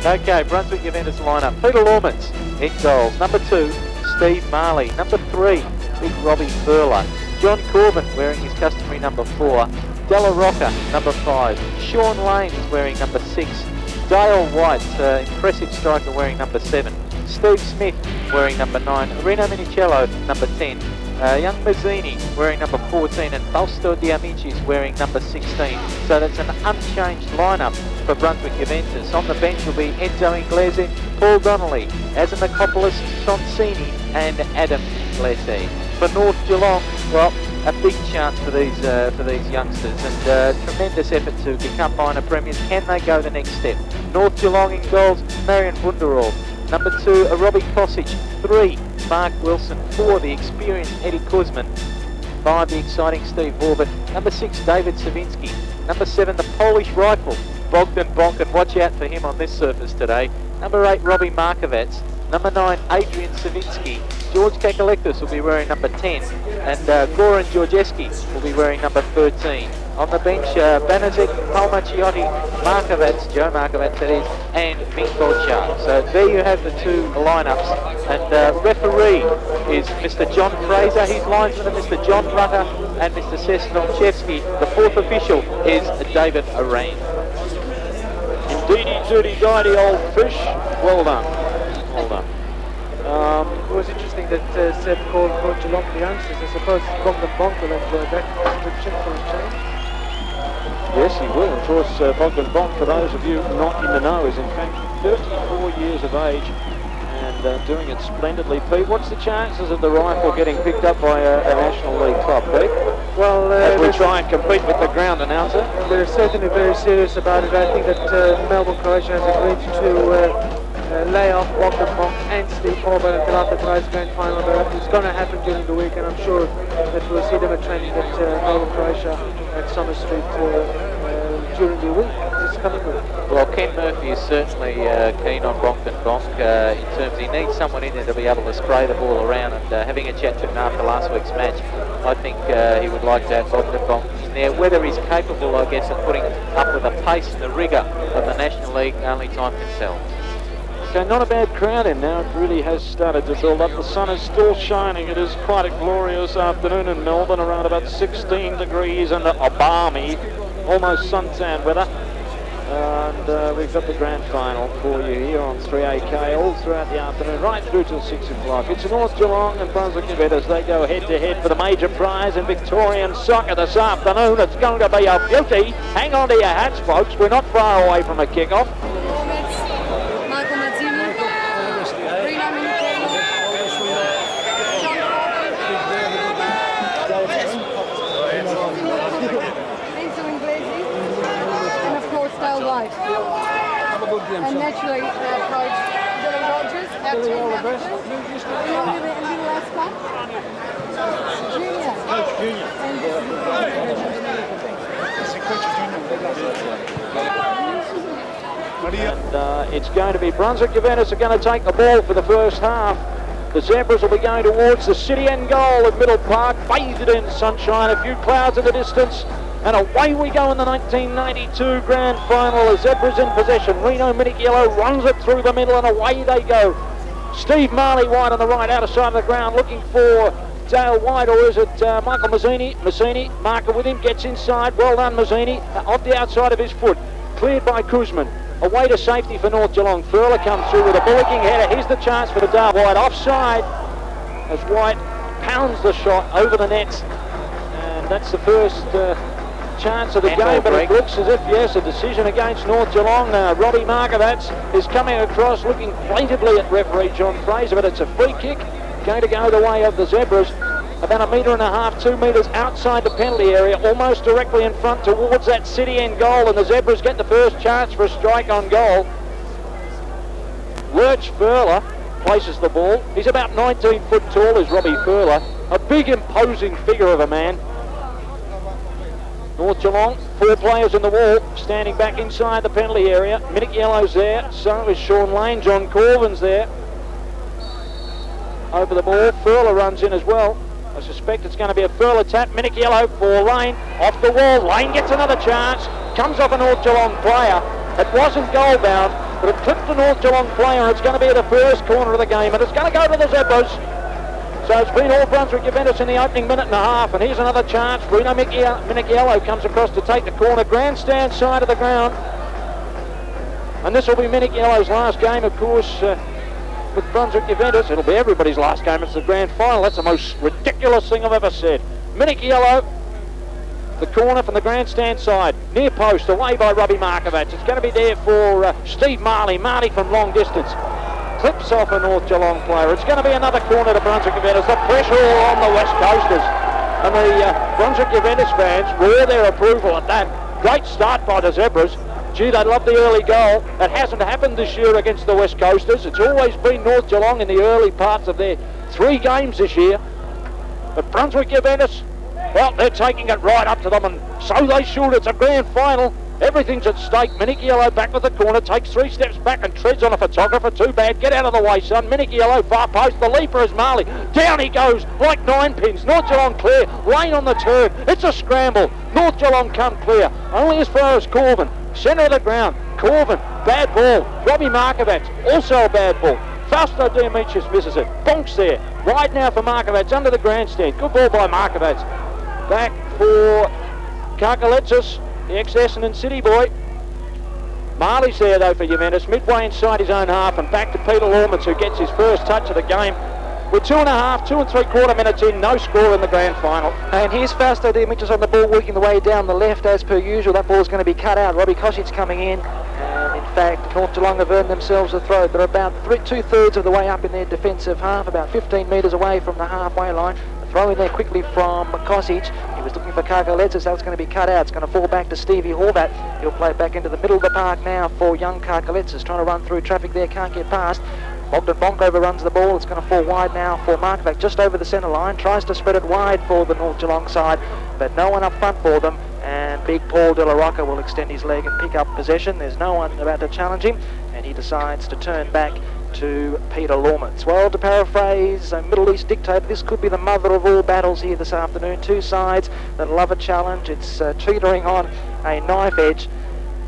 Okay, Brunswick Juventus lineup. Peter Laumets in goals. Number 2, Steve Marley. Number 3, Big Robbie Ferla. John Corvan wearing his customary number 4. Della Rocca, number 5. Sean Lane is wearing number 6. Dale White, impressive striker, wearing number 7. Steve Smith wearing number 9. Rino Minichiello, number 10. Young Mazzini wearing number 14, and Balsto Diamici's wearing number 16. So that's an unchanged lineup for Brunswick Juventus. On the bench will be Enzo Inglese, Paul Donnelly, Azamakopoulos, Sonsini and Adam Inglese. For North Geelong, well, a big chance for these youngsters, and tremendous effort to become minor premiers. Can they go the next step? North Geelong in goals, Marijan Vunderl. Number 2, Robbie Cosic. 3, Mark Wilson. 4, the experienced Eddie Kuzman. 5, the exciting Steve Horvat. Number 6, David Cervinski. Number 7, the Polish rifle, Bogdan Bonk, and watch out for him on this surface today. Number 8, Robbie Markovac. Number 9, Adrian Cervinski. George Karkaletsis will be wearing number 10, and Goran Georgieski will be wearing number 13. On the bench, Banazek, Palmaciotti, Markovac, Joe Markovac that is, and Mick Bolchar. So there you have the 2 lineups, and referee is Mr. John Fraser, his linesman are Mr. John Rocca and Mr. Sesnolchevsky. The 4th official is David Adrian. Indeedy, duty, guidey, old fish. Well done. Well done. It was interesting that Seb called for Geelong the youngsters. I suppose Bogdan Bonk will enjoy that description for a change. Yes, he will. Of course, Bogdan Bonk, for those of you not in the know, is in fact 34 years of age and doing it splendidly. Pete, what's the chances of the rifle getting picked up by a National League club, Pete? Well, as we try and compete with the ground announcer. They're certainly very serious about it. I think that Melbourne, Croatia has agreed to lay off Bogdan Bonk and Steve Horvat until after tonight's grand final. It's going to happen during the week, and I'm sure that we'll see them at training at Melbourne, Croatia at Summer Street during the week, this coming week. Well, Ken Murphy is certainly keen on Bogdan Bonk in terms he needs someone in there to be able to spray the ball around, and having a chat to him after last week's match, I think he would like to have Bogdan Bonk in there. Whether he's capable, I guess, of putting up with the pace and the rigour of the National League, only time can tell. So not a bad crowd in now. It really has started to build up. The sun is still shining. It is quite a glorious afternoon in Melbourne, around about 16 degrees and balmy, almost suntan weather. And we've got the grand final for you here on 3AK all throughout the afternoon, right through till 6 o'clock. It's North Geelong and Brunswick Juventus. They go head-to-head for the major prize in Victorian soccer this afternoon. It's going to be a beauty. Hang on to your hats, folks. We're not far away from a kick-off. And naturally, coach Della Rogers, our team manager, and the last one, Junior. Coach Junior. And it's going to be Brunswick Juventus are going to take the ball for the first half. The Zebras will be going towards the city end goal at Middle Park, bathed in sunshine, a few clouds in the distance. And away we go in the 1992 grand final. The Zebras in possession. Rino Minichiello runs it through the middle and away they go. Steve Marley wide on the right, outer side of the ground, looking for Dale White, or is it Michael Mazzini? Mazzini, marker with him, gets inside. Well done, Mazzini, off the outside of his foot. Cleared by Kuzman. Away to safety for North Geelong. Ferla comes through with a bullocking header. Here's the chance for the Dale White. Offside as White pounds the shot over the nets. And that's the first chance of the game, but it looks as if, yes, a decision against North Geelong. Robbie Markovac is coming across looking plaintively at referee John Fraser, but it's a free kick going to go the way of the Zebras. About 1.5 metres, 2 metres outside the penalty area, almost directly in front towards that city end goal, and the Zebras get the first chance for a strike on goal. Lurch Ferla places the ball. He's about 19 foot tall, is Robbie Ferla, a big imposing figure of a man. North Geelong, 4 players in the wall, standing back inside the penalty area. Minichiello's there, so is Sean Lane. John Corvan's there. Over the ball, Ferla runs in as well. I suspect it's going to be a Ferla tap. Minichiello for Lane, off the wall. Lane gets another chance, comes off a North Geelong player. It wasn't goal bound, but it clipped the North Geelong player. It's going to be the first corner of the game, and it's going to go to the Zebras. So it's been all Brunswick Juventus in the opening minute and a half, and here's another chance. Rino Minichiello comes across to take the corner, grandstand side of the ground. And this will be Minichiello's last game, of course, with Brunswick Juventus. It'll be everybody's last game. It's the grand final. That's the most ridiculous thing I've ever said. Minichiello, the corner from the grandstand side, near post, away by Robbie Markovac. It's going to be there for Steve Marley. Marley from long distance. Clips off a North Geelong player. It's going to be another corner to Brunswick Juventus. The pressure all on the West Coasters. And the Brunswick Juventus fans roar their approval at that. Great start by the Zebras. Gee, they love the early goal. It hasn't happened this year against the West Coasters. It's always been North Geelong in the early parts of their 3 games this year. But Brunswick Juventus, well, they're taking it right up to them, and so they should. It's a grand final. Everything's at stake. Minichiello back with the corner, takes 3 steps back and treads on a photographer. Too bad. Get out of the way, son. Minichiello, far post. The leaper is Marley. Down he goes like 9 pins. North Geelong clear. Lane on the turn. It's a scramble. North Geelong come clear. Only as far as Corvan. Centre of the ground. Corvan. Bad ball. Robbie Markovac. Also a bad ball. Fausto Diamicis misses it. Bonk's there. Wide now for Markovac under the grandstand. Good ball by Markovac. Back for Karkaletsis, the ex-Essendon City boy. Marley's there though for Juventus, midway inside his own half, and back to Peter Laumets, who gets his first touch of the game. We're 2 3/4 minutes in, no score in the grand final. And here's Fausto Diamicis on the ball, working the way down the left as per usual. That ball's going to be cut out. Robbie Cosic's coming in, and in fact North Geelong have earned themselves a throw. They're about 2/3 of the way up in their defensive half, about 15 metres away from the halfway line. Throw in there quickly from Cosic. He was looking for Karkaletsis. That's going to be cut out. It's going to fall back to Stevie Horvat. He'll play it back into the middle of the park now for young Karkaletsis. Trying to run through traffic there, can't get past. Bogdan Bonk overruns the ball. It's going to fall wide now for Markovac, just over the centre line. Tries to spread it wide for the North Geelong side, but no one up front for them. And big Paul Della Rocca will extend his leg and pick up possession. There's no one about to challenge him, and he decides to turn back to Peter Laumets. Well, to paraphrase a Middle East dictator, this could be the mother of all battles here this afternoon. 2 sides that love a challenge. It's teetering on a knife edge.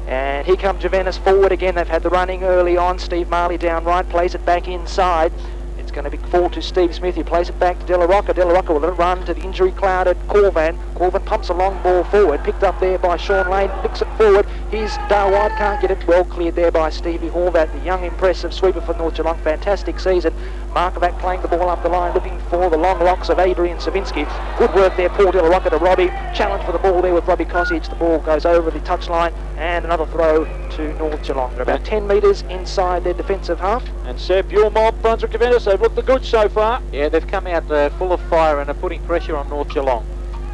And here comes Juventus forward again. They've had the running early on. Steve Marley down right, plays it back inside. It's going to be fall to Steve Smith. He plays it back to Della Rocca. Della Rocca will run to the injury-clouded Corvan. Corvan pumps a long ball forward, picked up there by Sean Lane, flicks it forward. He's Darwide, can't get it. Well cleared there by Stevie Horvat, the young impressive sweeper for North Geelong. Fantastic season. Markovac playing the ball up the line, looking for the long locks of Adrian Cervinski. Good work there, Paul Della Rocca to Robbie. Challenge for the ball there with Robbie Cosic. The ball goes over the touchline, and another throw to North Geelong. They're about 10 metres inside their defensive half. And Seb, your mob, Brunswick Juventus, they've looked the goods so far. Yeah, they've come out full of fire and are putting pressure on North Geelong.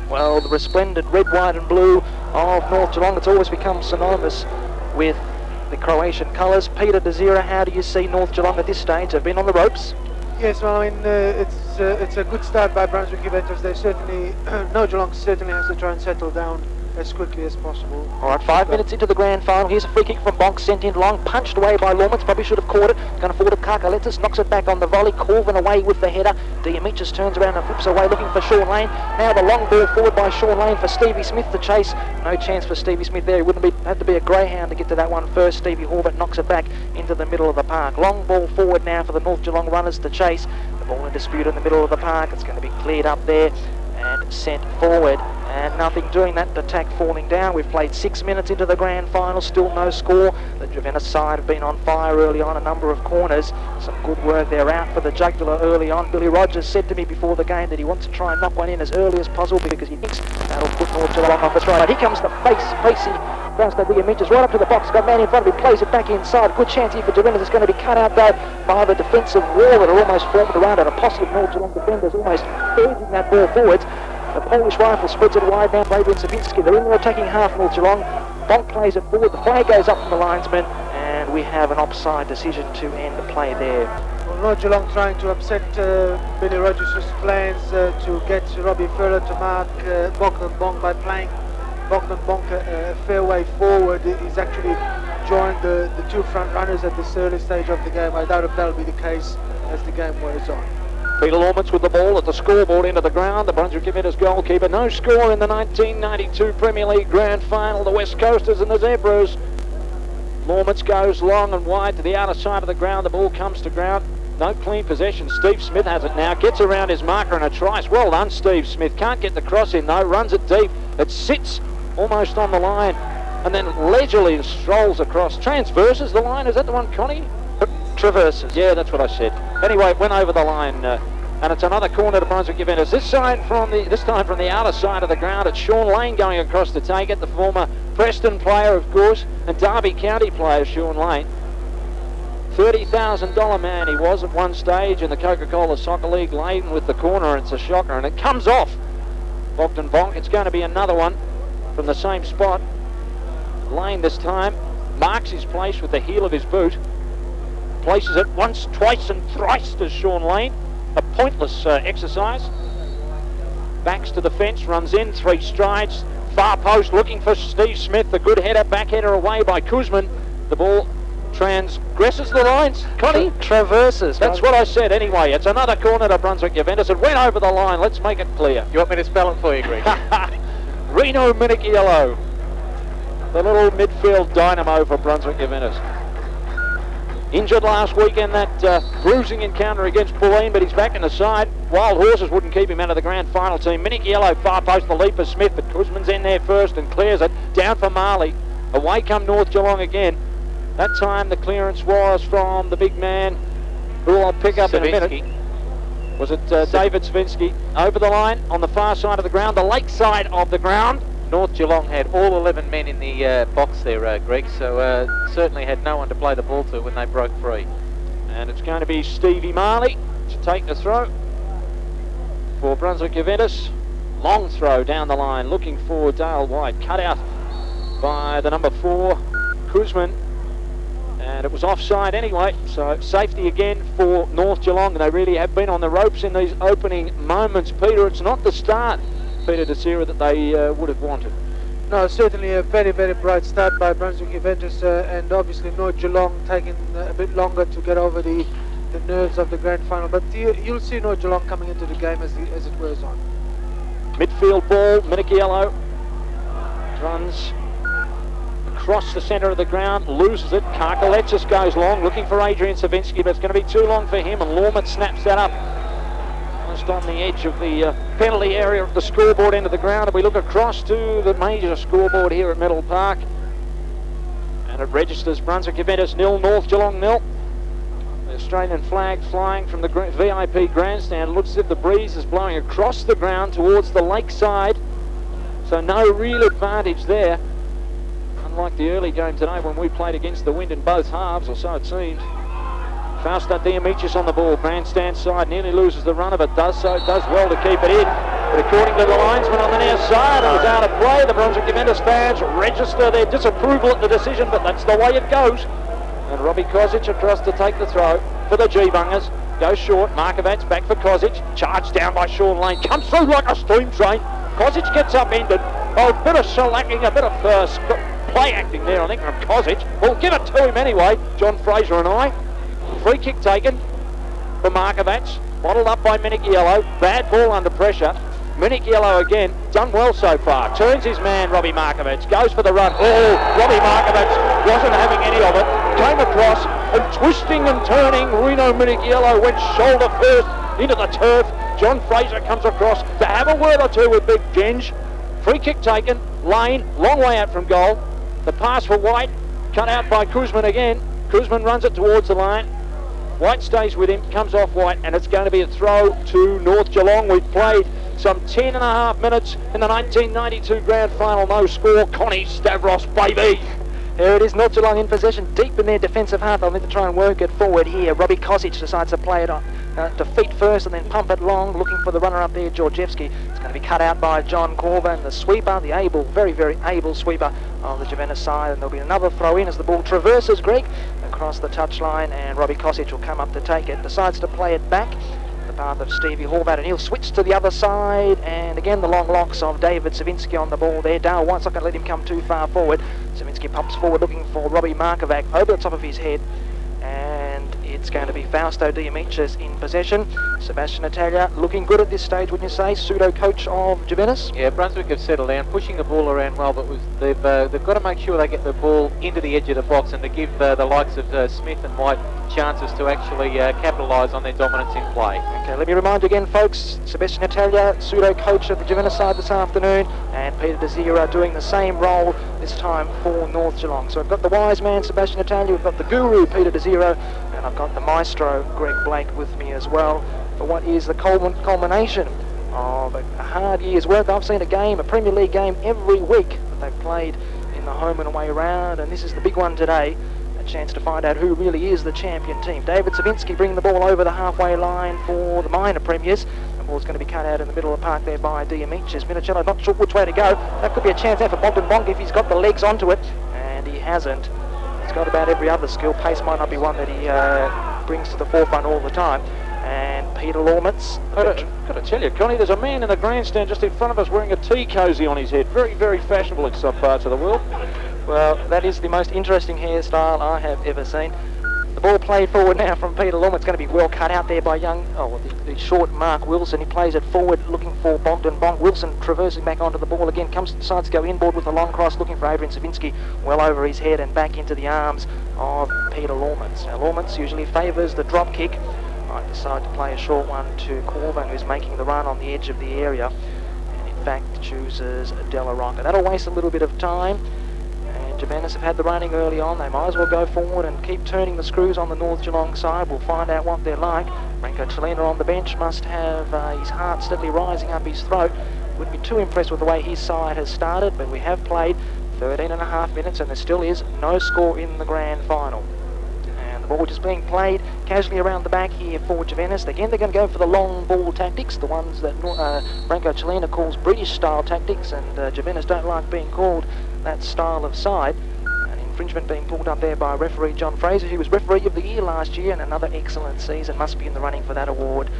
Well, the resplendent red, white and blue of North Geelong, it's always become synonymous with the Croatian colours. Peter Desira, how do you see North Geelong at this stage? They've been on the ropes. Yes, well, I mean, it's a good start by Brunswick Juventus. They certainly, no, Geelong certainly has to try and settle down as quickly as possible. All right, 5 minutes into the grand final. Here's a free kick from Bonk, sent in long, punched away by Laumets. Probably should have caught it. Going to fall to Karkaletsis, knocks it back on the volley. Corvan away with the header. Diamicis turns around and flips away, looking for Sean Lane. Now the long ball forward by Sean Lane for Stevie Smith to chase. No chance for Stevie Smith there. He wouldn't have to be a greyhound to get to that one first. Stevie Horvat knocks it back into the middle of the park. Long ball forward now for the North Geelong runners to chase. The ball in dispute in the middle of the park. It's going to be cleared up there and sent forward, and nothing doing that. Attack falling down. We've played 6 minutes into the grand final, still no score. The Juventus side have been on fire early on, a number of corners. Some good work there, out for the jugular early on. Billy Rogers said to me before the game that he wants to try and knock one in as early as possible because he thinks that'll put North Geelong off its right. Here comes the pacey Fausto Diamicis right up to the box, got a man in front of him, plays it back inside. Good chance here for Juventus. It's going to be cut out though by the defensive wall that are almost formed around it. A posse of North Geelong defenders almost urging that ball forwards. The Polish rifle spreads it wide now for Adrian Cervinski. They're in the attacking half, North Geelong. Bonk plays it forward. The flag goes up from the linesman, and we have an offside decision to end the play there. Well, North Geelong trying to upset Billy Rogers' plans to get Robbie Ferla to mark Bogdan Bonk by playing Bogdan Bonk a fair way forward. He's actually joined the 2 front runners at this early stage of the game. I doubt if that'll be the case as the game wears on. Peter Laumets with the ball at the scoreboard into the ground. The Brunswick Juventus goalkeeper. No score in the 1992 Premier League Grand Final. The West Coasters and the Zebras. Laumets goes long and wide to the outer side of the ground. The ball comes to ground. No clean possession. Steve Smith has it now. Gets around his marker and a tries. Well done, Steve Smith. Can't get the cross in though. Runs it deep. It sits almost on the line and then leisurely strolls across. Transverses the line. Is that the one, Connie? Traverses. Yeah, that's what I said. Anyway, it went over the line. And it's another corner to Brunswick Juventus. This time from the outer side of the ground. It's Sean Lane going across to take it. The former Preston player, of course, and Derby County player, Sean Lane. $30,000 man he was at one stage in the Coca-Cola Soccer League, laden with the corner. It's a shocker, and it comes off Bogdan Bonk. It's going to be another one from the same spot. Lane this time marks his place with the heel of his boot. Places it once, twice, and thrice to Sean Lane. A pointless exercise. Backs to the fence, runs in, 3 strides. Far post looking for Steve Smith. The good header, back header away by Kuzman. The ball transgresses the lines. Connie? Traverses. That's what I said anyway. It's another corner to Brunswick Juventus. It went over the line. Let's make it clear. You want me to spell it for you, Greg? Rino Minichiello. The little midfield dynamo for Brunswick Juventus. Injured last week in that bruising encounter against Pauline, but he's back in the side. Wild Horses wouldn't keep him out of the grand final team. Minichiello far post the leap of Smith, but Kuzman's in there first and clears it. Down for Marley. Away come North Geelong again. That time the clearance was from the big man, who I'll pick up in a minute. Was it David Cervinski? Over the line on the far side of the ground, the lake side of the ground. North Geelong had all 11 men in the box there, Greg, so certainly had no one to play the ball to when they broke free. And it's going to be Stevie Marley to take the throw for Brunswick Juventus. Long throw down the line, looking for Dale White. Cut out by the number 4, Kuzman. And it was offside anyway, so safety again for North Geelong. They really have been on the ropes in these opening moments. Peter, it's not the start, Peter DeSera, that they would have wanted. No, certainly a very, very bright start by Brunswick Juventus, and obviously North Geelong taking a bit longer to get over the nerves of the grand final. But you'll see North Geelong coming into the game as it wears on. Midfield ball, Minichiello runs across the centre of the ground, loses it. Karkaletsis goes long, looking for Adrian Cervinski, but it's going to be too long for him, and Laumets snaps that up. Just on the edge of the penalty area of the scoreboard end of the ground, and we look across to the major scoreboard here at Metal Park, and it registers Brunswick Juventus 0, North Geelong 0. The Australian flag flying from the VIP grandstand. Looks as if the breeze is blowing across the ground towards the lakeside, so no real advantage there, unlike the early game today when we played against the wind in both halves, or so it seemed. Fausto Diamicis on the ball, grandstand side, nearly loses the run of it, does well to keep it in, but according to the linesman on the near side, it was out of play. The Brunswick Juventus fans register their disapproval at the decision, but that's the way it goes. And Robbie Cosic across to take the throw for the G-Bungers, goes short, Markovac back for Cosic, charged down by Sean Lane, comes through like a steam train. Cosic gets upended. Oh, a bit of shellacking, a bit of play acting there, I think, from Cosic. We'll give it to him anyway, John Fraser and I. Free kick taken for Markovac, bottled up by Minichiello. Bad ball under pressure. Minichiello again, done well so far. Turns his man, Robbie Markovac, goes for the run. Oh, Robbie Markovac wasn't having any of it. Came across and twisting and turning. Rino Minichiello went shoulder first into the turf. John Fraser comes across to have a word or two with Big Ginge. Free kick taken. Lane, long way out from goal. The pass for White, cut out by Kuzman again. Kuzman runs it towards the line. White stays with him, comes off White, and it's going to be a throw to North Geelong. We've played some 10 and a half minutes in the 1992 grand final. No score. Connie Stavros, baby. Here it is, North Geelong in possession, deep in their defensive half. They'll need to try and work it forward here. Robbie Cosic decides to play it on to feet first and then pump it long, looking for the runner up there, Georgieski. It's going to be cut out by John Corvan, the sweeper, the able, very, very able sweeper of the Juventus side. And there'll be another throw in as the ball traverses, Greg, across the touchline, and Robbie Cosic will come up to take it. Decides to play it back the path of Stevie Horvat, and he'll switch to the other side, and again the long locks of David Cervinski on the ball there. Dale White's not going to let him come too far forward. Cervinski pumps forward looking for Robbie Markovac over the top of his head, and it It's going to be Fausto Diamicis in possession. Sebastian Italia looking good at this stage, wouldn't you say? Pseudo-coach of Juventus. Yeah, Brunswick have settled down, pushing the ball around well, but they've got to make sure they get the ball into the edge of the box and to give the likes of Smith and White chances to actually capitalise on their dominance in play. Okay, let me remind you again, folks, Sebastian Italia, pseudo-coach of the Juventus side this afternoon, and Peter Desira doing the same role this time for North Geelong. So I've got the wise man, Sebastian Italia, we've got the guru, Peter Desira, and I've got the maestro, Greg Blake, with me as well, for what is the culmination of a hard year's work. I've seen a Premier League game every week that they've played in the home and away round, and this is the big one today. A chance to find out who really is the champion team. David Cervinski bringing the ball over the halfway line for the minor premiers. The ball's going to be cut out in the middle of the park there by Diamicis. Minichiello not sure which way to go. That could be a chance there for Bogdan Bonk if he's got the legs onto it, and he hasn't. He's got about every other skill. Pace might not be one that he brings to the forefront all the time. And Peter Laumets. Got to tell you, Connie, there's a man in the grandstand just in front of us wearing a tea cosy on his head. Very, very fashionable in some parts of the world. Well, that is the most interesting hairstyle I have ever seen. The ball played forward now from Peter Laumets. It's going to be well cut out there by the short Mark Wilson. He plays it forward looking for Bogdan Bonk. Wilson traversing back onto the ball again. Decides to go inboard with a long cross looking for Adrian Cervinski. Well over his head and back into the arms of Peter Laumets. Now Laumets usually favours the drop kick. I decide to play a short one to Corvan, who's making the run on the edge of the area. And in fact chooses Della Rocca. That'll waste a little bit of time. Juventus have had the running early on. They might as well go forward and keep turning the screws on the North Geelong side. We'll find out what they're like. Branko Culina on the bench must have his heart steadily rising up his throat. Wouldn't be too impressed with the way his side has started, but we have played 13.5 minutes and there still is no score in the grand final. And the ball just being played casually around the back here for Juventus. Again, they're going to go for the long ball tactics, the ones that Branko Culina calls British style tactics, and Juventus don't like being called that style of side. An infringement being pulled up there by referee John Fraser, who was referee of the year last year and another excellent season, must be in the running for that award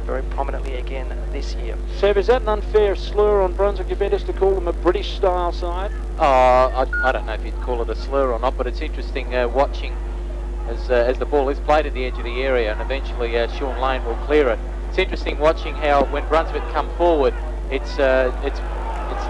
very prominently again this year. Seb, is that an unfair slur on Brunswick Juventus to call them a British style side? I don't know if you'd call it a slur or not, but it's interesting watching as the ball is played at the edge of the area and eventually Sean Lane will clear it. It's interesting watching how when Brunswick come forward, it's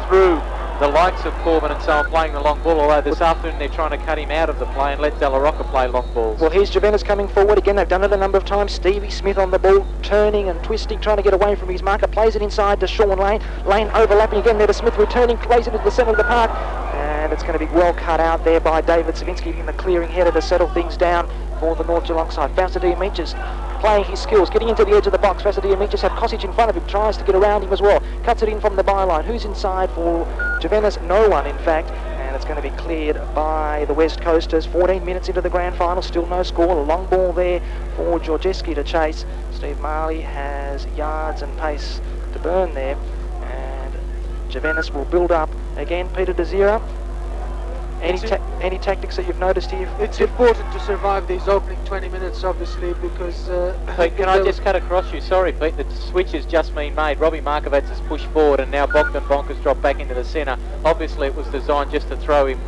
through the likes of Corvan and so on playing the long ball, although this afternoon they're trying to cut him out of the play and let Della Rocca play long balls. Well, here's Juventus coming forward again. They've done it a number of times. Stevie Smith on the ball, turning and twisting, trying to get away from his marker, plays it inside to Sean Lane. Lane overlapping again there to Smith, returning, plays it into the centre of the park, and it's going to be well cut out there by David Cervinski, getting the clearing header to settle things down for the North Geelong side. Fausto Diamicis playing his skills, getting into the edge of the box. Fausto Diamicis had Cosic in front of him, tries to get around him as well. Cuts it in from the byline. Who's inside for Juventus? No one, in fact. And it's going to be cleared by the West Coasters. 14 minutes into the grand final, still no score. A long ball there for Georgieski to chase. Steve Marley has yards and pace to burn there. And Juventus will build up again. Peter Desira. Any tactics that you've noticed here? It's important to survive these opening 20 minutes, obviously, because... Pete, can I just cut across you? Sorry, Pete, the switch has just been made. Robbie Markovac has pushed forward and now Bogdan Bonk has dropped back into the centre. Obviously it was designed just to throw him,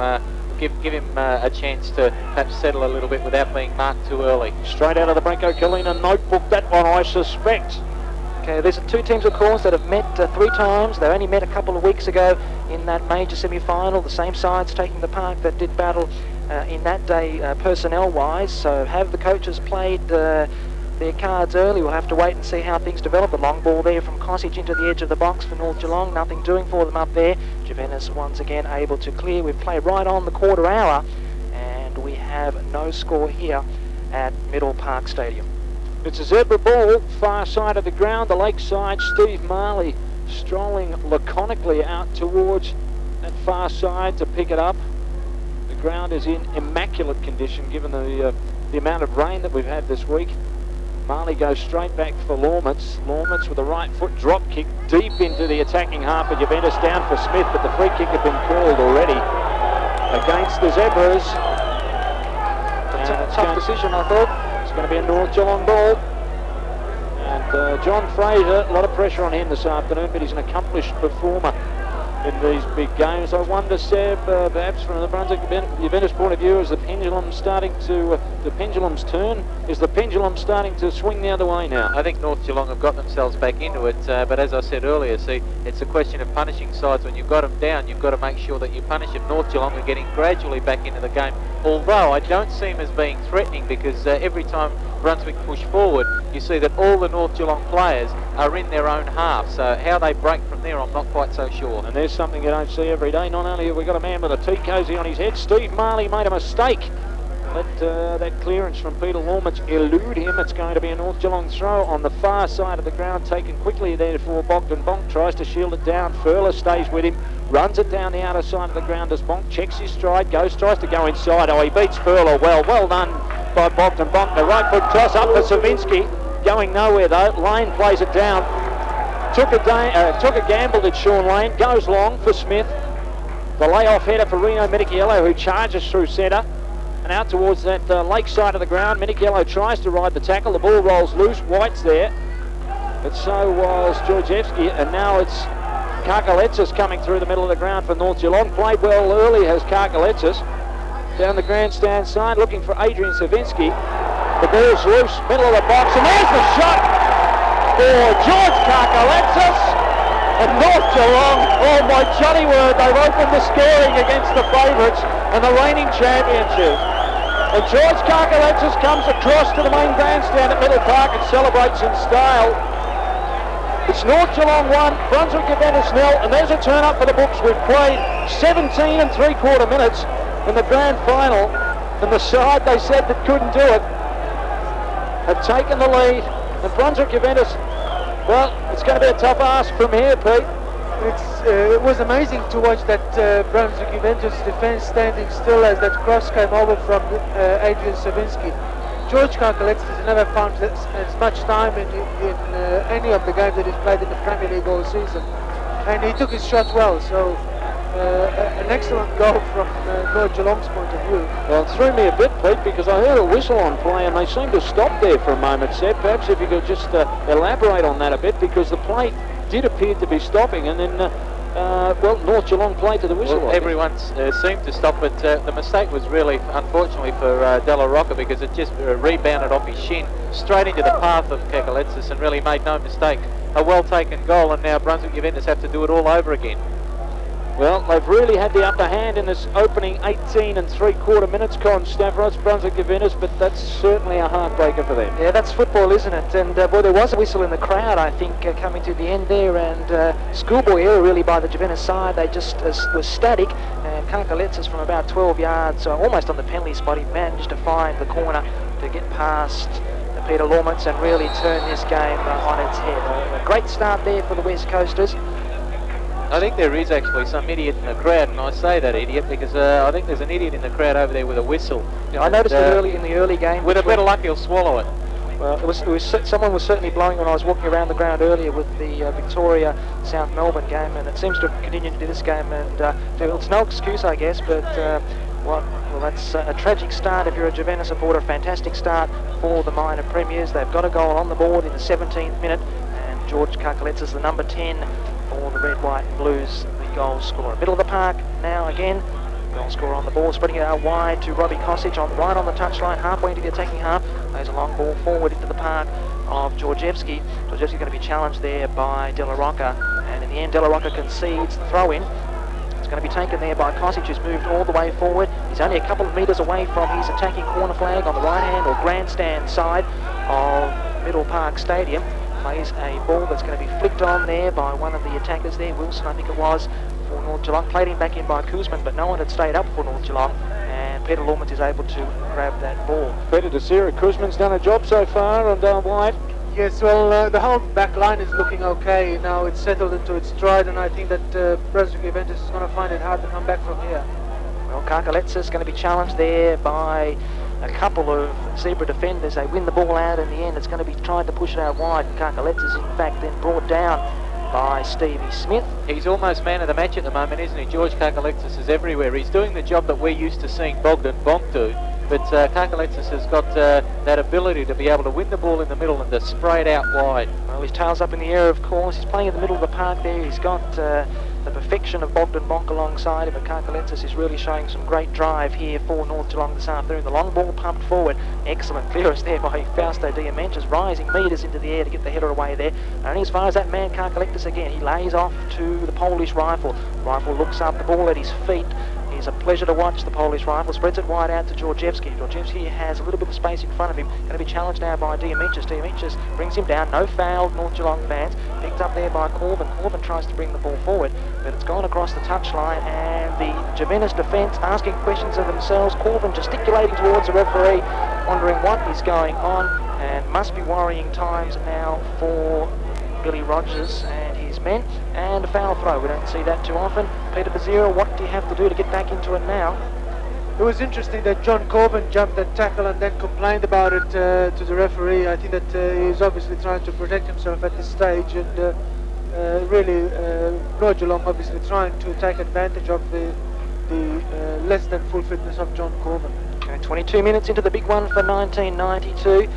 give him a chance to perhaps settle a little bit without being marked too early. Straight out of the Branko Culina notebook, that one, I suspect. Okay, there's two teams, of course, that have met 3 times. They only met a couple of weeks ago in that major semi-final. The same sides taking the park that did battle in that day personnel-wise. So have the coaches played their cards early? We'll have to wait and see how things develop. The long ball there from Cosic into the edge of the box for North Geelong. Nothing doing for them up there. Juventus once again able to clear. We've played right on the quarter hour and we have no score here at Middle Park Stadium. It's a zebra ball, far side of the ground, the lakeside. Steve Marley strolling laconically out towards that far side to pick it up. The ground is in immaculate condition given the amount of rain that we've had this week. Marley goes straight back for Laumets. Laumets with a right foot drop kick deep into the attacking half of Juventus, down for Smith, but the free kick had been called already against the Zebras. That's a tough decision, I thought. Going to be a North Geelong ball, and John Fraser, a lot of pressure on him this afternoon, but he's an accomplished performer. in these big games. I wonder, Seb, perhaps from the Brunswick Juventus point of view, is the pendulum starting to, the pendulum's turn? Is the pendulum starting to swing the other way now? I think North Geelong have got themselves back into it, but as I said earlier, see, it's a question of punishing sides. When you've got them down, you've got to make sure that you punish them. North Geelong are getting gradually back into the game, although I don't see them as being threatening, because every time Brunswick push forward, you see that all the North Geelong players are in their own half, so how they break from there, I'm not quite so sure. And there's something you don't see every day. Not only have we got a man with a tea cozy on his head, Steve Marley made a mistake. Let that clearance from Peter Laumets elude him. It's going to be a North Geelong throw on the far side of the ground, taken quickly there for Bogdan. Bonk tries to shield it down. Ferla stays with him, runs it down the outer side of the ground as Bonk checks his stride, tries to go inside. Oh, he beats Ferla well done by Bogdan. Bonk, the right foot toss up for Cervinski, going nowhere though. Lane plays it down. Took a gamble, did Sean Lane, goes long for Smith. The layoff header for Rino Minichiello, who charges through centre and out towards that lake side of the ground. Minichiello tries to ride the tackle, the ball rolls loose, White's there, but so was Georgieski, and now it's Karkaletsis coming through the middle of the ground for North Geelong. Played well early has Karkaletsis. Down the grandstand side, looking for Adrian Cervinski. The ball's loose, middle of the box, and there's the shot for George Karkaletsis. And North Geelong, oh my Johnny word, they've opened the scoring against the favourites and the reigning championship. And George Karkaletsis comes across to the main grandstand at Middle Park and celebrates in style. It's North Geelong 1, Brunswick Juventus 0, and there's a turn up for the books. We've played 17 3/4 minutes in the grand final, and the side they said that couldn't do it have taken the lead. And Brunswick Juventus, well, it's going to be a tough ask from here, Pete. It was amazing to watch that Brunswick Juventus defence standing still as that cross came over from Adrian Cervinski. George Karkaletsis has never found as much time in any of the games that he's played in the Premier League all season, and he took his shot well, so an excellent goal from North Geelong's point of view. Well, it threw me a bit, Pete, because I heard a whistle on play and they seemed to stop there for a moment, Seb. Perhaps if you could just elaborate on that a bit, because the play did appear to be stopping, and then well, North Geelong played to the whistle. Well, everyone seemed to stop, but the mistake was really, unfortunately, for Della Rocca, because it just rebounded off his shin straight into the path of Karkaletsis and really made no mistake. A well-taken goal, and now Brunswick Juventus have to do it all over again. Well, they've really had the upper hand in this opening 18 3/4 minutes, Con Stavros, Brunswick Juventus, but that's certainly a heartbreaker for them. Yeah, that's football, isn't it? And boy, there was a whistle in the crowd, I think, coming to the end there, and schoolboy error really by the Juventus side. They just were static, and Karkaletsis from about 12 yards, almost on the penalty spot, he managed to find the corner to get past Peter Laumets and really turn this game on its head. A great start there for the West Coasters. I think there is actually some idiot in the crowd, and I say that idiot because I think there's an idiot in the crowd over there with a whistle. Yeah, I noticed it in the early game. With a bit of luck, he'll swallow it. Well, someone was certainly blowing when I was walking around the ground earlier with the Victoria South Melbourne game, and it seems to have continued into this game. And it's no excuse, I guess, but well, that's a tragic start if you're a Juventus supporter. A fantastic start for the minor premiers. They've got a goal on the board in the 17th minute, and George Karkaletsis, the number 10 for the red, white and blues, the goal scorer. Middle of the park now again. Goal scorer on the ball, spreading it out wide to Robbie Cosic right on the touchline, halfway into the attacking half. There's a long ball forward into the park of Georgieski. Georgieski going to be challenged there by Della Rocca, and in the end Della Rocca concedes the throw-in. It's going to be taken there by Cosic, who's moved all the way forward. He's only a couple of metres away from his attacking corner flag on the right-hand or grandstand side of Middle Park Stadium. Plays a ball that's going to be flicked on there by one of the attackers there, Wilson I think it was, for North Geelong. Played him back in by Kuzman, but no one had stayed up for North Geelong, and Peter Laumets is able to grab that ball. Peter Desira, Kuzman's done a job so far, and White. Yes, well, the whole back line is looking okay now. It's settled into its stride, and I think that Brunswick Juventus is going to find it hard to come back from here. Well, Karkaletsis is going to be challenged there by a couple of zebra defenders. They win the ball out in the end. It's going to be tried to push it out wide. Karkaletsis, in fact, then brought down by Stevie Smith. He's almost man of the match at the moment, isn't he? George Karkaletsis is everywhere. He's doing the job that we're used to seeing Bogdan Bonk do, but Karkaletsis has got that ability to be able to win the ball in the middle and to spray it out wide. Well, his tail's up in the air, of course. He's playing in the middle of the park there. He's got the perfection of Bogdan Bonk alongside him, but Karkaletsis is really showing some great drive here for North Geelong this afternoon. The long ball pumped forward, excellent clearance there by Fausto Diamantis, rising metres into the air to get the header away there. Only as far as that man Karkaletsis again, he lays off to the Polish rifle. Rifle looks up, the ball at his feet. It's a pleasure to watch. The Polish rifle spreads it wide out to Georgieski. Georgieski has a little bit of space in front of him. Going to be challenged now by Diamantis. Diamantis brings him down. No foul, North Geelong fans. Picked up there by Corvan. Corvan tries to bring the ball forward, but it's gone across the touchline, and the Juventus defence asking questions of themselves. Corvan gesticulating towards the referee, wondering what is going on, and must be worrying times now for Billy Rogers and his men. And a foul throw. We don't see that too often. Peter Bazira, what do you have to do to get back into it now? It was interesting that John Corvan jumped that tackle and then complained about it to the referee. I think that he's obviously trying to protect himself at this stage, and really North Geelong obviously trying to take advantage of the less than full fitness of John Corvan. Okay, 22 minutes into the big one for 1992.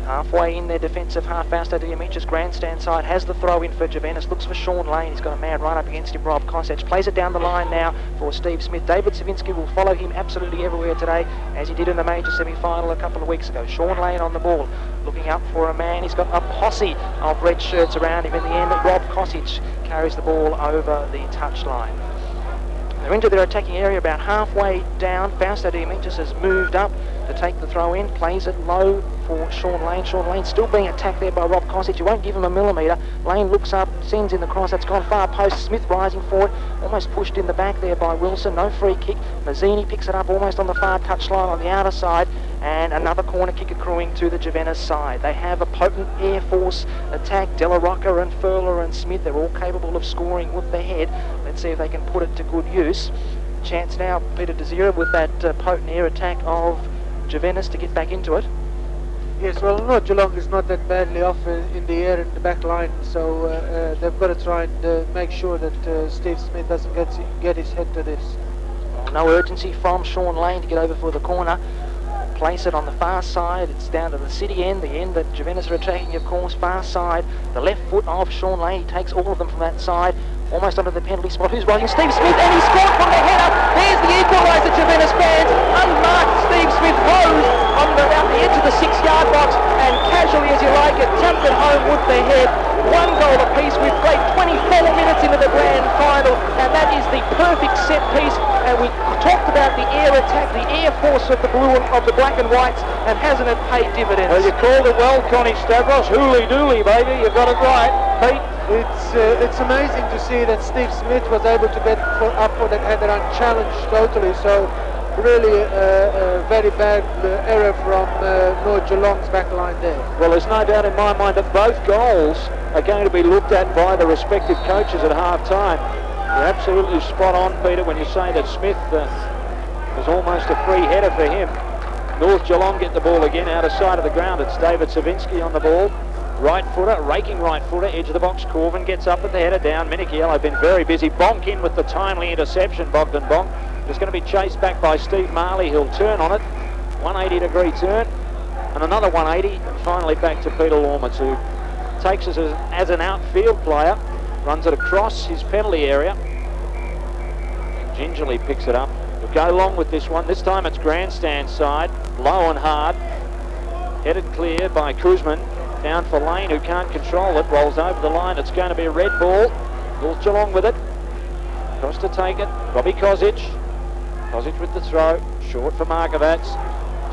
Halfway in their defensive half, Fausto Diamantis, grandstand side, has the throw in for Juventus, looks for Sean Lane. He's got a man right up against him, Rob Cosic, plays it down the line now for Steve Smith. David Cervinski will follow him absolutely everywhere today, as he did in the major semi-final a couple of weeks ago. Sean Lane on the ball, looking up for a man. He's got a posse of red shirts around him. In the end, Rob Cosic carries the ball over the touchline. They're into their attacking area about halfway down. Fausto Diamantis has moved up to take the throw in, plays it low for Sean Lane. Sean Lane still being attacked there by Rob Cosic. You won't give him a millimetre. Lane looks up, sends in the cross. That's gone far post. Smith rising for it, almost pushed in the back there by Wilson. No free kick. Mazzini picks it up almost on the far touchline on the outer side, and another corner kick accruing to the Juventus side. They have a potent Air Force attack. Della, Rocca and Ferla and Smith, they're all capable of scoring with their head. Let's see if they can put it to good use. Chance now, Peter Desira, with that potent air attack of Juventus to get back into it. Yes, well, North Geelong is not that badly off in the air in the back line, so they've got to try and make sure that Steve Smith doesn't get his head to this. No urgency from Sean Lane to get over for the corner. Place it on the far side. It's down to the city end, the end that Juventus are attacking, of course. Far side, the left foot of Sean Lane. He takes all of them from that side, almost under the penalty spot. Who's rising? Steve Smith, and he scored from the header. There's the equaliser, Juventus fans. Unmarked, Steve Smith rose on about the edge of the 6-yard box, and casually as you like it, tapped it home with the head. 1 goal apiece. We've played 24 minutes into the grand final, and that is the perfect set piece. And we talked about the air attack, the air force of the blue, of the black and whites, and hasn't it paid dividends? Well, you called it well, Connie Stavros. Hooly dooly, baby. You got it right, Pete. It's amazing to see that Steve Smith was able to get up for that header unchallenged totally. So really a very bad error from North Geelong's back line there. Well, there's no doubt in my mind that both goals are going to be looked at by the respective coaches at half-time. You're absolutely spot on, Peter, when you say that Smith was almost a free header for him. North Geelong get the ball again out of sight of the ground. It's David Cervinski on the ball. Right footer, raking right footer, edge of the box. Corvan gets up at the header down. Minichiello been very busy. Bonk in with the timely interception. Bogdan Bonk is going to be chased back by Steve Marley. He'll turn on it. 180-degree turn. And another 180. And finally back to Peter Laumets, who takes us as an outfield player. Runs it across his penalty area. And gingerly picks it up. We'll go long with this one. This time it's grandstand side. Low and hard. Headed clear by Kuzman. Down for Lane, who can't control it. Rolls over the line. It's going to be a red ball. North Geelong with it. Across to take it. Robbie Cosic. Cosic with the throw. Short for Markovac.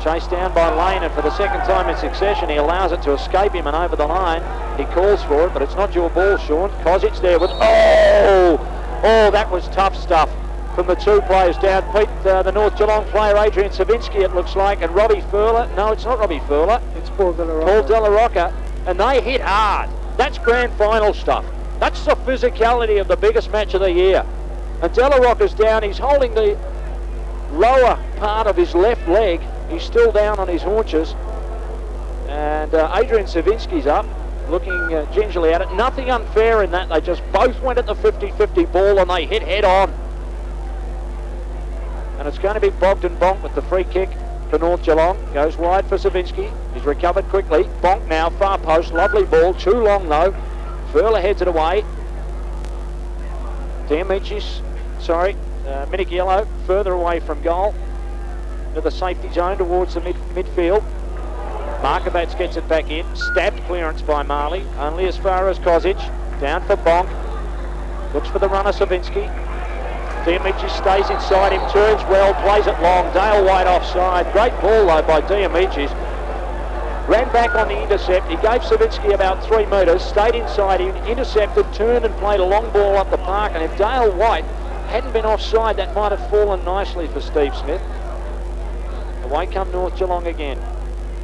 Chased down by Lane, and for the second time in succession, he allows it to escape him and over the line. He calls for it, but it's not your ball, Sean. Cosic there with... Oh, that was tough stuff from the two players down. Pete, the North Geelong player, Adrian Cervinski, it looks like, and Robbie Ferla. No, it's not Robbie Ferla. It's Paul Della. Paul Della Rocca, and they hit hard. That's grand final stuff. That's the physicality of the biggest match of the year. And Della Rocca's down. He's holding the lower part of his left leg. He's still down on his haunches. And Adrian Cervinski's up, looking gingerly at it. Nothing unfair in that. They just both went at the 50-50 ball and they hit head on. And it's going to be Bogdan Bonk with the free kick for North Geelong. Goes wide for Cervinski. He's recovered quickly. Bonk now, far post. Lovely ball. Too long though. Ferla heads it away. Minichiello further away from goal to the safety zone towards the midfield. Markovac gets it back in. Stabbed clearance by Marley. Only as far as Cosic. Down for Bonk. Looks for the runner, Cervinski. Diamicis stays inside him, turns well, plays it long. Dale White offside. Great ball though by Diamicis. Ran back on the intercept. He gave Cervinski about 3 metres, stayed inside him, intercepted, turned and played a long ball up the park. And if Dale White hadn't been offside, that might have fallen nicely for Steve Smith. Away come North Geelong again.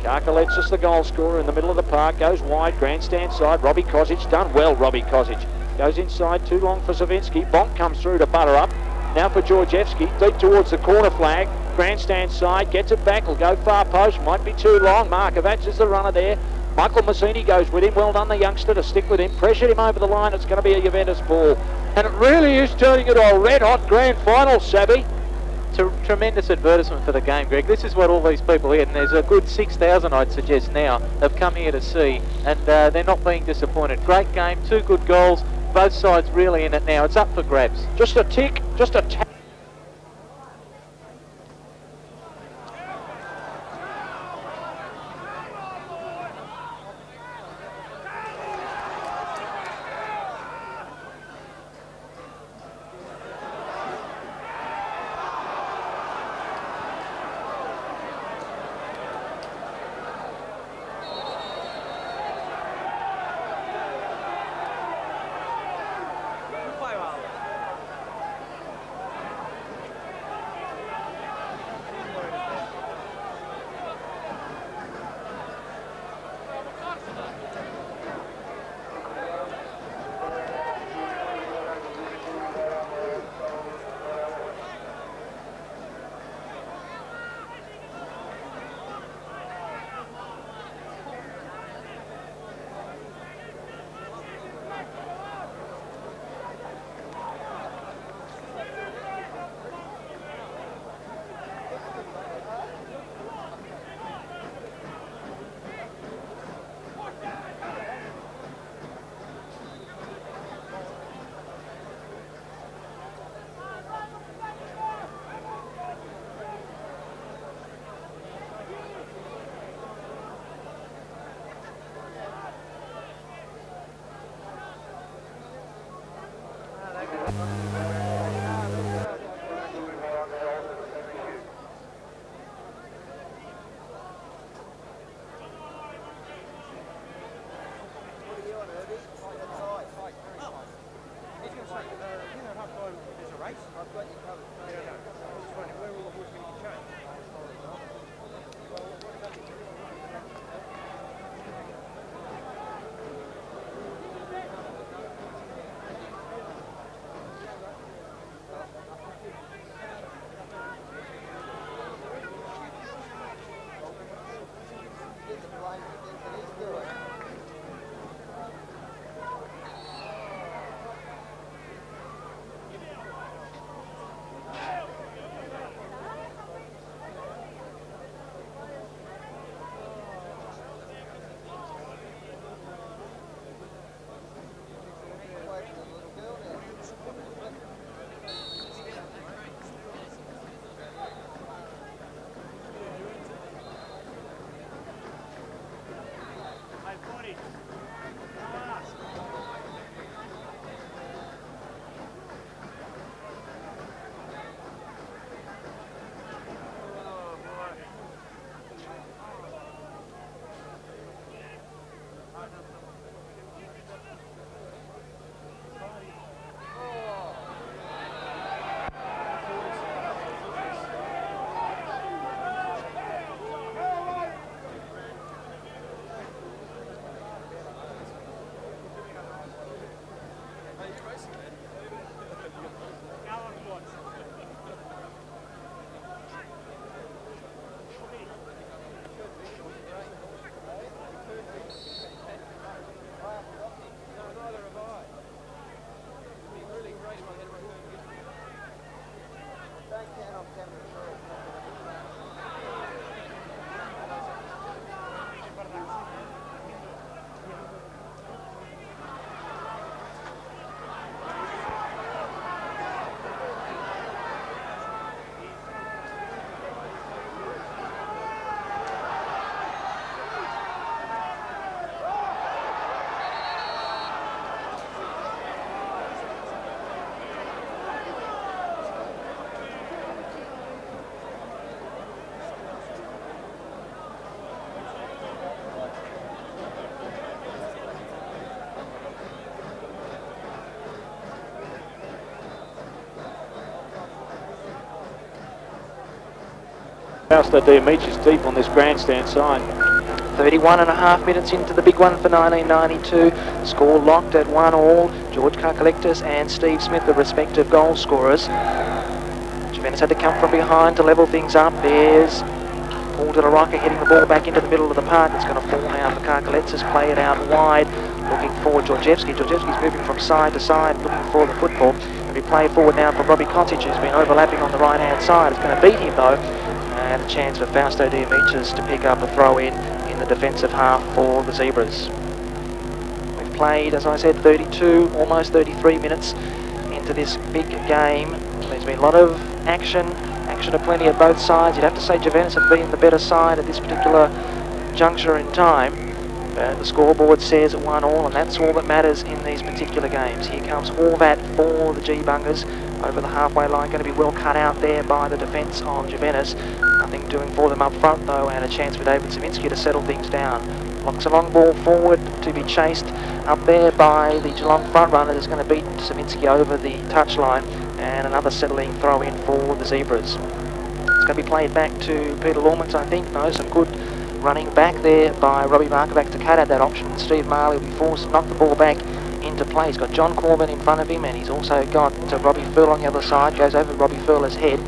Karkaletsis, the goal scorer, in the middle of the park, goes wide, grandstand side. Robbie Cosic, done well, Robbie Cosic. Goes inside, too long for Cervinski. Bonk comes through to butter up. Now for Georgieski, deep towards the corner flag. Grandstand side, gets it back, will go far post, might be too long. Markovac is the runner there. Michael Mazzini goes with him. Well done, the youngster, to stick with him. Pressured him over the line. It's going to be a Juventus ball. And it really is turning into a red-hot grand final, Savvy. Tremendous advertisement for the game, Greg. This is what all these people here, and there's a good 6,000, I'd suggest now, have come here to see, and they're not being disappointed. Great game, 2 good goals, both sides really in it now. It's up for grabs. Just a tick, just a tap. Fausto Diamicis deep on this grandstand side. 31.5 minutes into the big one for 1992. Score locked at 1-all. George Karkaletsis and Steve Smith, the respective goal scorers. Juventus had to come from behind to level things up. There's Paul Della Rocca hitting the ball back into the middle of the park. It's going to fall now for Karkaletsis. Play it out wide, looking for Georgieski. Georgieski's moving from side to side, looking for the football. It'll be played forward now for Robbie Cosic, who's been overlapping on the right-hand side. It's going to beat him though, and a chance for Fausto Diamicis to pick up a throw-in the defensive half for the Zebras. We've played, as I said, 32, almost 33 minutes into this big game. There's been a lot of action aplenty at both sides. You'd have to say Juventus have been the better side at this particular juncture in time. The scoreboard says 1-all, and that's all that matters in these particular games. Here comes Horvat for the G-Bungers over the halfway line, going to be well cut out there by the defence of Juventus. Nothing doing for them up front though, and a chance for David Cervinski to settle things down. Locks a long ball forward to be chased up there by the Geelong front runner. Is going to beat Cervinski over the touchline, and another settling throw in for the Zebras. It's going to be played back to Peter Laumets, I think. No, some good running back there by Robbie Markovac to cut out that option. Steve Marley will be forced to knock the ball back into play. He's got John Corvan in front of him, and he's also got Robbie Ferla on the other side. Goes over Robbie Ferla's head.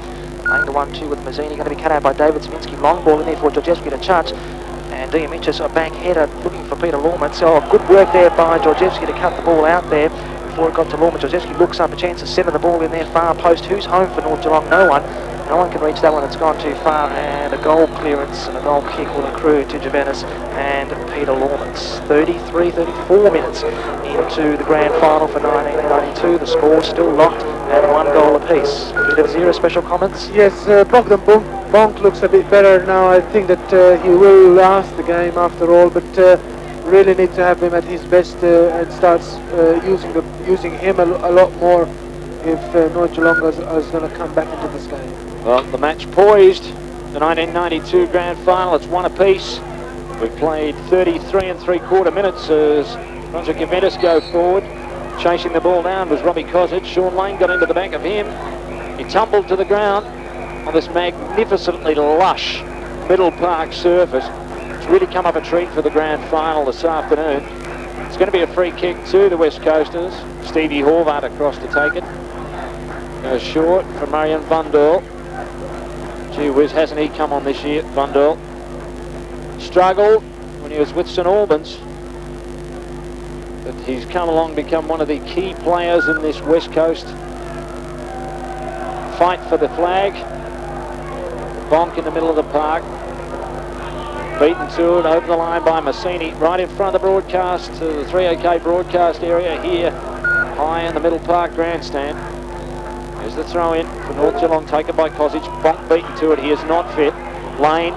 Playing the 1-2 with Mazzini, going to be cut out by David Cervinski. Long ball in there for Georgieski to touch. And Diamicis, a back header, looking for Peter Laumets. Oh, good work there by Georgieski to cut the ball out there before it got to Laumets. Georgieski looks up, a chance to centre the ball in there, far post. Who's home for North Geelong? No one. No one can reach that one, it's gone too far, and a goal clearance and a goal kick will accrue to Juventus and Peter Laumets. 34 minutes into the grand final for 1992. The score still locked at 1 goal apiece. Zero special comments? Yes, Bogdan Bonk looks a bit better now. I think that he will last the game after all, but really need to have him at his best and starts using him a lot more if North Geelong is going to come back into this game. Well, the match poised. The 1992 grand final, it's one apiece. We've played 33 3/4 minutes as Brunswick Juventus go forward. Chasing the ball down was Robbie Cosic. Sean Lane got into the back of him. He tumbled to the ground on this magnificently lush middle park surface. It's really come up a treat for the grand final this afternoon. It's going to be a free kick to the West Coasters. Stevie Horvat across to take it. Goes short for Marijan Vunderl. Gee whiz, hasn't he come on this year, Vunderl? Struggled when he was with St Albans, but he's come along, become one of the key players in this West Coast fight for the flag. Bonk in the middle of the park. Beaten to it, over the line by Mazzini, right in front of the broadcast, to the 3OK broadcast area here, high in the middle park grandstand. There's the throw in for North Geelong, taken by Cosic. Bonk beaten to it, he is not fit. Lane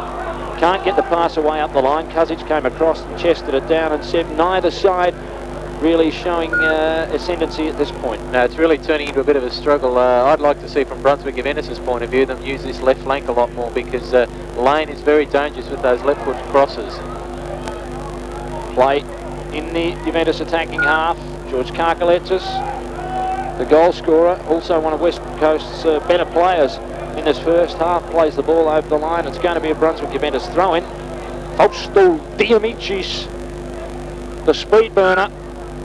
can't get the pass away up the line. Cosic came across and chested it down, and said neither side really showing ascendancy at this point. No, it's really turning into a bit of a struggle. I'd like to see from Brunswick Juventus' point of view them use this left flank a lot more, because Lane is very dangerous with those left foot crosses. Play in the Juventus attacking half. George Karkaletsis, the goal scorer, also one of West Coast's better players in this first half, plays the ball over the line. It's going to be a Brunswick Juventus throw-in. Fausto Diamicis, the speed burner,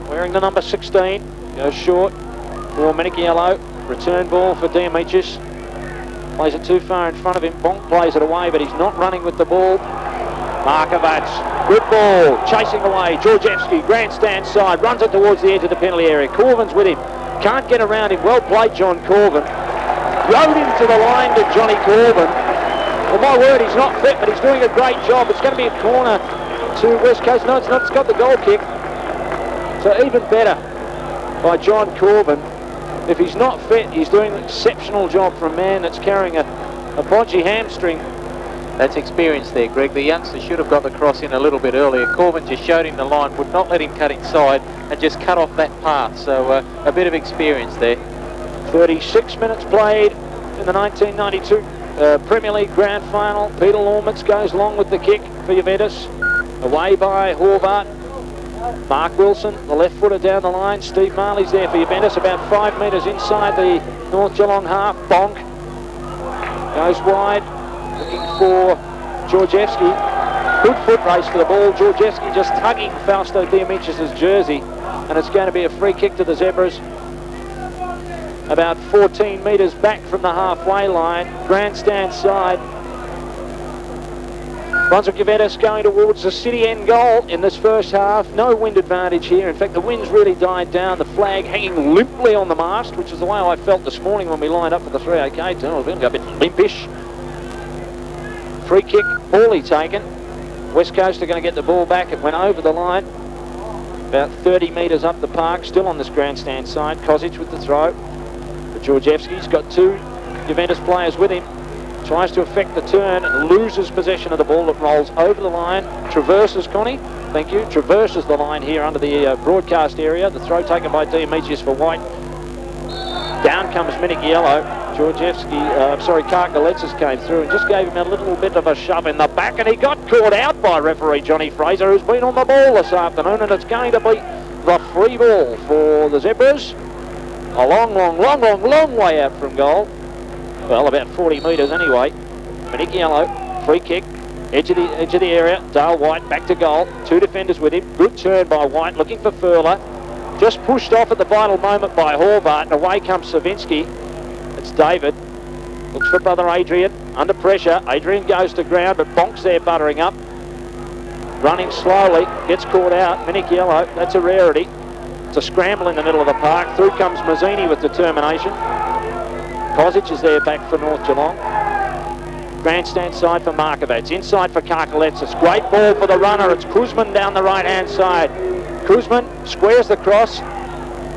wearing the number 16, goes short for Minichiello. Return ball for Diamicis. Plays it too far in front of him. Bonk plays it away, but he's not running with the ball. Markovac, good ball, chasing away. Georgieski, grandstand side, runs it towards the edge of the penalty area. Corvan's with him, can't get around him. Well played, John Corvan. Rode him to the line to Johnny Corvan. Well, my word, he's not fit, but he's doing a great job. It's going to be a corner to West Coast. No, it's not. It's got the goal kick. So even better by John Corvan. If he's not fit, he's doing an exceptional job for a man that's carrying a podgy hamstring. That's experience there, Greg. The youngster should have got the cross in a little bit earlier. Corvan just showed him the line, would not let him cut inside, and just cut off that path. So a bit of experience there. 36 minutes played in the 1992 Premier League Grand Final. Peter Laumets goes long with the kick for Juventus. Away by Horvat. Mark Wilson, the left footer down the line. Steve Marley's there for Juventus, about 5 metres inside the North Geelong half. Bonk goes wide looking for Georgieski. Good foot race for the ball. Georgieski just tugging Fausto Diamicis' jersey, and it's going to be a free kick to the Zebras. About 14 metres back from the halfway line, grandstand side. Brunswick Juventus going towards the city end goal in this first half. No wind advantage here. In fact, the wind's really died down. The flag hanging limply on the mast, which is the way I felt this morning when we lined up for the 3-8 turn. I was going to go a bit limpish. Free kick, poorly taken. West Coast are going to get the ball back. It went over the line, about 30 metres up the park, still on this grandstand side. Cosic with the throw. But Georgievski's got two Juventus players with him. Tries to effect the turn and loses possession of the ball. It rolls over the line, traverses, Connie, thank you, traverses the line here under the broadcast area. The throw taken by Diamicis for White. Down comes Minichiello. Karkaletsis came through and just gave him a little bit of a shove in the back, and he got caught out by referee Johnny Fraser, who's been on the ball this afternoon, and it's going to be the free ball for the Zebras. A long way out from goal. Well, about 40 metres anyway. Minichiello, free kick, edge of the area. Dale White back to goal. Two defenders with him. Good turn by White, looking for Ferla. Just pushed off at the vital moment by Horvat, and away comes Cervinski. It's David. Looks for brother Adrian. Under pressure. Adrian goes to ground, but Bonk's there buttering up. Running slowly. Gets caught out. Minichiello. That's a rarity. It's a scramble in the middle of the park. Through comes Mazzini with determination. Cosic is there back for North Geelong. Grandstand side for Markovac. Inside for Karkaletsis. Great ball for the runner. It's Kuzman down the right-hand side. Kuzman squares the cross.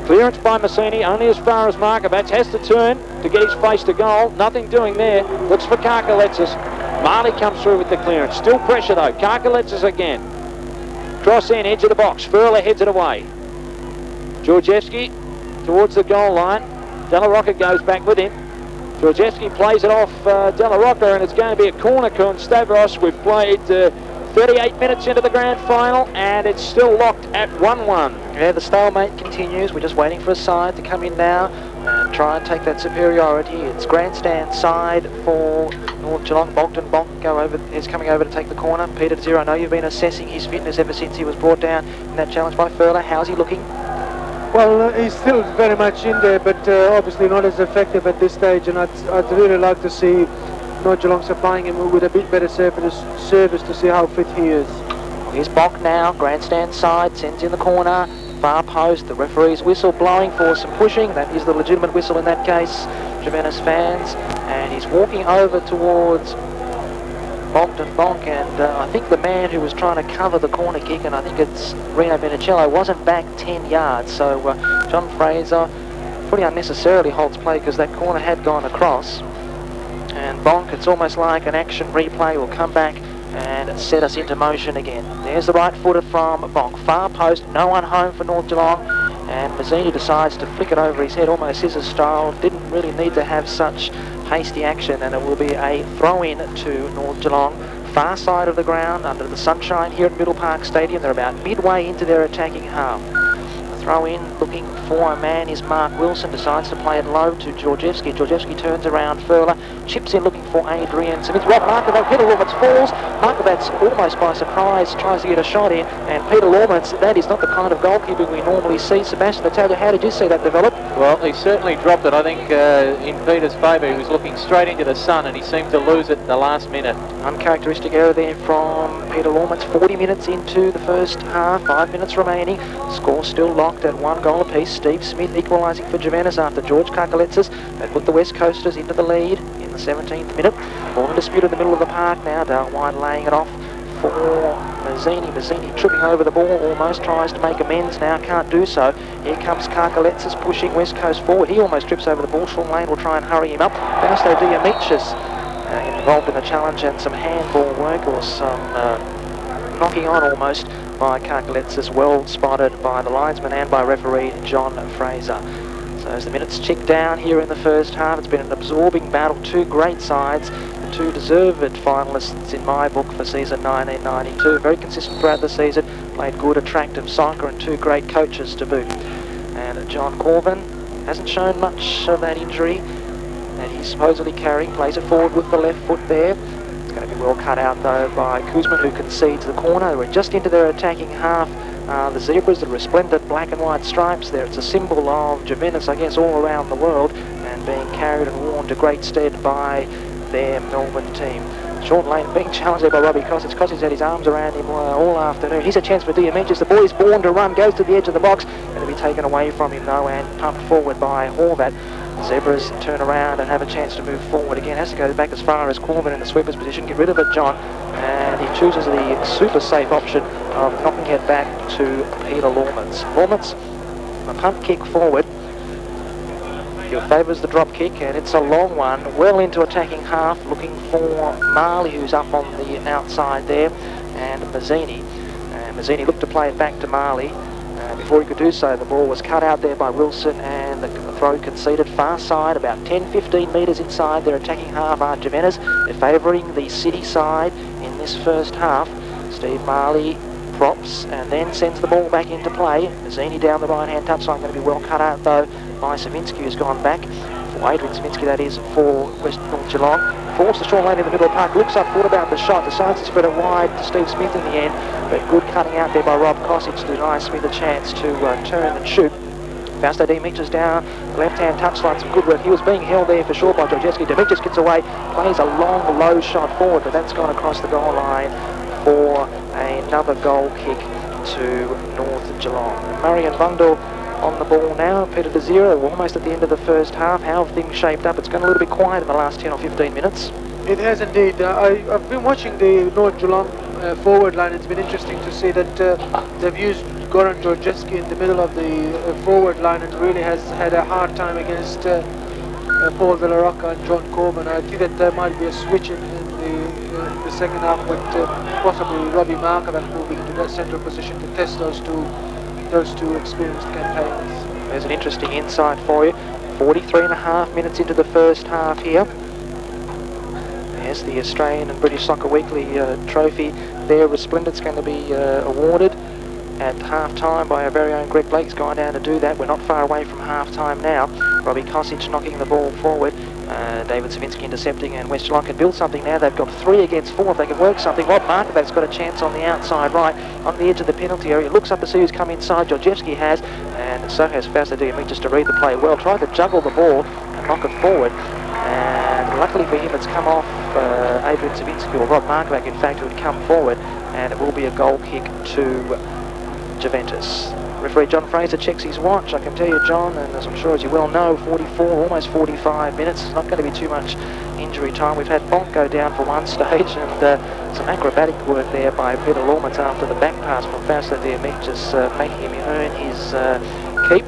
Clearance by Mazzini, only as far as Markovac. Has to turn to get his face to goal. Nothing doing there. Looks for Karkaletsis. Marley comes through with the clearance. Still pressure though. Karkaletsis again. Cross in, edge of the box. Ferla heads it away. Georgieski towards the goal line. Della Rocca goes back with him. Georgieski plays it off Della Rocca, and it's going to be a corner. Stavros. We've played 38 minutes into the grand final, and it's still locked at 1-1. Yeah, the stalemate continues. We're just waiting for a side to come in now and try and take that superiority. It's grandstand side for North Geelong. Bogdan Bonk is coming over to take the corner. Peter Zero, I know you've been assessing his fitness ever since he was brought down in that challenge by Ferla. How's he looking? Well, he's still very much in there, but obviously not as effective at this stage, and I'd really like to see North Geelong supplying him with a bit better service to see how fit he is. Here's Bonk now, grandstand side, sends in the corner, far post, the referee's whistle blowing for some pushing. That is the legitimate whistle in that case, Juventus fans, and he's walking over towards Bogdan Bonk, and I think the man who was trying to cover the corner kick, and I think it's Rino Minichiello, wasn't back 10 yards, so John Fraser pretty unnecessarily holds play because that corner had gone across. And Bonk, it's almost like an action replay, will come back and set us into motion again. There's the right footer from Bonk, far post, no one home for North Geelong, and Mazzini decides to flick it over his head, almost scissors style. Didn't really need to have such hasty action, and it will be a throw-in to North Geelong. Far side of the ground, under the sunshine here at Middle Park Stadium. They're about midway into their attacking half. The throw-in, looking for a man, is Mark Wilson. Decides to play it low to Georgieski. Georgieski turns around Ferla, chips in looking for Adrian. Smith, Rob Markovac, Peter Laumets falls. Markovac's almost by surprise tries to get a shot in, and Peter Laumets, that is not the kind of goalkeeping we normally see. Sebastian Natalia, how did you see that develop? Well, he certainly dropped it, I think, in Peter's favour. He was looking straight into the sun, and he seemed to lose it at the last minute. Uncharacteristic error there from Peter Laumets. 40 minutes into the first half, 5 minutes remaining. Score still locked at 1 goal apiece. Steve Smith equalising for Juventus after George Karkaletsis. They put the West Coasters into the lead in the 17th minute. Ball in dispute in the middle of the park now. Dale White laying it off for Mazzini. Mazzini tripping over the ball, almost tries to make amends now, can't do so. Here comes Karkaletsis pushing West Coast forward. He almost trips over the ball. Sean Lane will try and hurry him up. Fausto Diamicis involved in the challenge, and some handball work, or some knocking on almost by Karkaletsis, well spotted by the linesman and by referee John Fraser. So as the minutes tick down here in the first half, it's been an absorbing battle. Two great sides, the two deserved finalists in my book for season 1992. Very consistent throughout the season, played good, attractive soccer, and two great coaches to boot. And John Corvan hasn't shown much of that injury that he's supposedly carrying. Plays it forward with the left foot there. be well cut out though by Kuzman, who concedes the corner. We're just into their attacking half. The zebras, the resplendent black and white stripes there. It's a symbol of Juventus, I guess, all around the world, and being carried and worn to great stead by their Melbourne team. Short lane being challenged there by Robbie Cosic. Cosic had his arms around him all afternoon. Here's a chance for Diamantis. The boy is born to run, goes to the edge of the box, going to be taken away from him though and pumped forward by Horvat. Zebras turn around and have a chance to move forward again. Has to go back as far as Corvan in the sweeper's position. Get rid of it, John. And he chooses the super safe option of knocking it back to Peter Laumets. Laumets, a punt kick forward. He favours the drop kick, and it's a long one, well into attacking half, looking for Marley, who's up on the outside there, and Mazzini. Mazzini looked to play it back to Marley. Before he could do so, the ball was cut out there by Wilson, and the throw conceded far side, about 10-15 metres inside their attacking half are Juventus. They're favouring the city side in this first half. Steve Marley props and then sends the ball back into play. Mazzini down the right-hand touchline, going to be well cut out though by Cervinski, who's gone back. For Adrian Cervinski, that is, for West North Geelong. Forced the short lane in the middle of the park, looks up, thought about the shot, decides to spread it wide to Steve Smith in the end, but good cutting out there by Rob Cosic to deny Smith a chance to turn and shoot. Fausto Dimitris down the left-hand touchline, some good work. He was being held there for sure by Georgieski. Dimitris gets away, plays a long, low shot forward, but that's gone across the goal line for another goal kick to North Geelong. Murray and Vunderl on the ball now. Peter De Zero, almost at the end of the first half. How have things shaped up? It's gone a little bit quiet in the last 10 or 15 minutes. It has indeed. I've been watching the North Geelong forward line. It's been interesting to see that they've used Goran Georgieski in the middle of the forward line and really has had a hard time against Paul Della Rocca and John Corvan. I think that there might be a switch in the second half with possibly Robbie Markovac moving into that central position to test those two experienced campaigners. There's an interesting insight for you. 43.5 minutes into the first half here. Yes, the Australian and British Soccer Weekly trophy there, Resplendent's going to be awarded at half-time by our very own Greg Blake's gone down to do that. We're not far away from half-time now. Robbie Cosic knocking the ball forward. David Cervinski intercepting, and West Geelong can build something now. They've got 3 against 4 if they can work something. Rob Markovac's got a chance on the outside right, on the edge of the penalty area. Looks up to see who's come inside. Georgieski has, and so has Fausto Diamantis to read the play well. Tried to juggle the ball and knock it forward, and luckily for him it's come off Adrian Cervinski, or Rob Markovac in fact, who had come forward, and it will be a goal kick to Juventus. Referee John Fraser checks his watch. I can tell you, John, and as I'm sure as you well know, 44, almost 45 minutes. It's not going to be too much injury time. We've had Bonk go down for one stage, and some acrobatic work there by Peter Laumets after the back pass from Fausto Diamantis, making him earn his keep.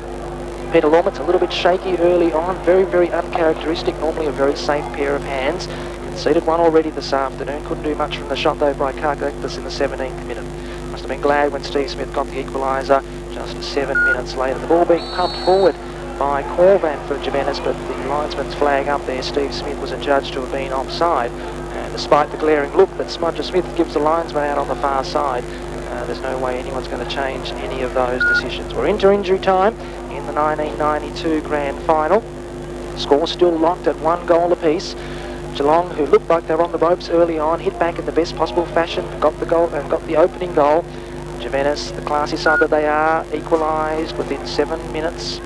Peter Laumets a little bit shaky early on, very, very uncharacteristic, normally a very safe pair of hands. Conceded one already this afternoon, couldn't do much from the shot though by Karkaletsis in the 17th minute. Must have been glad when Steve Smith got the equaliser just 7 minutes later. The ball being pumped forward by Corvan for Juventus, but the linesman's flag up there. Steve Smith was adjudged to have been offside, and despite the glaring look that Smudger Smith gives the linesman out on the far side, there's no way anyone's going to change any of those decisions. We're into injury time in the 1992 Grand Final. Score still locked at 1 goal apiece. Geelong, who looked like they were on the ropes early on, hit back in the best possible fashion, got the goal and got the opening goal. Juventus, the classy side that they are, equalised within 7 minutes.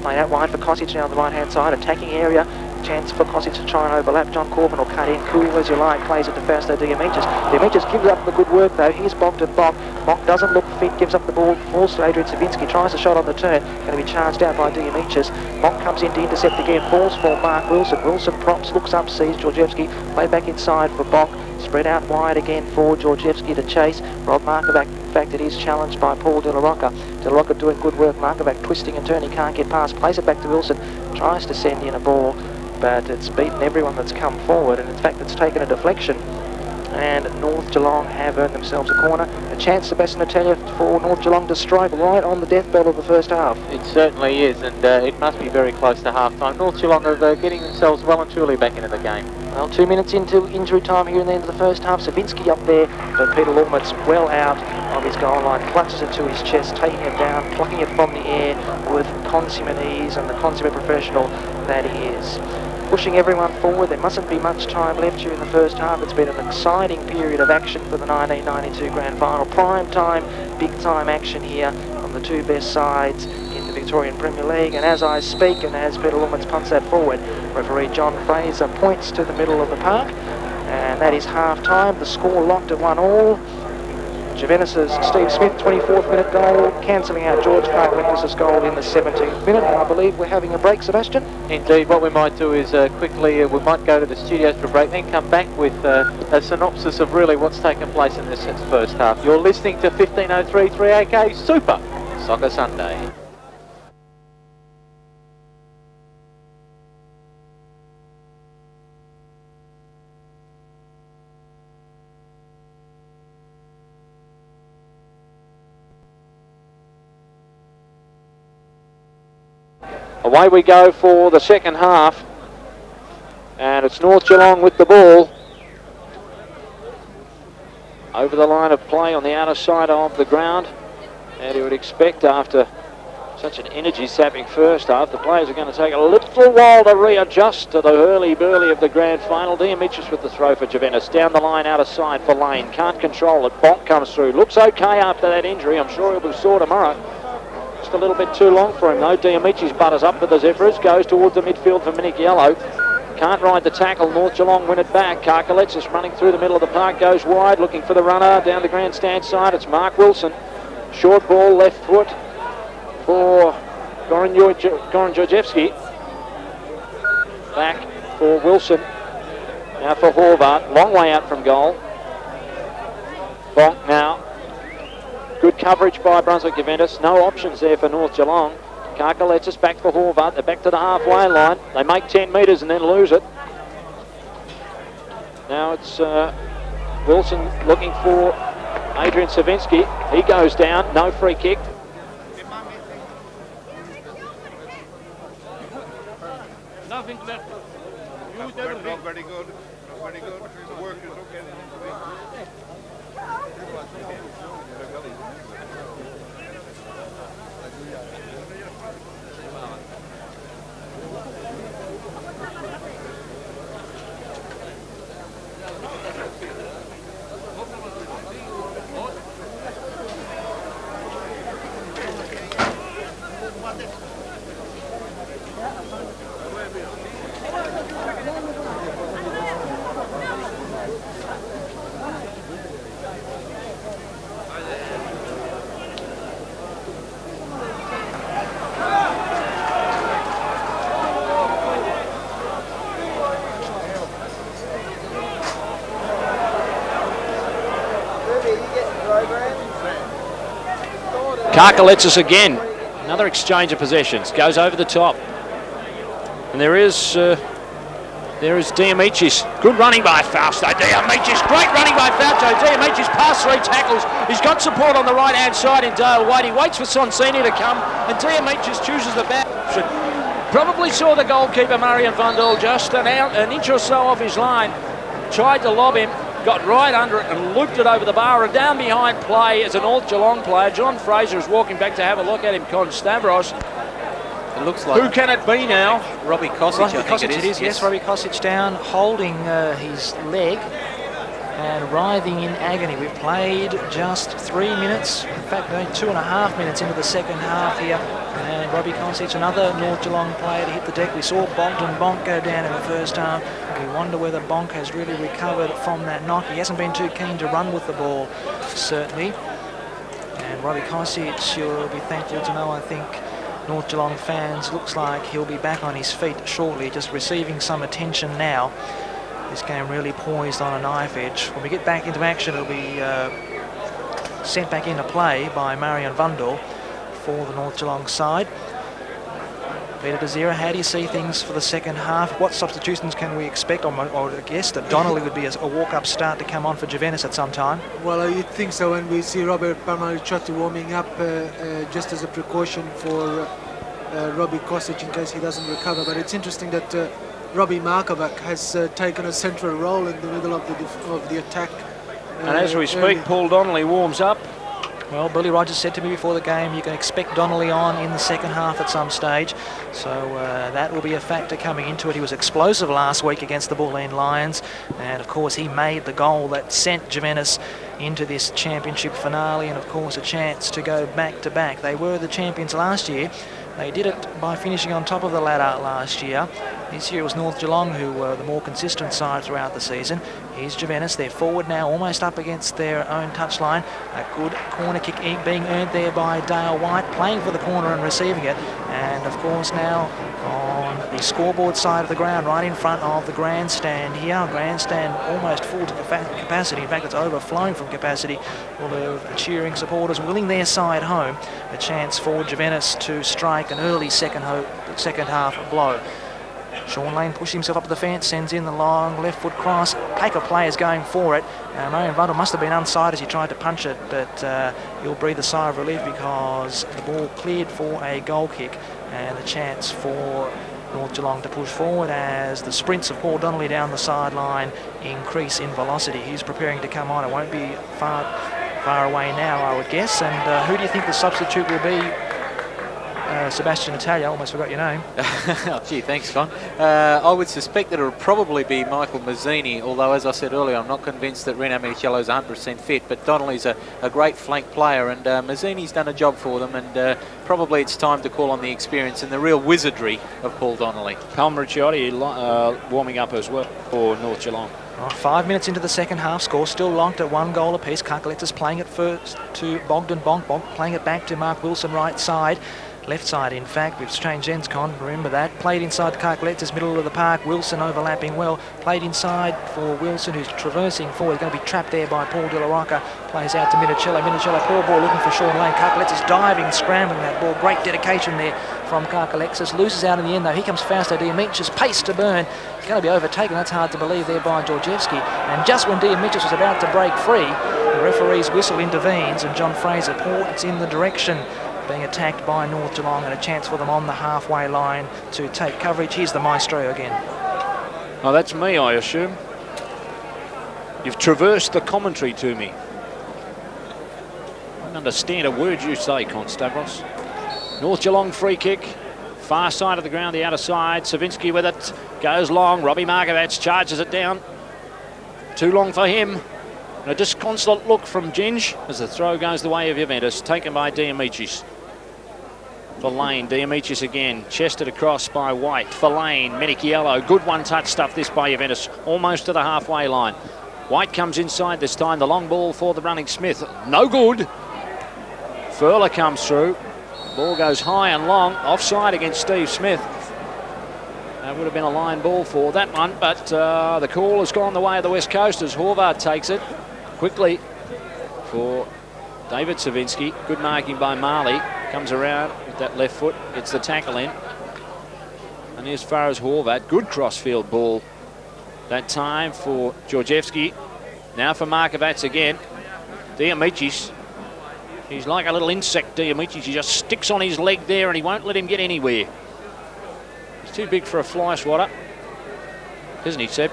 Playing out wide for Cosic now on the right-hand side, attacking area. Chance for Cosic to try and overlap John Corvan, or cut in, cool as you like, plays it to Fausto Diamantis. Diamantis gives up the good work though. Here's Bogdan. Bonk doesn't look fit, gives up the ball, falls to Adrian Cervinski, tries a shot on the turn, going to be charged out by Diamantis. Bonk comes in to intercept again, falls for Mark Wilson. Wilson props, looks up, sees Georgieski, play back inside for Bonk, spread out wide again for Georgieski to chase. Rob Markovac, in fact, it is challenged by Paul Della Rocca. Della Rocca doing good work, Markovac twisting and turning, can't get past, plays it back to Wilson, tries to send in a ball, but it's beaten everyone that's come forward, and in fact it's taken a deflection, and North Geelong have earned themselves a corner. A chance, Sebastian Natalia, for North Geelong to strike right on the death bell of the first half. It certainly is, and it must be very close to half-time. North Geelong are getting themselves well and truly back into the game. Well, 2 minutes into injury time here in the end of the first half. Cervinski up there, but Peter Laumets well out of his goal line, clutches it to his chest, taking it down, plucking it from the air with consummate ease and the consummate professional that he is. pushing everyone forward. There mustn't be much time left during the first half. It's been an exciting period of action for the 1992 Grand Final. Prime time, big time action here on the two best sides in the Victorian Premier League. And as I speak, and as Peter Laumets punts that forward, referee John Fraser points to the middle of the park. And that is half time. The score locked at 1-1. Juventus' Steve Smith, 24th minute goal, cancelling out George Karkaletsis' goal in the 17th minute. And I believe we're having a break, Sebastian. Indeed, what we might do is quickly, we might go to the studios for a break, then come back with a synopsis of really what's taken place in this first half. You're listening to 1503 3AK Super Soccer Sunday. Away we go for the second half, and it's North Geelong with the ball over the line of play on the outer side of the ground. And you would expect after such an energy-sapping first half, the players are going to take a little while to readjust to the hurly-burly of the grand final. Laumets with the throw for Juventus, down the line outer side for Lane, can't control it. Bonk comes through, looks okay after that injury. I'm sure he'll be sore tomorrow. Just a little bit too long for him though. Laumets butters up with the Zephyrs, goes towards the midfield for Minichiello. Can't ride the tackle. North Geelong win it back. Karkaletsis running through the middle of the park, goes wide, looking for the runner down the grandstand side. It's Mark Wilson. Short ball, left foot for Goran Georgieski. Back for Wilson. Now for Horvat. Long way out from goal. Bonk now. Good coverage by Brunswick Juventus. No options there for North Geelong. Karkaletsis back for Horvat. They're back to the halfway line. They make 10 metres and then lose it. Now it's Wilson looking for Adrian Cervinski. He goes down. No free kick. Nothing left. Very good. Very good. The work is okay. Karkaletsis again. Another exchange of possessions. Goes over the top. And there is Laumets. Good running by Fausto. Laumets. Great running by Fausto. Laumets past three tackles. He's got support on the right-hand side in Dale White. He waits for Sonsini to come. And Laumets chooses the bad option. Probably saw the goalkeeper, Marijan Vunderl, just an inch or so off his line. Tried to lob him. Got right under it and looped it over the bar. And down behind play is a North Geelong player. John Fraser is walking back to have a look at him. Stavros. It looks like... Who can it be now? Robbie Cosic, I think it is. Yes, Robbie Cosic down, holding his leg and writhing in agony. We've played just 3 minutes, in fact, only 2.5 minutes into the second half here. And Robbie Cosic, another North Geelong player to hit the deck. We saw Bogdan Bonk go down in the first half. We wonder whether Bonk has really recovered from that knock. He hasn't been too keen to run with the ball, certainly. And Robbie Cosic, you'll be thankful to know, I think, North Geelong fans, looks like he'll be back on his feet shortly, just receiving some attention now. This game really poised on a knife edge. When we get back into action, it'll be sent back into play by Marijan Vunderl for the North Geelong side. Peter Desira, how do you see things for the second half? What substitutions can we expect? Or I guess that Donnelly would be a walk-up start to come on for Juventus at some time. Well, you'd think so when we see Robert Parmaricciotti warming up just as a precaution for Robbie Cosic in case he doesn't recover. But it's interesting that Robbie Markovac has taken a central role in the middle of the attack. And as we speak, Paul Donnelly warms up. Well, Billy Rogers said to me before the game, you can expect Donnelly on in the second half at some stage. So that will be a factor coming into it. He was explosive last week against the Bull End Lions. And, of course, he made the goal that sent Juventus into this championship finale. And, of course, a chance to go back-to-back. They were the champions last year. They did it by finishing on top of the ladder last year. This year it was North Geelong who were the more consistent side throughout the season. Here's Juventus. They're forward now, almost up against their own touchline. A good corner kick being earned there by Dale White, playing for the corner and receiving it. And, of course, now on the scoreboard side of the ground, right in front of the grandstand here. Grandstand almost full to capacity. In fact, it's overflowing from capacity. Full of cheering supporters willing their side home. A chance for Juventus to strike an early second half blow. Sean Lane pushed himself up to the fence, sends in the long left foot cross. Pack of players going for it. Marijan Vunderl must have been onside as he tried to punch it, but he'll breathe a sigh of relief because the ball cleared for a goal kick and a chance for North Geelong to push forward as the sprints of Paul Donnelly down the sideline increase in velocity. He's preparing to come on. It won't be far away now, I would guess. And who do you think the substitute will be? Sebastian Italia, almost forgot your name. Oh, gee, thanks, Con. I would suspect that it will probably be Michael Mazzini, although, as I said earlier, I'm not convinced that Rino Minichiello is 100% fit, but Donnelly's a great flank player, and Mazzini's done a job for them, and probably it's time to call on the experience and the real wizardry of Paul Donnelly. Marikovac warming up as well for North Geelong. 5 minutes into the second half, score still locked at 1 goal apiece. Karkaletsis playing it first to Bogdan. Bonk playing it back to Mark Wilson, right side. Left side, in fact, we've changed ends, Con, remember that. Played inside Karkaletsis, middle of the park. Wilson overlapping well. Played inside for Wilson, who's traversing forward. He's going to be trapped there by Paul Della Rocca. Plays out to Minichiello. Minichiello, poor ball, looking for Sean Lane. Karkaletsis diving, scrambling that ball. Great dedication there from Karkaletsis. Loses out in the end, though. Here comes Fausto Diamichis, pace to burn. He's going to be overtaken. That's hard to believe there by Georgieski. And just when Diamichis was about to break free, the referee's whistle intervenes and John Fraser points in the direction being attacked by North Geelong, and a chance for them on the halfway line to take coverage. Here's the maestro again. Oh, that's me, I assume. You've traversed the commentary to me. I don't understand a word you say, Constavros. North Geelong free kick. Far side of the ground, the outer side. Cervinski with it. Goes long. Robbie Markovac charges it down. Too long for him. And a disconsolate look from Ginge as the throw goes the way of Juventus. Taken by Diamichis. For Lane, Diamichis again, chested across by White. For Lane, Minichiello, good one-touch stuff this by Juventus, almost to the halfway line. White comes inside this time, the long ball for the running Smith, no good. Ferla comes through, ball goes high and long, offside against Steve Smith. That would have been a line ball for that one, but the call has gone the way of the West Coast as Horvat takes it quickly for David Cervinski. Good marking by Marley. Comes around with that left foot, gets the tackle in. And as far as Horvat, good crossfield ball that time for Georgieski. Now for Markovac again. Diamichis. He's like a little insect, Diamichis. He just sticks on his leg there and he won't let him get anywhere. He's too big for a fly swatter. Isn't he, Seb?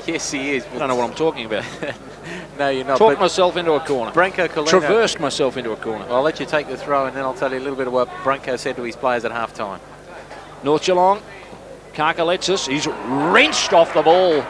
Yes, he is. I don't know what I'm talking about. No, you're not. Talked myself into a corner. Branko Culina traversed myself into a corner. I'll let you take the throw and then I'll tell you a little bit of what Branko said to his players at half-time. North Geelong, Karkaletsis, he's wrenched off the ball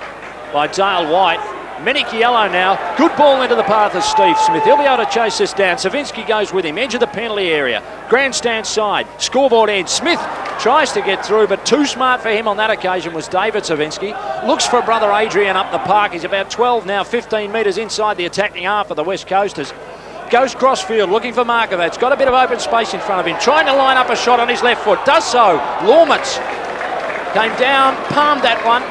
by Dale White. Minichiello now, good ball into the path of Steve Smith. He'll be able to chase this down. Cervinski goes with him, edge of the penalty area. Grandstand side, scoreboard end. Smith tries to get through, but too smart for him on that occasion was David Cervinski. Looks for brother Adrian up the park. He's about 12 now, 15 metres inside the attacking half of the West Coasters. Goes crossfield, looking for Markovac. Got a bit of open space in front of him. Trying to line up a shot on his left foot. Does so. Laumets came down, palmed that one.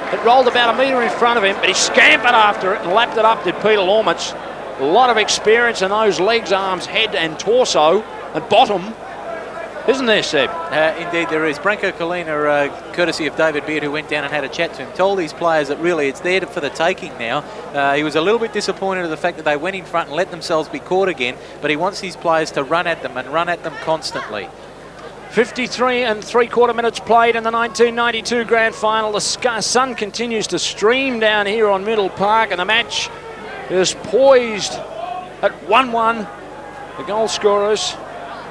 It rolled about a metre in front of him, but he scampered after it and lapped it up, did Peter Laumets. A lot of experience in those legs, arms, head and torso and bottom. Isn't there, Seb? Indeed there is. Branko Culina, courtesy of David Beard, who went down and had a chat to him, told these players that really it's there for the taking now. He was a little bit disappointed at the fact that they went in front and let themselves be caught again, but he wants these players to run at them and run at them constantly. 53 3/4 minutes played in the 1992 Grand Final. The sun continues to stream down here on Middle Park, and the match is poised at 1-1 the goal scorers.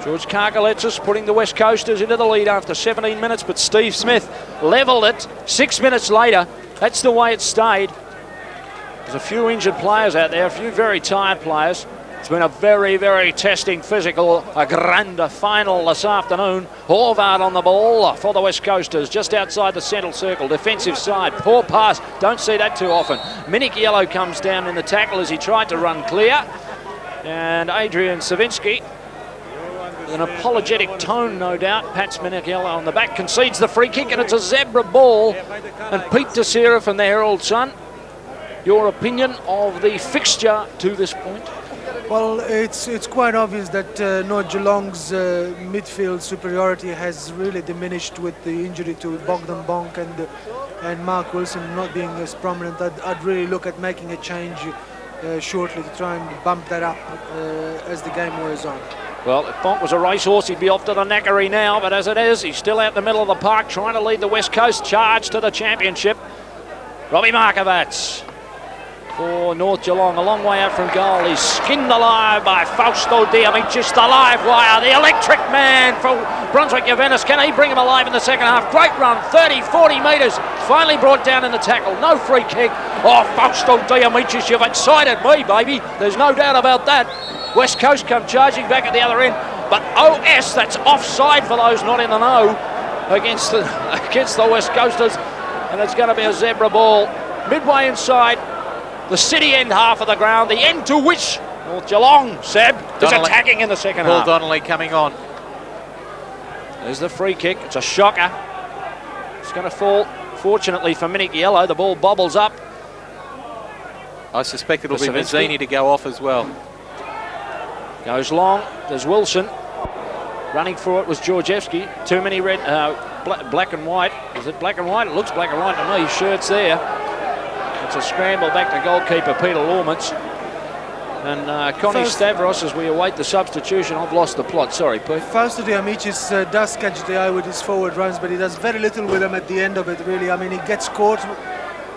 George Karkaletsis putting the West Coasters into the lead after 17 minutes, but Steve Smith levelled it 6 minutes later. That's the way it stayed. There's a few injured players out there, a few very tired players. It's been a very, very testing physical, a grand final this afternoon. Horvat on the ball for the West Coasters, just outside the central circle, defensive side, poor pass, don't see that too often. Minichiello comes down in the tackle as he tried to run clear. And Adrian Cervinski, with an apologetic tone no doubt, pats Minichiello on the back, concedes the free kick, and it's a zebra ball. And Pete Teixeira from the Herald Sun, your opinion of the fixture to this point? Well, it's quite obvious that North Geelong's midfield superiority has really diminished with the injury to Bogdan, Bonk and Mark Wilson not being as prominent. I'd really look at making a change shortly to try and bump that up as the game wears on. Well, if Bonk was a racehorse, he'd be off to the knackery now, but as it is, he's still out in the middle of the park trying to lead the West Coast charge to the championship. Robbie Markovac for North Geelong, a long way out from goal. He's skinned alive by Fausto Diamicis, the live wire, the electric man for Brunswick Juventus. Can he bring him alive in the second half? Great run, 30, 40 metres, finally brought down in the tackle, no free kick. Oh, Fausto Diamicis, you've excited me, baby. There's no doubt about that. West Coast come charging back at the other end, but OS, that's offside for those not in the know against the West Coasters, and it's going to be a zebra ball midway inside the city end half of the ground, the end to which North Geelong, Seb, is attacking in the second half. Donnelly coming on. There's the free kick. It's a shocker. It's going to fall, fortunately for Minichiello. The ball bobbles up. I suspect it'll be Mazzini to go off as well. Goes long. There's Wilson. Running for it was Georgieski. Too many red, black and white. Is it black and white? It looks black and white to me. Shirts there. It's a scramble back to goalkeeper Peter Laumets. And Connie Stavros, as we await the substitution. I've lost the plot. Sorry, Pete. Fausto Diamicis does catch the eye with his forward runs, but he does very little with them at the end of it, really. I mean, he gets caught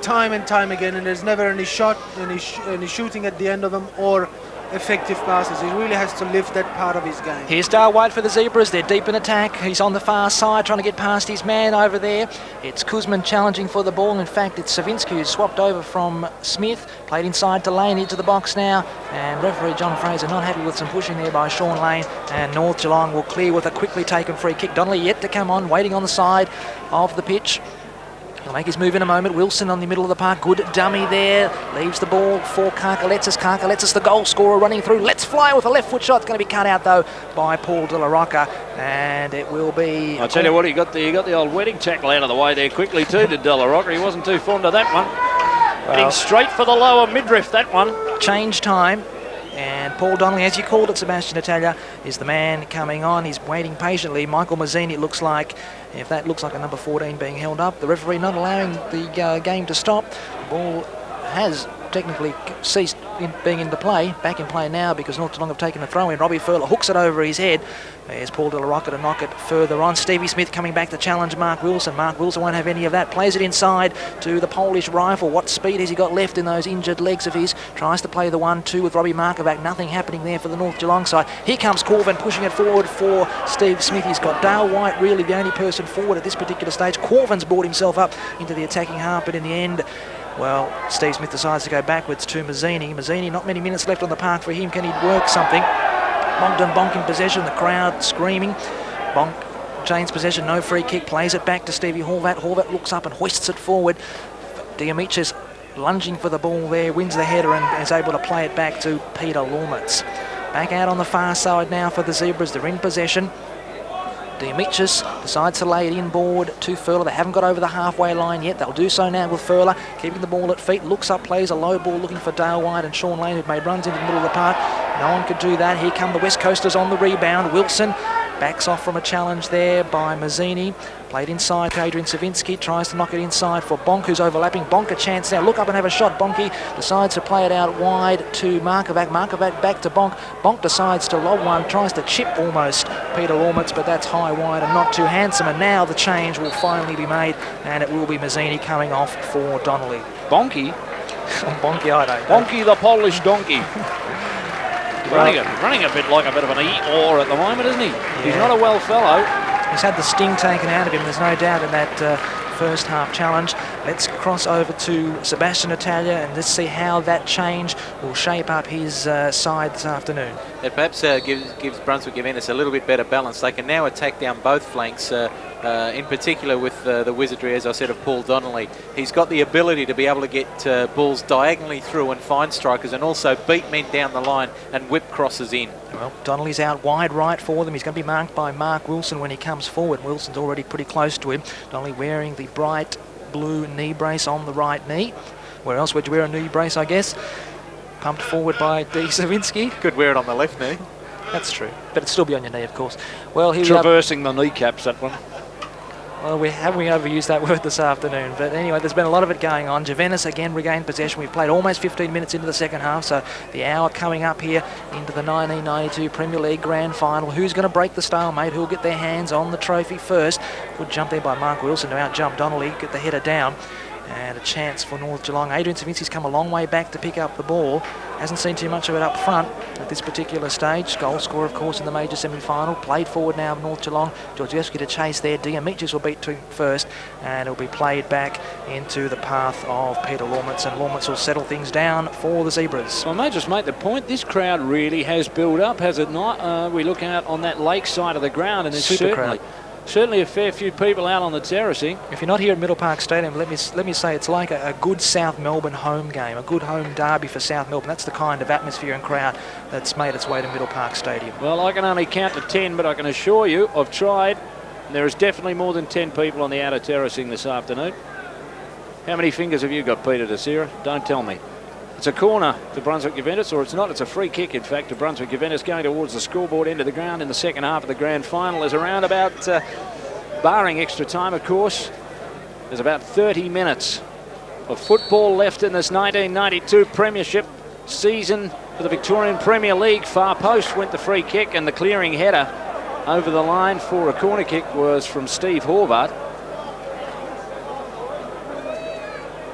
time and time again, and there's never any shot, any shooting at the end of them, or effective passes. He really has to lift that part of his game. Here's Darwhite for the Zebras. They're deep in attack. He's on the far side trying to get past his man over there. It's Kuzman challenging for the ball. In fact, it's Cervinski who's swapped over from Smith. Played inside to Lane, into the box now. And referee John Fraser not happy with some pushing there by Sean Lane. And North Geelong will clear with a quickly taken free kick. Donnelly yet to come on, waiting on the side of the pitch. He'll make his move in a moment. Wilson on the middle of the park. Good dummy there. Leaves the ball for Karkaletsis. Karkaletsis, the goal scorer, running through. Let's fly with a left foot shot. It's going to be cut out, though, by Paul Della Rocca. And it will be... I'll tell you what, he got the old wedding tackle out of the way there quickly, too, to Della Rocca. He wasn't too fond of that one. Well, heading straight for the lower midriff, that one. Change time. And Paul Donnelly, as you called it, Sebastian Italia, is the man coming on. He's waiting patiently. Michael Mazzini, it looks like, if that looks like a number 14 being held up, the referee not allowing the game to stop. The ball has technically ceased being into play. Back in play now because North Geelong have taken a throw in. Robbie Ferla hooks it over his head. There's Paul Della Rocca to knock it further on. Stevie Smith coming back to challenge Mark Wilson. Mark Wilson won't have any of that. Plays it inside to the Polish rifle. What speed has he got left in those injured legs of his? Tries to play the 1-2 with Robbie Markovac. Nothing happening there for the North Geelong side. Here comes Corvan pushing it forward for Steve Smith. He's got Dale White really the only person forward at this particular stage. Corvan's brought himself up into the attacking half, but in the end, well, Steve Smith decides to go backwards to Mazzini. Mazzini, not many minutes left on the park for him. Can he work something? Bogdan Bonk in possession, the crowd screaming. Bonk chains possession, no free kick, plays it back to Stevie Horvat. Horvat looks up and hoists it forward. Diamicis lunging for the ball there, wins the header and is able to play it back to Peter Laumets. Back out on the far side now for the Zebras. They're in possession. Diamicis decides to lay it inboard to Ferla. They haven't got over the halfway line yet. They'll do so now with Ferla, keeping the ball at feet. Looks up, plays a low ball looking for Dale White and Sean Lane, who've made runs into the middle of the park. No one could do that. Here come the West Coasters on the rebound. Wilson backs off from a challenge there by Mazzini. Played inside to Adrian Cervinski. Tries to knock it inside for Bonk, who's overlapping. Bonk a chance now. Look up and have a shot. Bonky decides to play it out wide to Markovac. Markovac back to Bonk. Bonk decides to lob one. Tries to chip almost Peter Laumets, but that's high wide and not too handsome. And now the change will finally be made, and it will be Mazzini coming off for Donnelly. Bonky? Bonky, I don't know. Bonky the Polish donkey. running a bit like a bit of an Eeyore at the moment, isn't he? Yeah. He's not a well fellow. He's had the sting taken out of him, there's no doubt in that first half challenge. Let's cross over to Sebastian Italia and let's see how that change will shape up his side this afternoon. It perhaps gives Brunswick Juventus a little bit better balance. They can now attack down both flanks, in particular with the wizardry, as I said, of Paul Donnelly. He's got the ability to be able to get balls diagonally through and find strikers and also beat men down the line and whip crosses in. Well, Donnelly's out wide right for them. He's going to be marked by Mark Wilson when he comes forward. Wilson's already pretty close to him. Donnelly wearing the bright blue knee brace on the right knee. Where else would you wear a knee brace, I guess? Pumped forward by D. Cervinski. Could wear it on the left knee. That's true, but it'd still be on your knee, of course. Well, here traversing the kneecaps, that one. Well, we haven't overused that word this afternoon, but anyway, there's been a lot of it going on. Juventus again regained possession. We've played almost 15 minutes into the second half, so the hour coming up here into the 1992 Premier League Grand Final. Who's going to break the stalemate? Who'll get their hands on the trophy first? Good jump there by Mark Wilson to out-jump Donnelly, get the header down. And a chance for North Geelong. Adrian Cervinski's come a long way back to pick up the ball. Hasn't seen too much of it up front at this particular stage. Goal scorer, of course, in the major semi-final. Played forward now of North Geelong. Georgieski to chase there. Diamicis will beat to first. And it'll be played back into the path of Peter Laumets. And Laumets will settle things down for the Zebras. I may just make the point, this crowd really has built up, has it not? We look out on that lake side of the ground and there's certainly a fair few people out on the terracing. If you're not here at Middle Park Stadium, let me say it's like a good South Melbourne home game, a good home derby for South Melbourne. That's the kind of atmosphere and crowd that's made its way to Middle Park Stadium. Well, I can only count to 10, but I can assure you, I've tried. There is definitely more than 10 people on the outer terracing this afternoon. How many fingers have you got, Peter Desira? Don't tell me. It's a corner to Brunswick Juventus, or it's not. It's a free kick, in fact, to Brunswick Juventus going towards the scoreboard end of the ground in the second half of the grand final. There's around about, barring extra time, of course, there's about 30 minutes of football left in this 1992 Premiership season for the Victorian Premier League. Far post went the free kick, and the clearing header over the line for a corner kick was from Steve Horvat.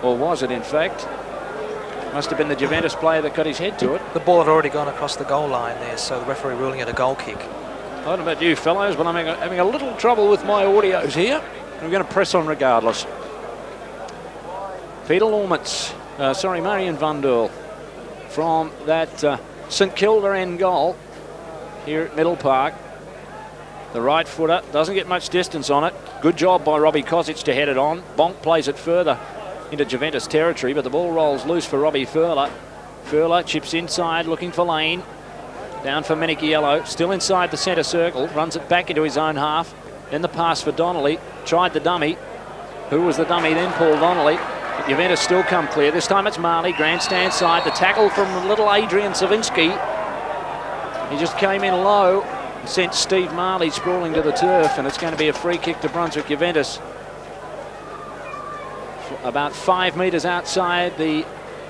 Or was it, in fact? Must have been the Juventus player that got his head to it. The ball had already gone across the goal line there, so the referee ruling it a goal kick. I don't know about you fellows, but I'm having a little trouble with my audios here. I'm going to press on regardless. Peter Laumets, Marijan Vunderl from that St Kilda end goal here at Middle Park. The right footer doesn't get much distance on it. Good job by Robbie Cosic to head it on. Bonk plays it further into Juventus territory, but the ball rolls loose for Robbie Ferla. Ferla chips inside looking for Lane. Down for Minichiello, still inside the centre circle, runs it back into his own half. Then the pass for Donnelly, tried the dummy. Who was the dummy then? Paul Donnelly. But Juventus still come clear. This time it's Marley, grandstand side. The tackle from little Adrian Cervinski. He just came in low and sent Steve Marley sprawling to the turf, and it's going to be a free kick to Brunswick Juventus. About 5 metres outside the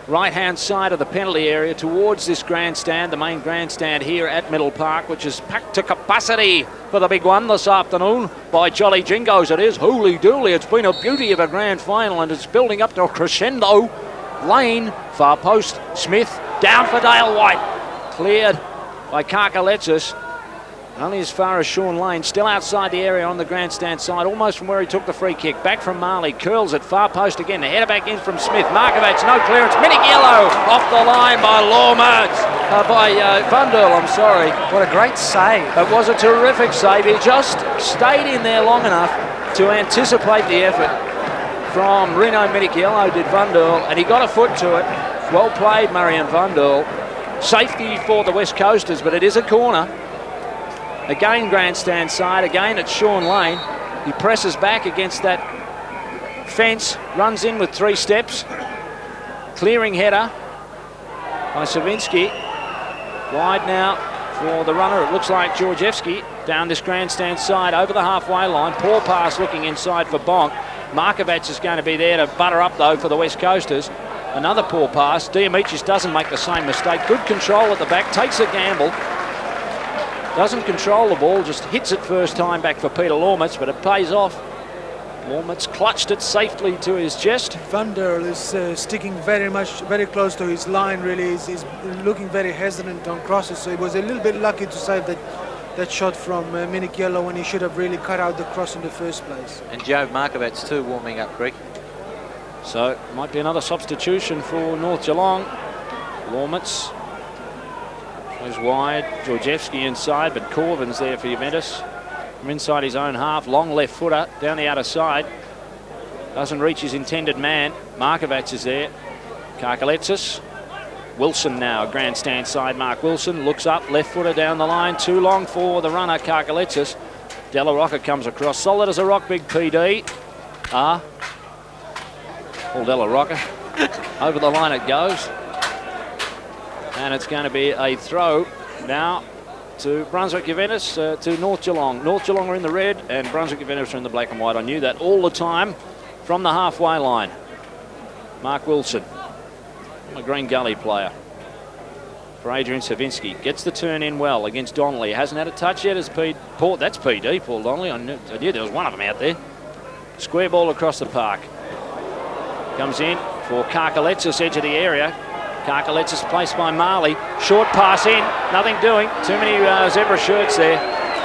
right-hand side of the penalty area towards this grandstand, the main grandstand here at Middle Park, which is packed to capacity for the big one this afternoon. By Jolly Jingos it is. Holy dooly, it's been a beauty of a grand final, and it's building up to a crescendo. Lane, far post, Smith, down for Dale White. Cleared by Karkaletsis. Only as far as Sean Lane, still outside the area on the grandstand side, almost from where he took the free kick. Back from Marley, curls it, far post again. The header back in from Smith. Markovac, no clearance. Minichiello off the line by Laumets, by Vunderl, I'm sorry. What a great save. It was a terrific save. He just stayed in there long enough to anticipate the effort from Rino Minichiello, did Vunderl, and he got a foot to it. Well played, Marijan Vunderl. Safety for the West Coasters, but it is a corner. Again, grandstand side. Again, it's Sean Lane. He presses back against that fence, runs in with 3 steps. Clearing header by Cervinski. Wide now for the runner. It looks like Georgieski down this grandstand side over the halfway line. Poor pass looking inside for Bonk. Markovac is going to be there to butter up, though, for the West Coasters. Another poor pass. Diamicis doesn't make the same mistake. Good control at the back. Takes a gamble. Doesn't control the ball, just hits it first time back for Peter Laumets, but it pays off. Laumets clutched it safely to his chest. Vunderl is sticking very close to his line, really. He's looking very hesitant on crosses, so he was a little bit lucky to save that shot from Minichiello when he should have really cut out the cross in the first place. And Joe Markovac's too warming up, Greg. So, might be another substitution for North Geelong. Laumets goes wide, Georgieski inside, but Corvan's there for Juventus. From inside his own half, long left footer down the outer side. Doesn't reach his intended man. Markovac is there. Karkaletsis. Wilson now, grandstand side mark. Wilson looks up, left footer down the line. Too long for the runner, Karkaletsis. Della Rocca comes across. Solid as a rock, big PD. All Della Rocca. Over the line it goes. And it's going to be a throw now to Brunswick Juventus, to North Geelong. North Geelong are in the red and Brunswick Juventus are in the black and white. I knew that all the time from the halfway line. Mark Wilson, a Green Gully player. For Adrian Cervinski, gets the turn in well against Donnelly. Hasn't had a touch yet as Paul. That's PD, Paul Donnelly. I knew there was one of them out there. Square ball across the park. Comes in for Karkaletsis, edge of the area. Karkaletsis placed by Marley. Short pass in, nothing doing. Too many zebra shirts there.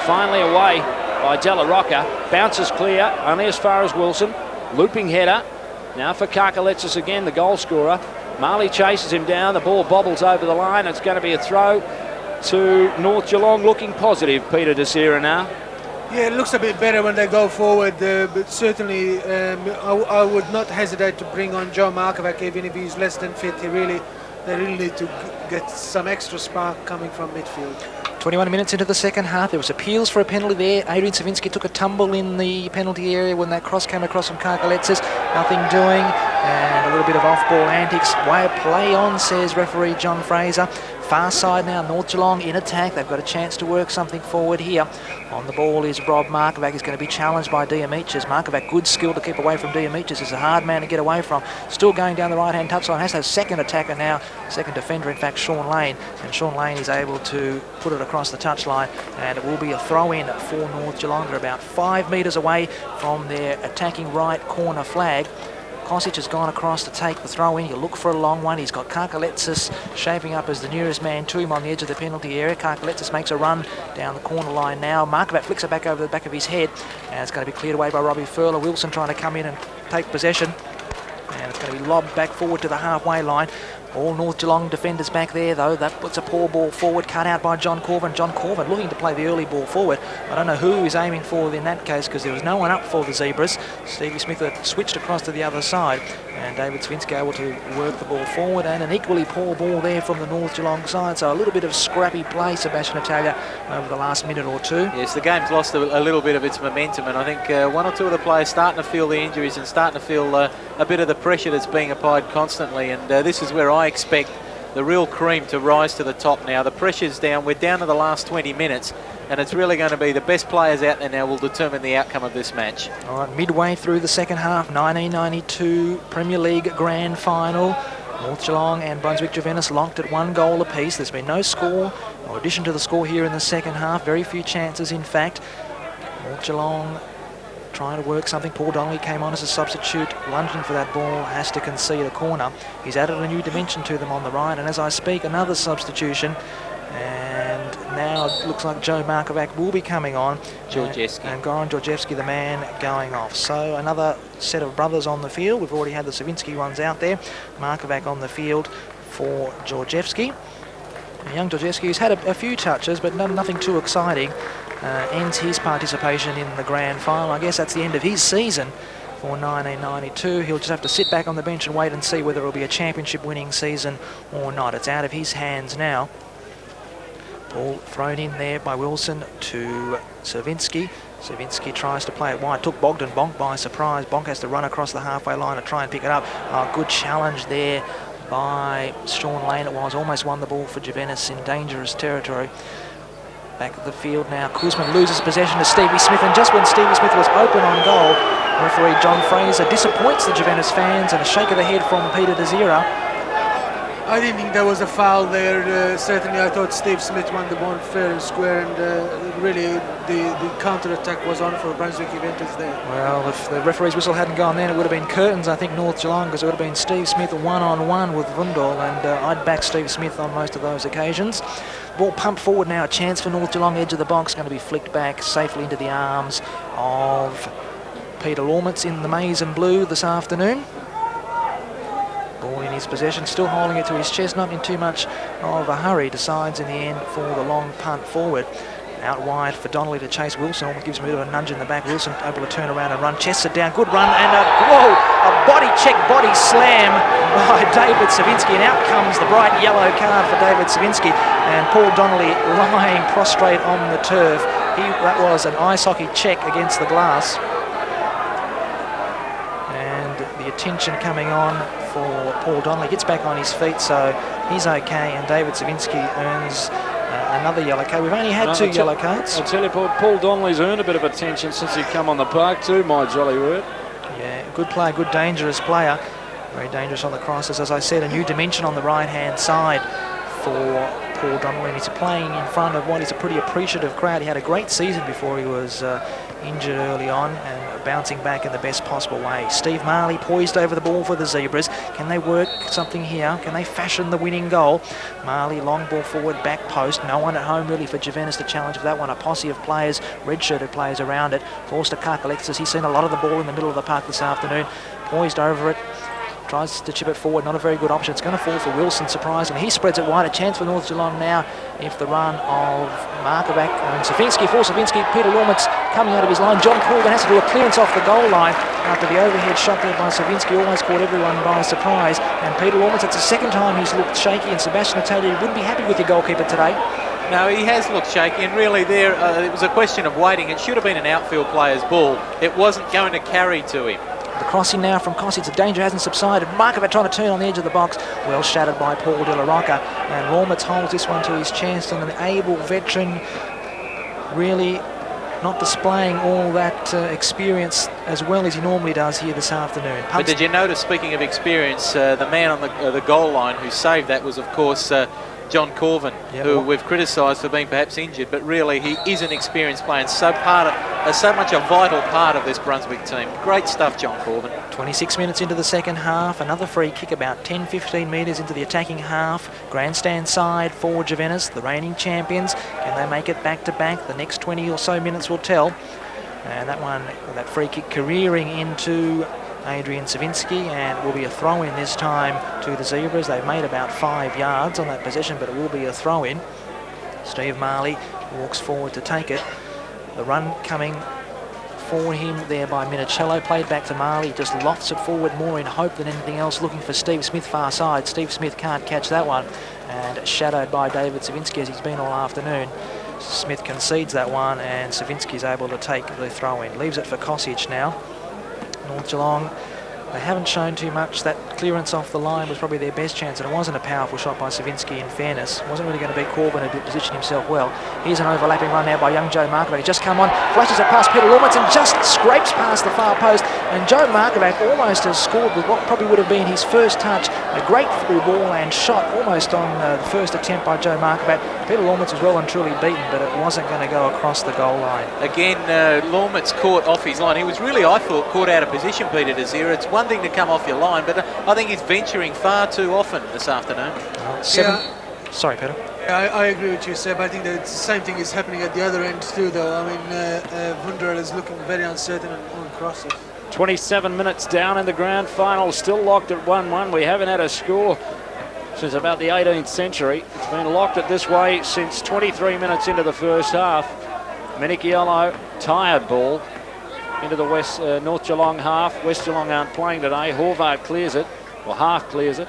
Finally away by Della Rocca. Bounces clear, only as far as Wilson. Looping header. Now for Karkaletsis again, the goal scorer. Marley chases him down. The ball bobbles over the line. It's going to be a throw to North Geelong. Looking positive, Peter Desira now. Yeah, it looks a bit better when they go forward, but certainly I would not hesitate to bring on Joe Markovac even if he's less than fit. They really need to get some extra spark coming from midfield. 21 minutes into the second half, there was appeals for a penalty there. Adrian Cervinski took a tumble in the penalty area when that cross came across from Karkaletsis. Nothing doing, and a little bit of off-ball antics. Way of play on, says referee John Fraser. Far side now, North Geelong in attack. They've got a chance to work something forward here. On the ball is Rob Markovac. He's going to be challenged by Diamichis. Markovac, good skill to keep away from Diamichis. He's a hard man to get away from. Still going down the right-hand touchline. Has a second attacker now. Second defender, in fact, Sean Lane. And Sean Lane is able to put it across the touchline. And it will be a throw-in for North Geelong. They're about 5 metres away from their attacking right corner flag. Cosic has gone across to take the throw-in. He'll look for a long one. He's got Karkaletsis shaping up as the nearest man to him on the edge of the penalty area. Karkaletsis makes a run down the corner line now. Markovac flicks it back over the back of his head. And it's going to be cleared away by Robbie Ferla. Wilson trying to come in and take possession. And it's going to be lobbed back forward to the halfway line. All North Geelong defenders back there, though. That puts a poor ball forward, cut out by John Corvan. John Corvan looking to play the early ball forward. I don't know who he's aiming for in that case because there was no one up for the Zebras. Stevie Smith had switched across to the other side. And David Cervinski able to work the ball forward. And an equally poor ball there from the North Geelong side. So a little bit of scrappy play, Sebastian Italia, over the last minute or two. Yes, the game's lost a little bit of its momentum. And I think one or two of the players starting to feel the injuries and starting to feel a bit of the pressure that's being applied constantly. And this is where I expect the real cream to rise to the top now. The pressure's down. We're down to the last 20 minutes. And it's really going to be the best players out there now will determine the outcome of this match. All right, midway through the second half, 1992 Premier League Grand Final. North Geelong and Brunswick Juventus locked at 1 goal apiece. There's been no score, no addition to the score here in the second half. Very few chances, in fact. North Geelong trying to work something. Paul Donnelly came on as a substitute, lunging for that ball, has to concede a corner. He's added a new dimension to them on the right, and as I speak, another substitution. And now it looks like Joe Markovac will be coming on. Georgieski. And Goran Georgieski, the man, going off. So another set of brothers on the field. We've already had the Cervinski ones out there. Markovac on the field for Georgieski. Young Georgieski, who's had a few touches, but nothing too exciting. Ends his participation in the grand final. I guess that's the end of his season for 1992. He'll just have to sit back on the bench and wait and see whether it'll be a championship winning season or not. It's out of his hands now. Ball thrown in there by Wilson to Cervinski. Cervinski tries to play it wide. Took Bogdan Bonk by surprise. Bonk has to run across the halfway line to try and pick it up. Good challenge there by Sean Lane. It was almost won the ball for Juventus in dangerous territory. Back of the field now. Kuzman loses possession to Stevie Smith, and just when Stevie Smith was open on goal, referee John Fraser disappoints the Juventus fans, and a shake of the head from Peter Desira. I didn't think there was a foul there. Certainly I thought Steve Smith won the ball fair and square, and really the counter-attack was on for Brunswick Juventus there. Well, if the referee's whistle hadn't gone then, it would have been curtains, I think, North Geelong, because it would have been Steve Smith one-on-one with Vunderl, and I'd back Steve Smith on most of those occasions. Ball pumped forward now, a chance for North Geelong, edge of the box, going to be flicked back safely into the arms of Peter Laumets in the maize and blue this afternoon. Ball in his possession, still holding it to his chest, not in too much of a hurry. Decides in the end for the long punt forward. Out wide for Donnelly to chase Wilson. Almost gives him a bit of a nudge in the back. Wilson able to turn around and run. Chests it down. Good run. And a body check, body slam by David Cervinski. And out comes the bright yellow card for David Cervinski. And Paul Donnelly lying prostrate on the turf. That was an ice hockey check against the glass. And the attention coming on for Paul Donnelly. Gets back on his feet, so he's okay. And David Cervinski earns another yellow card. We've only had two yellow cards. I tell you, Paul Donnelly's earned a bit of attention since he come on the park too, my jolly word. Yeah, good player, good dangerous player. Very dangerous on the crosses. As I said, a new dimension on the right-hand side for Paul Donnelly. And he's playing in front of what is a pretty appreciative crowd. He had a great season before he was injured early on, and bouncing back in the best possible way. Steve Marley poised over the ball for the Zebras. Can they work something here? Can they fashion the winning goal? Marley, long ball forward, back post. No one at home really for Juventus to challenge for that one. A posse of players, red-shirted players around it. Forced to Karkaletsis. He's seen a lot of the ball in the middle of the park this afternoon. Poised over it. Tries to chip it forward, not a very good option. It's going to fall for Wilson, surprisingly. He spreads it wide. A chance for North Geelong now if the run of Markovac and Cervinski. For Cervinski, Peter Laumets coming out of his line. John Corvan has to do a clearance off the goal line after the overhead shot there by Cervinski almost caught everyone by surprise. And Peter Laumets, it's the second time he's looked shaky, and Sebastian Taylor wouldn't be happy with your goalkeeper today. No, he has looked shaky, and really there it was a question of waiting. It should have been an outfield player's ball. It wasn't going to carry to him. The crossing now from Cosic. The danger hasn't subsided. Markovac trying to turn on the edge of the box. Well shattered by Paul Della Rocca. And Laumets holds this one to his chest. And an able veteran really not displaying all that experience as well as he normally does here this afternoon. But did you notice, speaking of experience, the man on the goal line who saved that was, of course, John Corvan, who we've criticised for being perhaps injured, but really he is an experienced player and so much a vital part of this Brunswick team. Great stuff, John Corvan. 26 minutes into the second half, another free kick about 10-15 metres into the attacking half. Grandstand side for Juventus, the reigning champions. Can they make it back-to-back? The next 20 or so minutes will tell. And that free kick careering into Adrian Cervinski, and it will be a throw-in this time to the Zebras. They've made about 5 yards on that possession, but it will be a throw-in. Steve Marley walks forward to take it. The run coming for him there by Minichiello, played back to Marley, just lofts it forward more in hope than anything else, looking for Steve Smith far side. Steve Smith can't catch that one, and shadowed by David Cervinski as he's been all afternoon. Smith concedes that one, and Cervinski is able to take the throw-in. Leaves it for Cosic now. North Geelong, they haven't shown too much. That clearance off the line was probably their best chance, and it wasn't a powerful shot by Cervinski, in fairness. Wasn't really going to beat Corvan, who positioned himself well. Here's an overlapping run now by young Joe Markovac. He's just come on, flashes it past Peter Laumets and just scrapes past the far post. And Joe Markovac almost has scored with what probably would have been his first touch. A great through ball and shot almost on the first attempt by Joe Markovac. Peter Laumets was well and truly beaten, but it wasn't going to go across the goal line. Again, Laumets caught off his line. He was really, I thought, caught out of position, Peter Desir. It's one thing to come off your line, but I think he's venturing far too often this afternoon. Sorry, Peter. Yeah, I agree with you, Seb. I think that the same thing is happening at the other end too, though. I mean, Vunderl is looking very uncertain on crosses. 27 minutes down in the grand final, still locked at 1-1. We haven't had a score since about the 18th century. It's been locked at this way since 23 minutes into the first half. Minichiello, tired ball into the North Geelong half. West Geelong aren't playing today. Horvat clears it, or half clears it.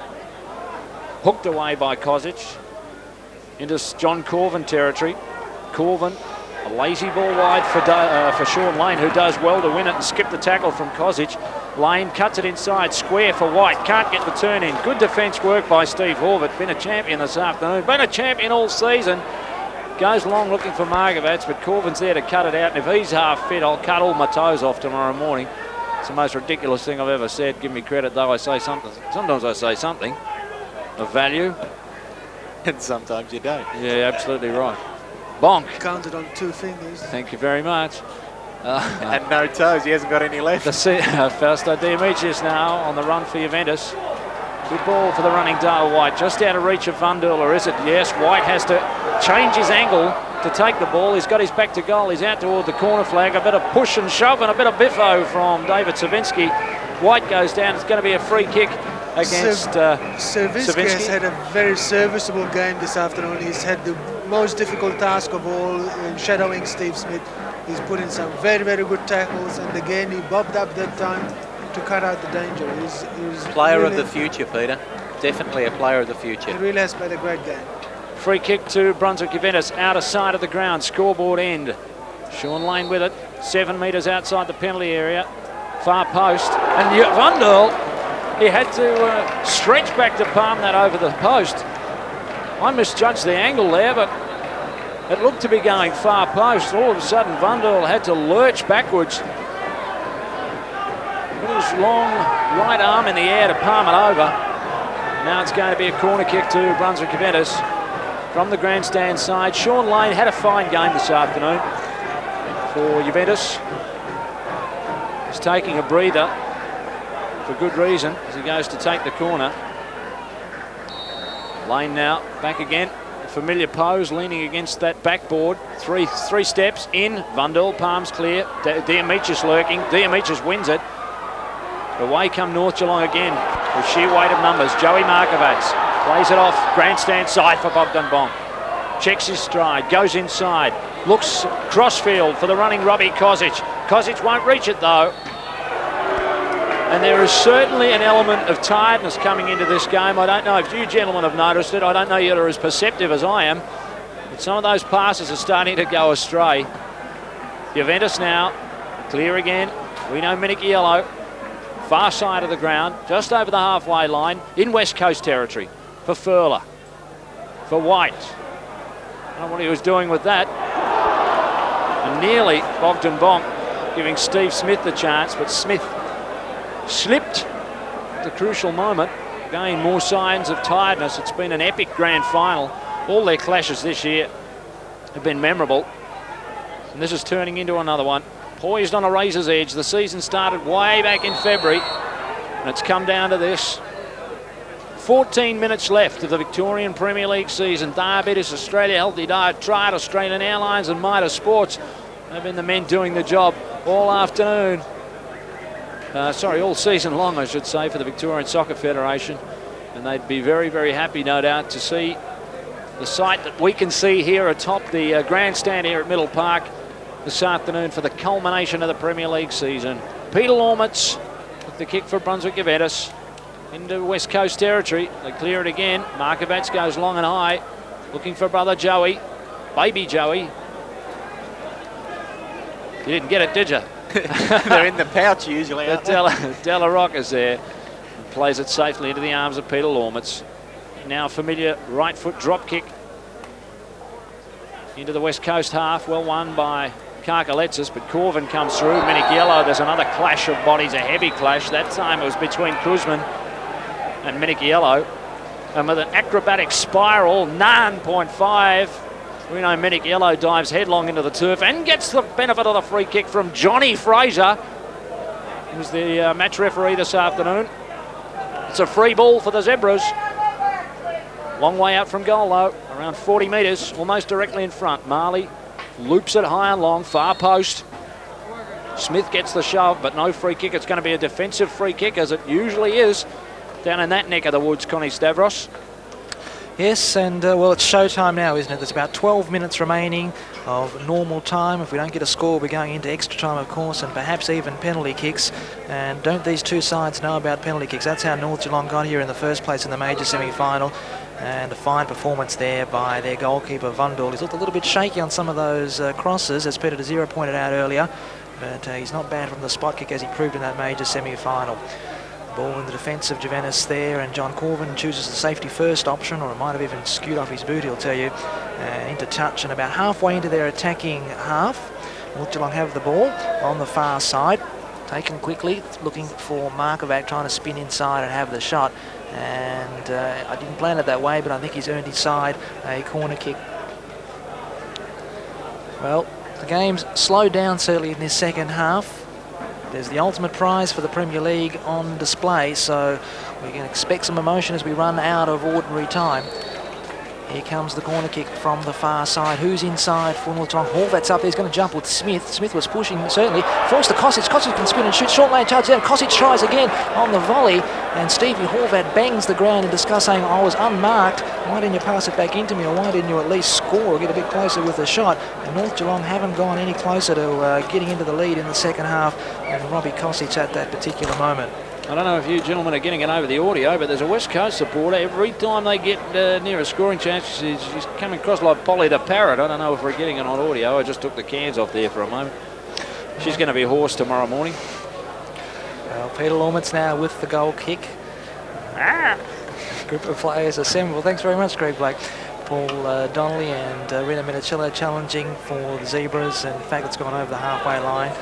Hooked away by Cosic into John Corvan territory. Corvan, a lazy ball wide for Sean Lane, who does well to win it and skip the tackle from Cosic. Lane cuts it inside, square for White, can't get the turn in. Good defence work by Steve Horvat, been a champion this afternoon, been a champion all season. Goes long looking for Markovac, but Corvan's there to cut it out, and if he's half fit, I'll cut all my toes off tomorrow morning. It's the most ridiculous thing I've ever said. Give me credit, though. I say something. Sometimes I say something of value. And sometimes you don't. Yeah, absolutely right. Bonk. Counted on 2 fingers. Thank you very much. And no toes, he hasn't got any left. Fausto Diamicius now on the run for Juventus. Good ball for the running Dale White. Just out of reach of Vunderl, or is it? Yes, White has to change his angle to take the ball. He's got his back to goal. He's out toward the corner flag. A bit of push and shove and a bit of biffo from David Cervinski. White goes down. It's going to be a free kick against Cervinski has had a very serviceable game this afternoon. He's had the most difficult task of all in shadowing Steve Smith. He's put in some very, very good tackles, and again he bobbed up that time to cut out the danger. He's player really, of the future, Peter. Definitely a player of the future. He really has played a great game. Free kick to Brunswick Juventus, outer side of the ground, scoreboard end. Sean Lane with it, 7 metres outside the penalty area, far post. And Vunderl, he had to stretch back to palm that over the post. I misjudged the angle there, but it looked to be going far post. All of a sudden, Vunderl had to lurch backwards. Put his long right arm in the air to palm it over. Now it's going to be a corner kick to Brunswick Juventus from the grandstand side. Sean Lane had a fine game this afternoon for Juventus. He's taking a breather for good reason as he goes to take the corner. Lane now back again. Familiar pose, leaning against that backboard. Three steps in. Vunderl, palms clear. Diamicius lurking. Diamicius wins it. Away come North Geelong again with sheer weight of numbers. Joey Markovac plays it off. Grandstand side for Bogdan Bonk. Checks his stride. Goes inside. Looks crossfield for the running Robbie Cosic. Cosic won't reach it though. And there is certainly an element of tiredness coming into this game. I don't know if you gentlemen have noticed it. I don't know you're as perceptive as I am. But some of those passes are starting to go astray. Juventus now, clear again. Rino Minichiello, far side of the ground, just over the halfway line, in West Coast territory, for Ferla, for White. I don't know what he was doing with that. And nearly Bogdan Bonk giving Steve Smith the chance, but Smith slipped at the crucial moment. Again, more signs of tiredness. It's been an epic grand final. All their clashes this year have been memorable. And this is turning into another one. Poised on a razor's edge. The season started way back in February. And it's come down to this. 14 minutes left of the Victorian Premier League season. Diabetes Australia, Healthy Diet, Triad, Australian Airlines and Mitre Sports have been the men doing the job all afternoon. All season long, I should say, for the Victorian Soccer Federation. And they'd be very, very happy, no doubt, to see the sight that we can see here atop the grandstand here at Middle Park this afternoon for the culmination of the Premier League season. Peter Laumets with the kick for Brunswick Juventus into West Coast territory. They clear it again. Markovac goes long and high, looking for brother Joey, baby Joey. You didn't get it, did you? They're in the pouch usually. Della Rocca's there and plays it safely into the arms of Peter Laumets. Now familiar right foot drop kick into the West Coast half. Well won by Karkaletsis, but Corvan comes through. Minichiello, there's another clash of bodies, a heavy clash. That time it was between Kuzman and Minichiello. And with an acrobatic spiral, 9.5. Rino Minichiello dives headlong into the turf and gets the benefit of the free kick from Johnny Fraser, who's the match referee this afternoon. It's a free ball for the Zebras. Long way out from goal though, around 40 metres, almost directly in front. Marley loops it high and long, far post. Smith gets the shove, but no free kick. It's going to be a defensive free kick, as it usually is down in that neck of the woods, Connie Stavros. Yes, and well, it's showtime now, isn't it? There's about 12 minutes remaining of normal time. If we don't get a score, we're going into extra time, of course, and perhaps even penalty kicks. And don't these two sides know about penalty kicks? That's how North Geelong got here in the first place in the major semi-final. And a fine performance there by their goalkeeper, Vunderl. He's looked a little bit shaky on some of those crosses, as Peter DeZero pointed out earlier. But he's not bad from the spot kick, as he proved in that major semi-final. Ball in the defence of Juventus there, and John Corvan chooses the safety first option, or it might have even skewed off his boot, he'll tell you. Into touch, and about halfway into their attacking half, North Geelong have the ball on the far side. Taken quickly, looking for Markovac, trying to spin inside and have the shot. And I didn't plan it that way, but I think he's earned his side a corner kick. Well, the game's slowed down certainly in this second half. There's the ultimate prize for the Premier League on display, so we can expect some emotion as we run out of ordinary time. Here comes the corner kick from the far side. Who's inside for North Geelong? Horvat's up there. He's going to jump with Smith. Smith was pushing, certainly. Forced to Cosic. Cosic can spin and shoot. Short lane charge down. Cosic tries again on the volley. And Stevie Horvat bangs the ground in disgust, saying, I was unmarked. Why didn't you pass it back into me? Or why didn't you at least score or get a bit closer with the shot? And North Geelong haven't gone any closer to getting into the lead in the second half. And Robbie Cosic at that particular moment. I don't know if you gentlemen are getting it over the audio, but there's a West Coast supporter. Every time they get near a scoring chance, she's coming across like Polly the Parrot. I don't know if we're getting it on audio. I just took the cans off there for a moment. She's going to be hoarse tomorrow morning. Well, Peter Laumets now with the goal kick. Group of players assemble. Thanks very much, Greg Blake. Paul Donnelly and Rino Minichiello challenging for the Zebras, and in fact it's gone over the halfway line.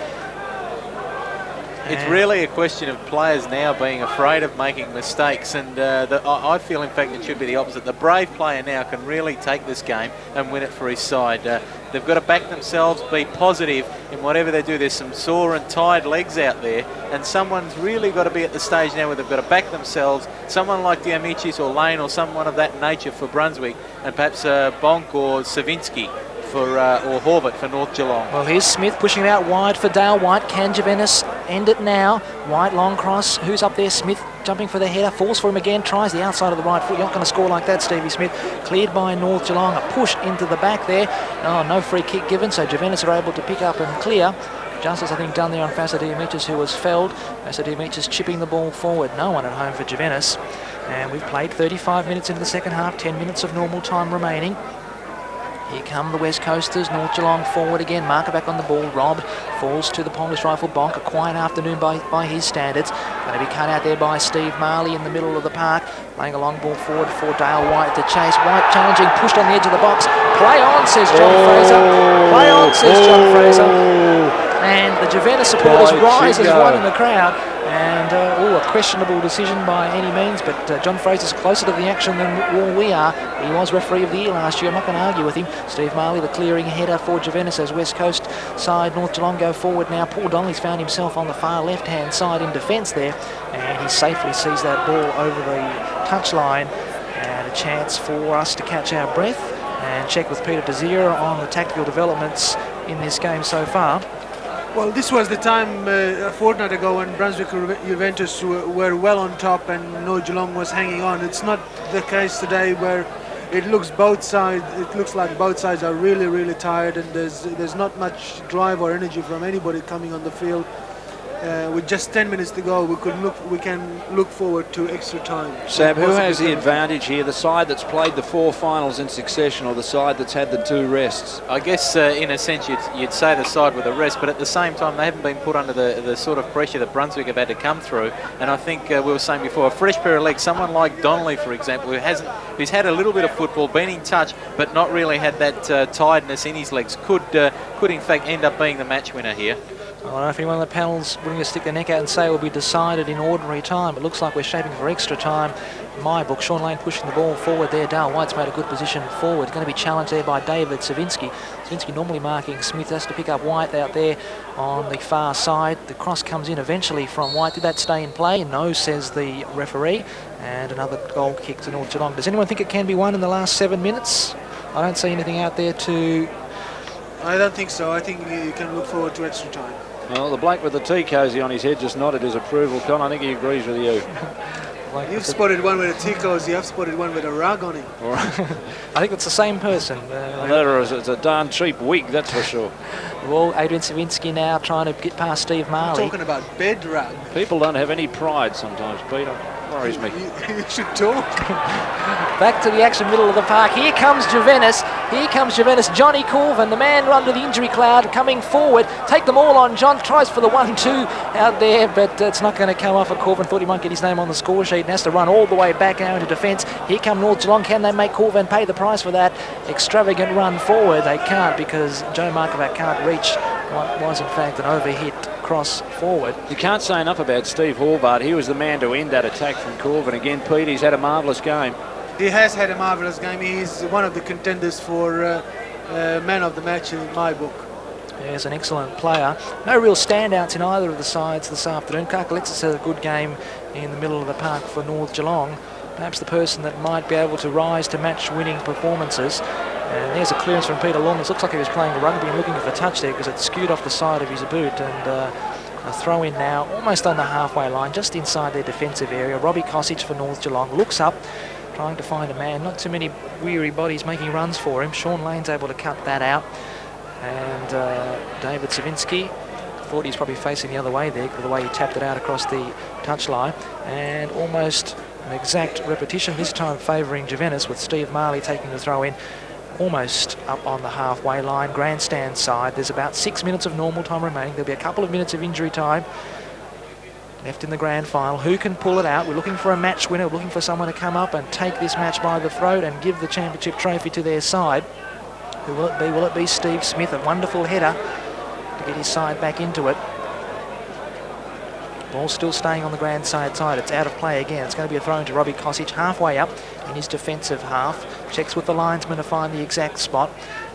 It's really a question of players now being afraid of making mistakes, and I feel in fact it should be the opposite. The brave player now can really take this game and win it for his side. They've got to back themselves, be positive in whatever they do. There's some sore and tired legs out there, and someone's really got to be at the stage now where they've got to back themselves. Someone like Diamichis or Lane or someone of that nature for Brunswick, and perhaps Bonk or Cervinski or Horvat for North Geelong. Well, here's Smith pushing it out wide for Dale White. Can Juventus end it now? White long cross. Who's up there? Smith jumping for the header. Falls for him again. Tries the outside of the right foot. You're not going to score like that, Stevie Smith. Cleared by North Geelong. A push into the back there. Oh, no free kick given, so Juventus are able to pick up and clear. Justice, I think, done there on Fraser who was felled. Fraser chipping the ball forward. No one at home for Juventus. And we've played 35 minutes into the second half. 10 minutes of normal time remaining. Here come the West Coasters. North Geelong forward again. Markovac on the ball. Robbed. Falls to the Polish rifle. Bonk. A quiet afternoon by his standards. Going to be cut out there by Steve Marley in the middle of the park. Playing a long ball forward for Dale White to chase. White challenging. Pushed on the edge of the box. Play on, says John Fraser. Play on, says John Fraser. And the Juventus supporters rise as one in the crowd. And a questionable decision by any means, but John Fraser's closer to the action than we are. He was referee of the year last year. I'm not going to argue with him. Steve Marley, the clearing header for Juventus as West Coast side. North Geelong go forward now. Paul Donnelly's found himself on the far left-hand side in defence there, and he safely sees that ball over the touchline, and a chance for us to catch our breath and check with Peter Desir on the tactical developments in this game so far. Well, this was the time a fortnight ago when Brunswick Juventus were well on top and North Geelong was hanging on. It's not the case today, where it looks like both sides are really, really tired, and there's not much drive or energy from anybody coming on the field. With just 10 minutes to go, we can look forward to extra time. Sab, who has the advantage here? The side that's played the 4 finals in succession, or the side that's had the 2 rests? I guess in a sense you'd say the side with a rest, but at the same time they haven't been put under the sort of pressure that Brunswick have had to come through. And I think we were saying before, a fresh pair of legs, someone like Donnelly, for example, who's had a little bit of football, been in touch, but not really had that tiredness in his legs, could in fact end up being the match winner here. I don't know if anyone of the panel's willing to stick their neck out and say it will be decided in ordinary time. It looks like we're shaping for extra time. In my book, Sean Lane pushing the ball forward there. Dale White's made a good position forward. Going to be challenged there by David Cervinski. Cervinski normally marking Smith, has to pick up White out there on the far side. The cross comes in eventually from White. Did that stay in play? No, says the referee. And another goal kick to North Geelong. Does anyone think it can be won in the last 7 minutes? I don't see anything out there to... I don't think so. I think you can look forward to extra time. Well, the bloke with the tea cozy on his head just nodded his approval, Con. I think he agrees with you. You've spotted one with a tea cozy, I've spotted one with a rug on it. I think it's the same person. It's a darn cheap wig, that's for sure. Well, Adrian Cervinski now trying to get past Steve Marley. I'm talking about bed rug. People don't have any pride sometimes, Peter. Worries me. You should talk. Back to the action, middle of the park. Here comes Juventus. Here comes Juventus. Johnny Corvan, the man under the injury cloud, coming forward. Take them all on. John tries for the 1-2 out there, but it's not going to come off. Corvan thought he might get his name on the score sheet and has to run all the way back now into defence. Here come North Geelong. Can they make Corvan pay the price for that extravagant run forward? They can't, because Joe Markovac can't reach what was in fact an overhit cross forward. You can't say enough about Steve Horvat. He was the man to end that attack from Corvan. Again, Pete, he's had a marvellous game. He has had a marvellous game. He's one of the contenders for man of the match in my book. He's an excellent player. No real standouts in either of the sides this afternoon. Karkaletsis had a good game in the middle of the park for North Geelong. Perhaps the person that might be able to rise to match-winning performances. And there's a clearance from Peter Laumets. Looks like he was playing rugby and looking for a touch there because it skewed off the side of his boot. And a throw in now, almost on the halfway line, just inside their defensive area. Robbie Cosic for North Geelong looks up, trying to find a man. Not too many weary bodies making runs for him. Sean Lane's able to cut that out. And David Cervinski, thought he's probably facing the other way there because of the way he tapped it out across the touchline. And almost an exact repetition, this time favouring Juventus, with Steve Marley taking the throw in almost up on the halfway line, grandstand side. There's about 6 minutes of normal time remaining. There'll be a couple of minutes of injury time left in the grand final. Who can pull it out? We're looking for a match winner. We're looking for someone to come up and take this match by the throat and give the championship trophy to their side. Who will it be? Will it be Steve Smith? A wonderful header to get his side back into it. Ball still staying on the grand side. It's out of play again. It's going to be a throw into Robbie Cosic, halfway up in his defensive half. Checks with the linesman to find the exact spot.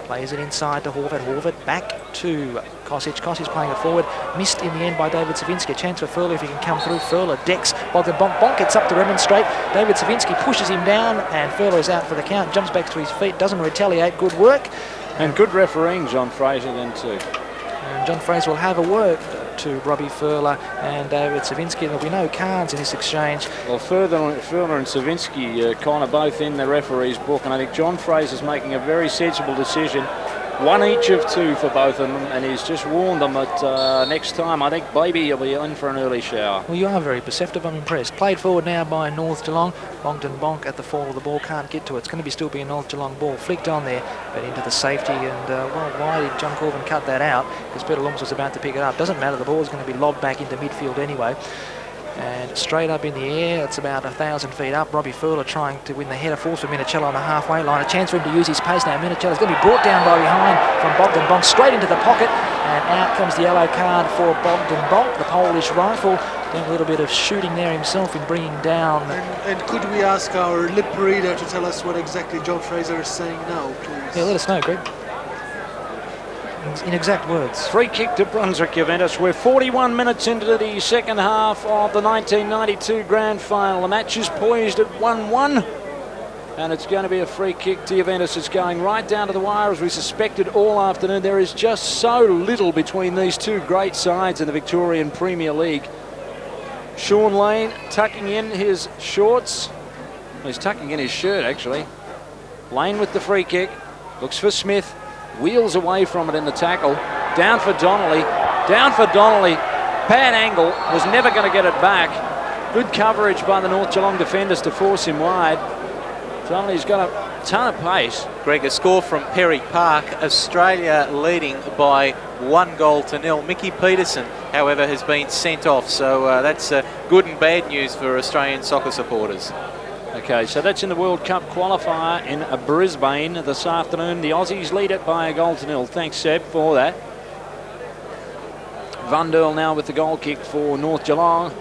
Plays it inside to Horvat. Horvat back to Cosic. Cosic playing it forward. Missed in the end by David Cervinski. A chance for Ferla if he can come through. Ferla decks Bogdan. Bonk gets up to remonstrate. David Cervinski pushes him down and Ferla is out for the count. Jumps back to his feet. Doesn't retaliate. Good work. And good refereeing, John Fraser, then too. And John Fraser will have a word to Robbie Ferla and David Cervinski. There'll be no cards in this exchange. Well, Ferla and Cervinski kind of both in the referee's book, and I think John Fraser's making a very sensible decision. One each of two for both of them, and he's just warned them that next time, I think Baby will be in for an early shower. Well, you are very perceptive. I'm impressed. Played forward now by North Geelong. Bogdan Bonk at the fall of the ball. Can't get to it. It's going to still be a North Geelong ball. Flicked on there, but into the safety. And, well, why did John Corvan cut that out? Because Peter Laumets was about to pick it up. Doesn't matter. The ball's going to be lobbed back into midfield anyway. And straight up in the air, it's about 1,000 feet up. Robbie Ferla trying to win the header, force for Minichiello on the halfway line. A chance for him to use his pace now. Minichiello's going to be brought down by behind from Bogdan Bonk, straight into the pocket. And out comes the yellow card for Bogdan Bonk, the Polish rifle. Doing a little bit of shooting there himself in bringing down. And could we ask our lip reader to tell us what exactly John Fraser is saying now, please? Yeah, let us know, Greg. In exact words. Free kick to Brunswick Juventus. We're 41 minutes into the second half of the 1992 grand final. The match is poised at 1-1. And it's going to be a free kick to Juventus. It's going right down to the wire as we suspected all afternoon. There is just so little between these two great sides in the Victorian Premier League. Sean Lane tucking in his shorts. Well, he's tucking in his shirt, actually. Lane with the free kick. Looks for Smith. Wheels away from it in the tackle. Down for Donnelly. Down for Donnelly. Bad angle. Was never going to get it back. Good coverage by the North Geelong defenders to force him wide. Donnelly's got a ton of pace. Greg, a score from Perry Park. Australia leading by 1-0. Mickey Peterson, however, has been sent off. So that's good and bad news for Australian soccer supporters. Okay, so that's in the World Cup qualifier in Brisbane this afternoon. The Aussies lead it by 1-0. Thanks, Seb, for that. Vunderl now with the goal kick for North Geelong.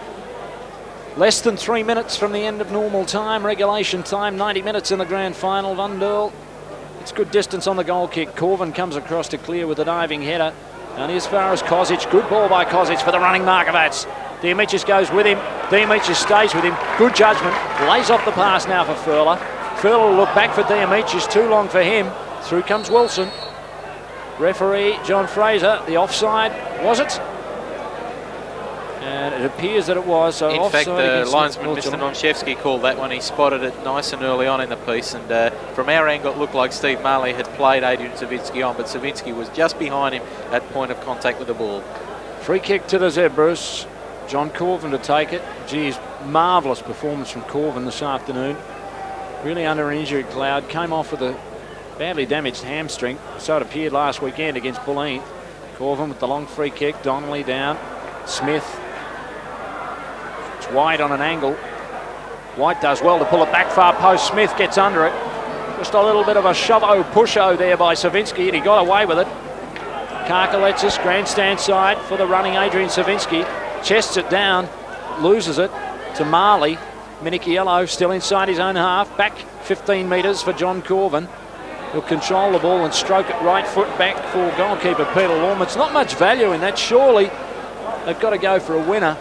Less than 3 minutes from the end of normal time, regulation time, 90 minutes in the grand final. Vunderl, it's good distance on the goal kick. Corvan comes across to clear with a diving header. And as far as Cosic, good ball by Cosic for the running Markovac. Dimitris goes with him. Dimitris stays with him. Good judgment. Lays off the pass now for Ferla. Ferla will look back for Dimitris. Too long for him. Through comes Wilson. Referee John Fraser. The offside, was it? And it appears that it was. So in fact, the linesman, Mr. Nonchevsky, called that one. He spotted it nice and early on in the piece. And from our angle, it looked like Steve Marley had played Adrian Cervinski on, but Cervinski was just behind him at point of contact with the ball. Free kick to the Zebras. John Corvan to take it. Geez, marvellous performance from Corvan this afternoon. Really under an injury cloud. Came off with a badly damaged hamstring. So it appeared last weekend against Bulleen. Corvan with the long free kick. Donnelly down. Smith. It's wide on an angle. White does well to pull it back far post. Smith gets under it. Just a little bit of a shove-o-push-o there by Cervinski, and he got away with it. Karkaletsis, grandstand side for the running Adrian Cervinski. Chests it down, loses it to Marley. Minichiello still inside his own half. Back 15 metres for John Corvan. He'll control the ball and stroke it right foot back for goalkeeper Peter Laumets. Not much value in that. Surely they've got to go for a winner.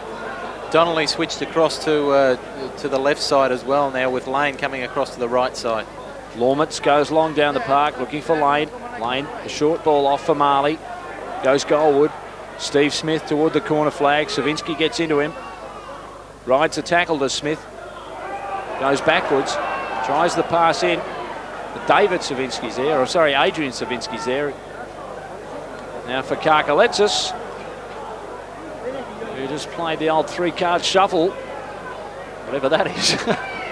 Donnelly switched across to the left side as well now, with Lane coming across to the right side. Laumets goes long down the park looking for Lane. Lane, a short ball off for Marley. Goes goalward. Steve Smith toward the corner flag. Cervinski gets into him. Rides a tackle to Smith. Goes backwards. Tries the pass in. But David Cervinski's there. Or sorry, Adrian Cervinski's there. Now for Karkaletsis, who just played the old 3-card shuffle. Whatever that is.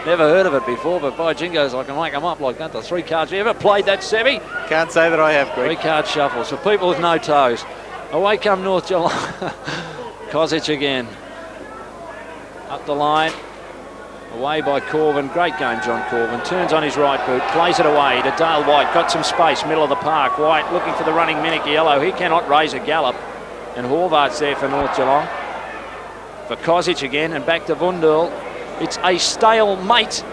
Never heard of it before, but by jingos, I can make them up like that. The 3 cards. You ever played that, Sebby? Can't say that I have, Greg. 3-card shuffle. So people with no toes. Away come North Geelong. Cosic again. Up the line. Away by Corvan. Great game, John Corvan. Turns on his right boot. Plays it away to Dale White. Got some space. Middle of the park. White looking for the running Minichiello. He cannot raise a gallop. And Horvat's there for North Geelong. For Cosic again. And back to Vunderl. It's a stalemate.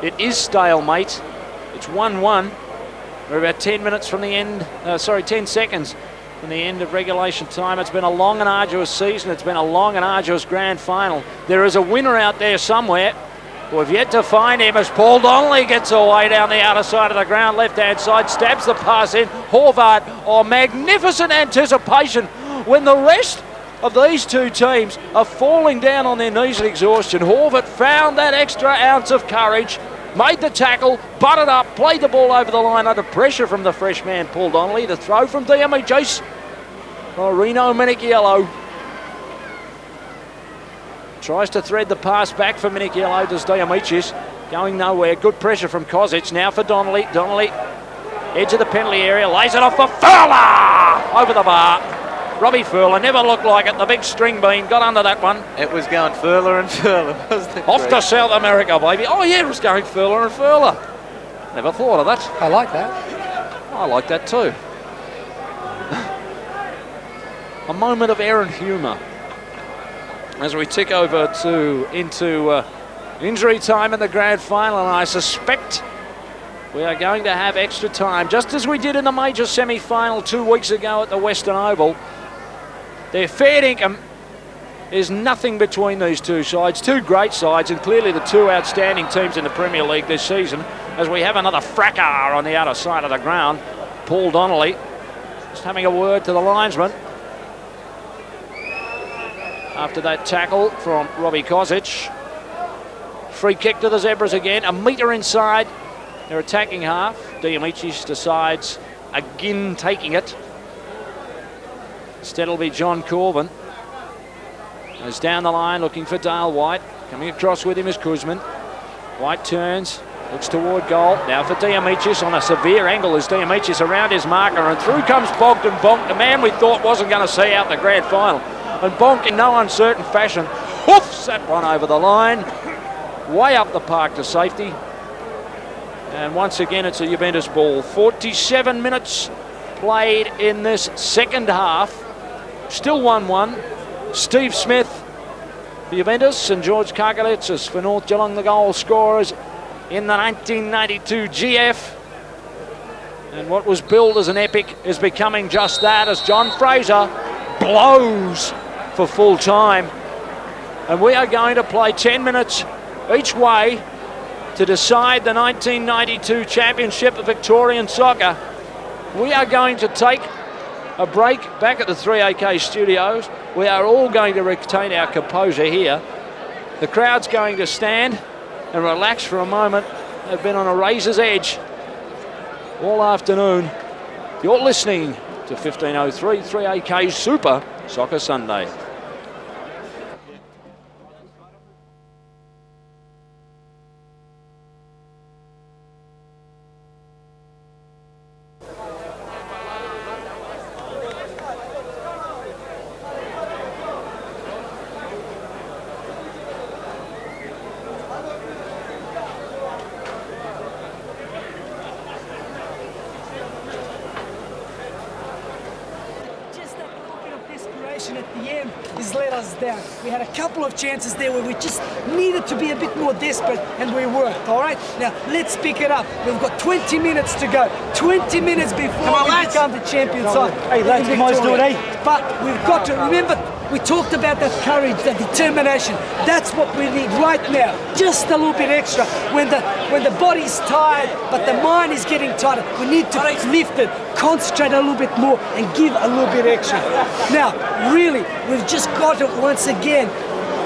It is stalemate. It's 1-1. We're about 10 minutes from the end. 10 seconds from the end of regulation time. It's been a long and arduous season. It's been a long and arduous grand final. There is a winner out there somewhere. We've yet to find him as Paul Donnelly gets away down the outer side of the ground, left-hand side, stabs the pass in. Horvat, magnificent anticipation when the rest of these two teams are falling down on their knees in exhaustion. Horvat found that extra ounce of courage, made the tackle, butted up, played the ball over the line under pressure from the fresh man Paul Donnelly. The throw from Diamichis. Rino Minichiello tries to thread the pass back for Minichiello. Does Diamichis, going nowhere. Good pressure from Cosic. Now for Donnelly. Donnelly, edge of the penalty area, lays it off for Ferla over the bar. Robbie Ferla, never looked like it. The big string bean got under that one. It was going Ferla and Ferla, wasn't it? Off to South America, baby. Oh, yeah, it was going Ferla and Ferla. Never thought of that. I like that. I like that too. A moment of air and humour as we tick over into injury time in the grand final, and I suspect we are going to have extra time, just as we did in the major semi-final 2 weeks ago at the Western Oval. Their fair income is nothing between these two sides. Two great sides, and clearly the two outstanding teams in the Premier League this season, as we have another fracas on the outer side of the ground. Paul Donnelly just having a word to the linesman after that tackle from Robbie Cosic. Free kick to the Zebras again, a metre inside their attacking half. Diamichis decides again taking it. Instead it'll be John Corvan. Goes down the line looking for Dale White. Coming across with him is Kuzman. White turns, looks toward goal. Now for Diamichis on a severe angle as Diamichis around his marker, and through comes Bogdan. Bonk, the man we thought wasn't going to see out the grand final. And Bonk, in no uncertain fashion, hoofs that one over the line. Way up the park to safety. And once again, it's a Juventus ball. 47 minutes played in this second half. Still 1-1. Steve Smith for Juventus and George Karkaletsis for North Geelong, the goal scorers in the 1992 GF. And what was billed as an epic is becoming just that, as John Fraser blows for full time. And we are going to play 10 minutes each way to decide the 1992 championship of Victorian soccer. We are going to take a break back at the 3AK studios. We are all going to retain our composure here. The crowd's going to stand and relax for a moment. They've been on a razor's edge all afternoon. You're listening to 1503 3AK Super Soccer Sunday. action at the end has let us down. We had a couple of chances there where we just needed to be a bit more desperate, and we weren't, all right? Now, let's pick it up. We've got 20 minutes to go. 20 minutes before we become the champion side. Hey, lads, you might do it, eh? But we've got to remember, we talked about that courage, that determination. That's what we need right now. Just a little bit extra. When the body's tired, but the mind is getting tighter, we need to lift it, concentrate a little bit more, and give a little bit extra. Now, really, we've just got to once again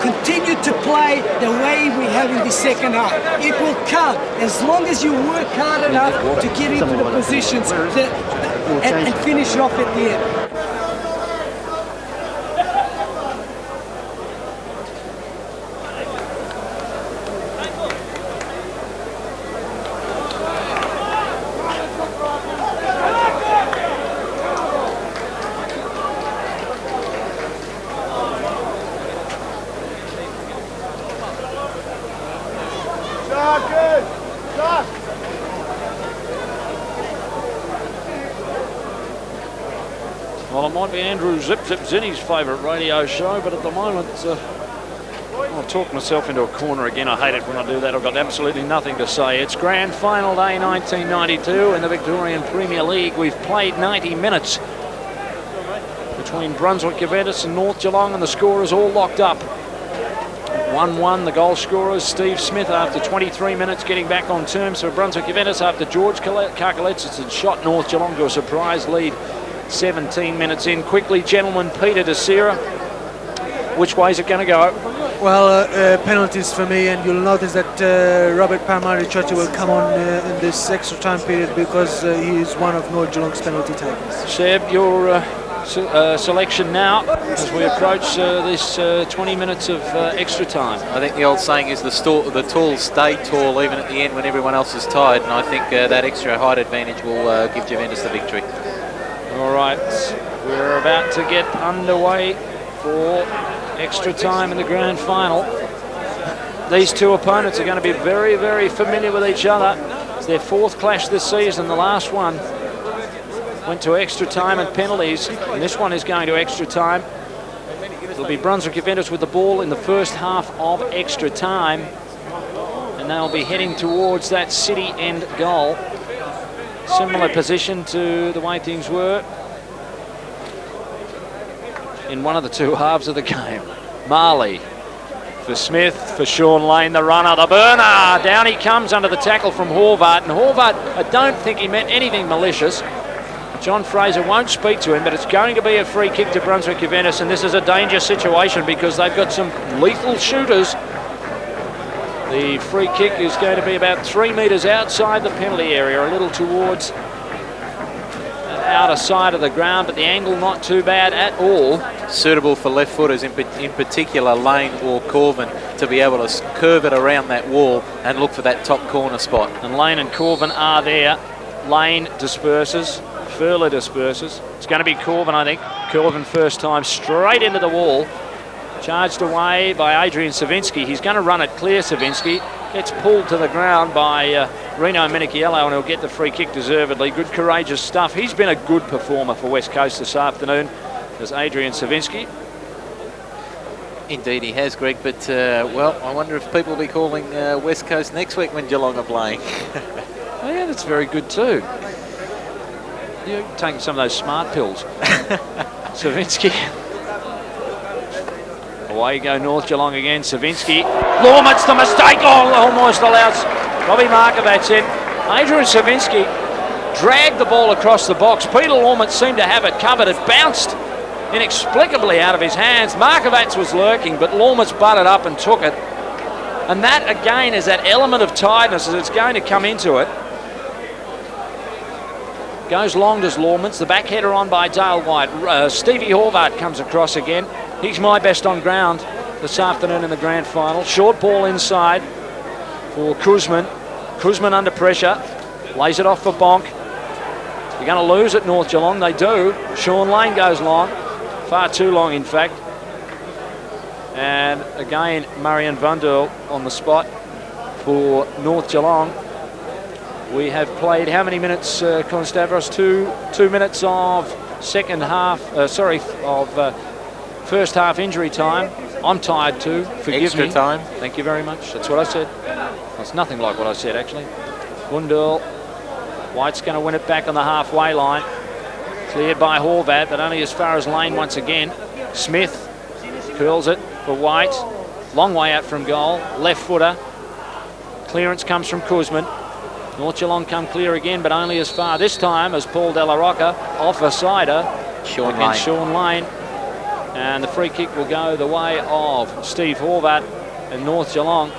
continue to play the way we have in the second half. It will come as long as you work hard enough to get into the positions and finish off at the end. Well, it might be Andrew Zip Zinny's favourite radio show, but at the moment, I'll talk myself into a corner again. I hate it when I do that. I've got absolutely nothing to say. It's Grand Final Day 1992 in the Victorian Premier League. We've played 90 minutes between Brunswick Juventus and North Geelong, and the score is all locked up. 1-1, the goal scorers, Steve Smith, after 23 minutes, getting back on terms for Brunswick Juventus after George Karkaletsis had shot North Geelong to a surprise lead 17 minutes in. Quickly, gentlemen, Peter DeSera, which way is it going to go? Well, penalties for me, and you'll notice that Robert Palmari-Chotti will come on in this extra time period because he is one of North Geelong's penalty takers. Seb, your selection now as we approach this 20 minutes of extra time. I think the old saying is the tall stay tall even at the end when everyone else is tired, and I think that extra height advantage will give Juventus the victory. All right, we're about to get underway for extra time in the grand final. These two opponents are going to be very, very familiar with each other. It's their fourth clash this season. The last one went to extra time and penalties, and this one is going to extra time. It'll be Brunswick Juventus with the ball in the first half of extra time, and they'll be heading towards that city end goal. Similar position to the way things were in one of the two halves of the game. Marley for Smith, for Sean Lane, the runner, the burner. Down he comes under the tackle from Horvat, and Horvat, I don't think he meant anything malicious. John Fraser won't speak to him, but it's going to be a free kick to Brunswick Juventus, and this is a dangerous situation because they've got some lethal shooters. The free kick is going to be about 3 metres outside the penalty area, a little towards the outer side of the ground, but the angle not too bad at all. Suitable for left footers, in particular Lane or Corvan, to be able to curve it around that wall and look for that top corner spot. And Lane and Corvan are there. Lane disperses, Ferla disperses. It's going to be Corvan, I think. Corvan first time straight into the wall. Charged away by Adrian Cervinski. He's going to run it clear, Cervinski. Gets pulled to the ground by Rino Minichiello, and he'll get the free kick deservedly. Good, courageous stuff. He's been a good performer for West Coast this afternoon, as Adrian Cervinski. Indeed he has, Greg, but, well, I wonder if people will be calling West Coast next week when Geelong are playing. Oh, yeah, that's very good too. You're taking some of those smart pills. Cervinski. Away you go, North Geelong again. Cervinski. Laumets, the mistake. Oh, almost allows Robbie Markovac in. Adrian Cervinski dragged the ball across the box. Peter Laumets seemed to have it covered. It bounced inexplicably out of his hands. Markovac was lurking, but Laumets butted up and took it. And that, again, is that element of tiredness as it's going to come into it. Goes long, does Laumets. The back header on by Dale White. Stevie Horvat comes across again. He's my best on ground this afternoon in the grand final. Short ball inside for Kuzman. Kuzman under pressure. Lays it off for Bonk. They're going to lose at North Geelong. They do. Sean Lane goes long. Far too long, in fact. And again, Marijan Vunderl on the spot for North Geelong. We have played how many minutes, Constavros? 2 minutes of second half, first half injury time. I'm tired too. Forgive Extra me. time. Thank you very much. That's what I said. It's nothing like what I said, actually. Vunderl. White's going to win it back on the halfway line. Cleared by Horvat, but only as far as lane once again. Smith curls it for White. Long way out from goal. Left footer. Clearance comes from Kuzman. North Geelong come clear again, but only as far this time as Paul Della Rocca off a sider against Sean Lane. And the free kick will go the way of Steve Horvat and North Geelong.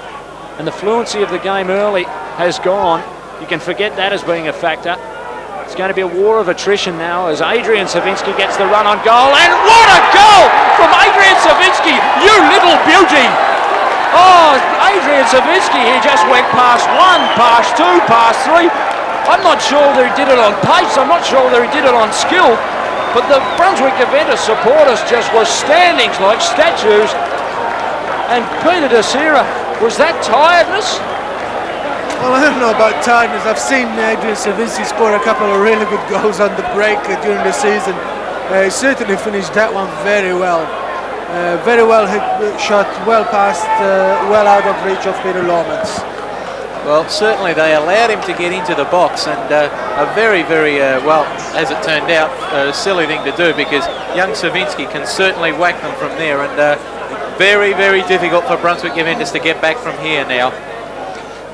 And the fluency of the game early has gone. You can forget that as being a factor. It's going to be a war of attrition now as Adrian Cervinski gets the run on goal. And what a goal from Adrian Cervinski, you little beauty! Oh, Adrian Cervinski, he just went past one, past two, past three. I'm not sure that he did it on pace. I'm not sure that he did it on skill. But the Brunswick Juventus supporters just were standing like statues. And Peter De Sera, was that tiredness? Well, I don't know about tiredness. I've seen Adrian Cervinski score a couple of really good goals on the break during the season. He certainly finished that one very well. Very well hit shot, well past, well out of reach of Peter Laumets. Well, certainly they allowed him to get into the box, and a very, very, well, as it turned out, silly thing to do, because young Cervinski can certainly whack them from there, and very, very difficult for Brunswick Juventus to get back from here now.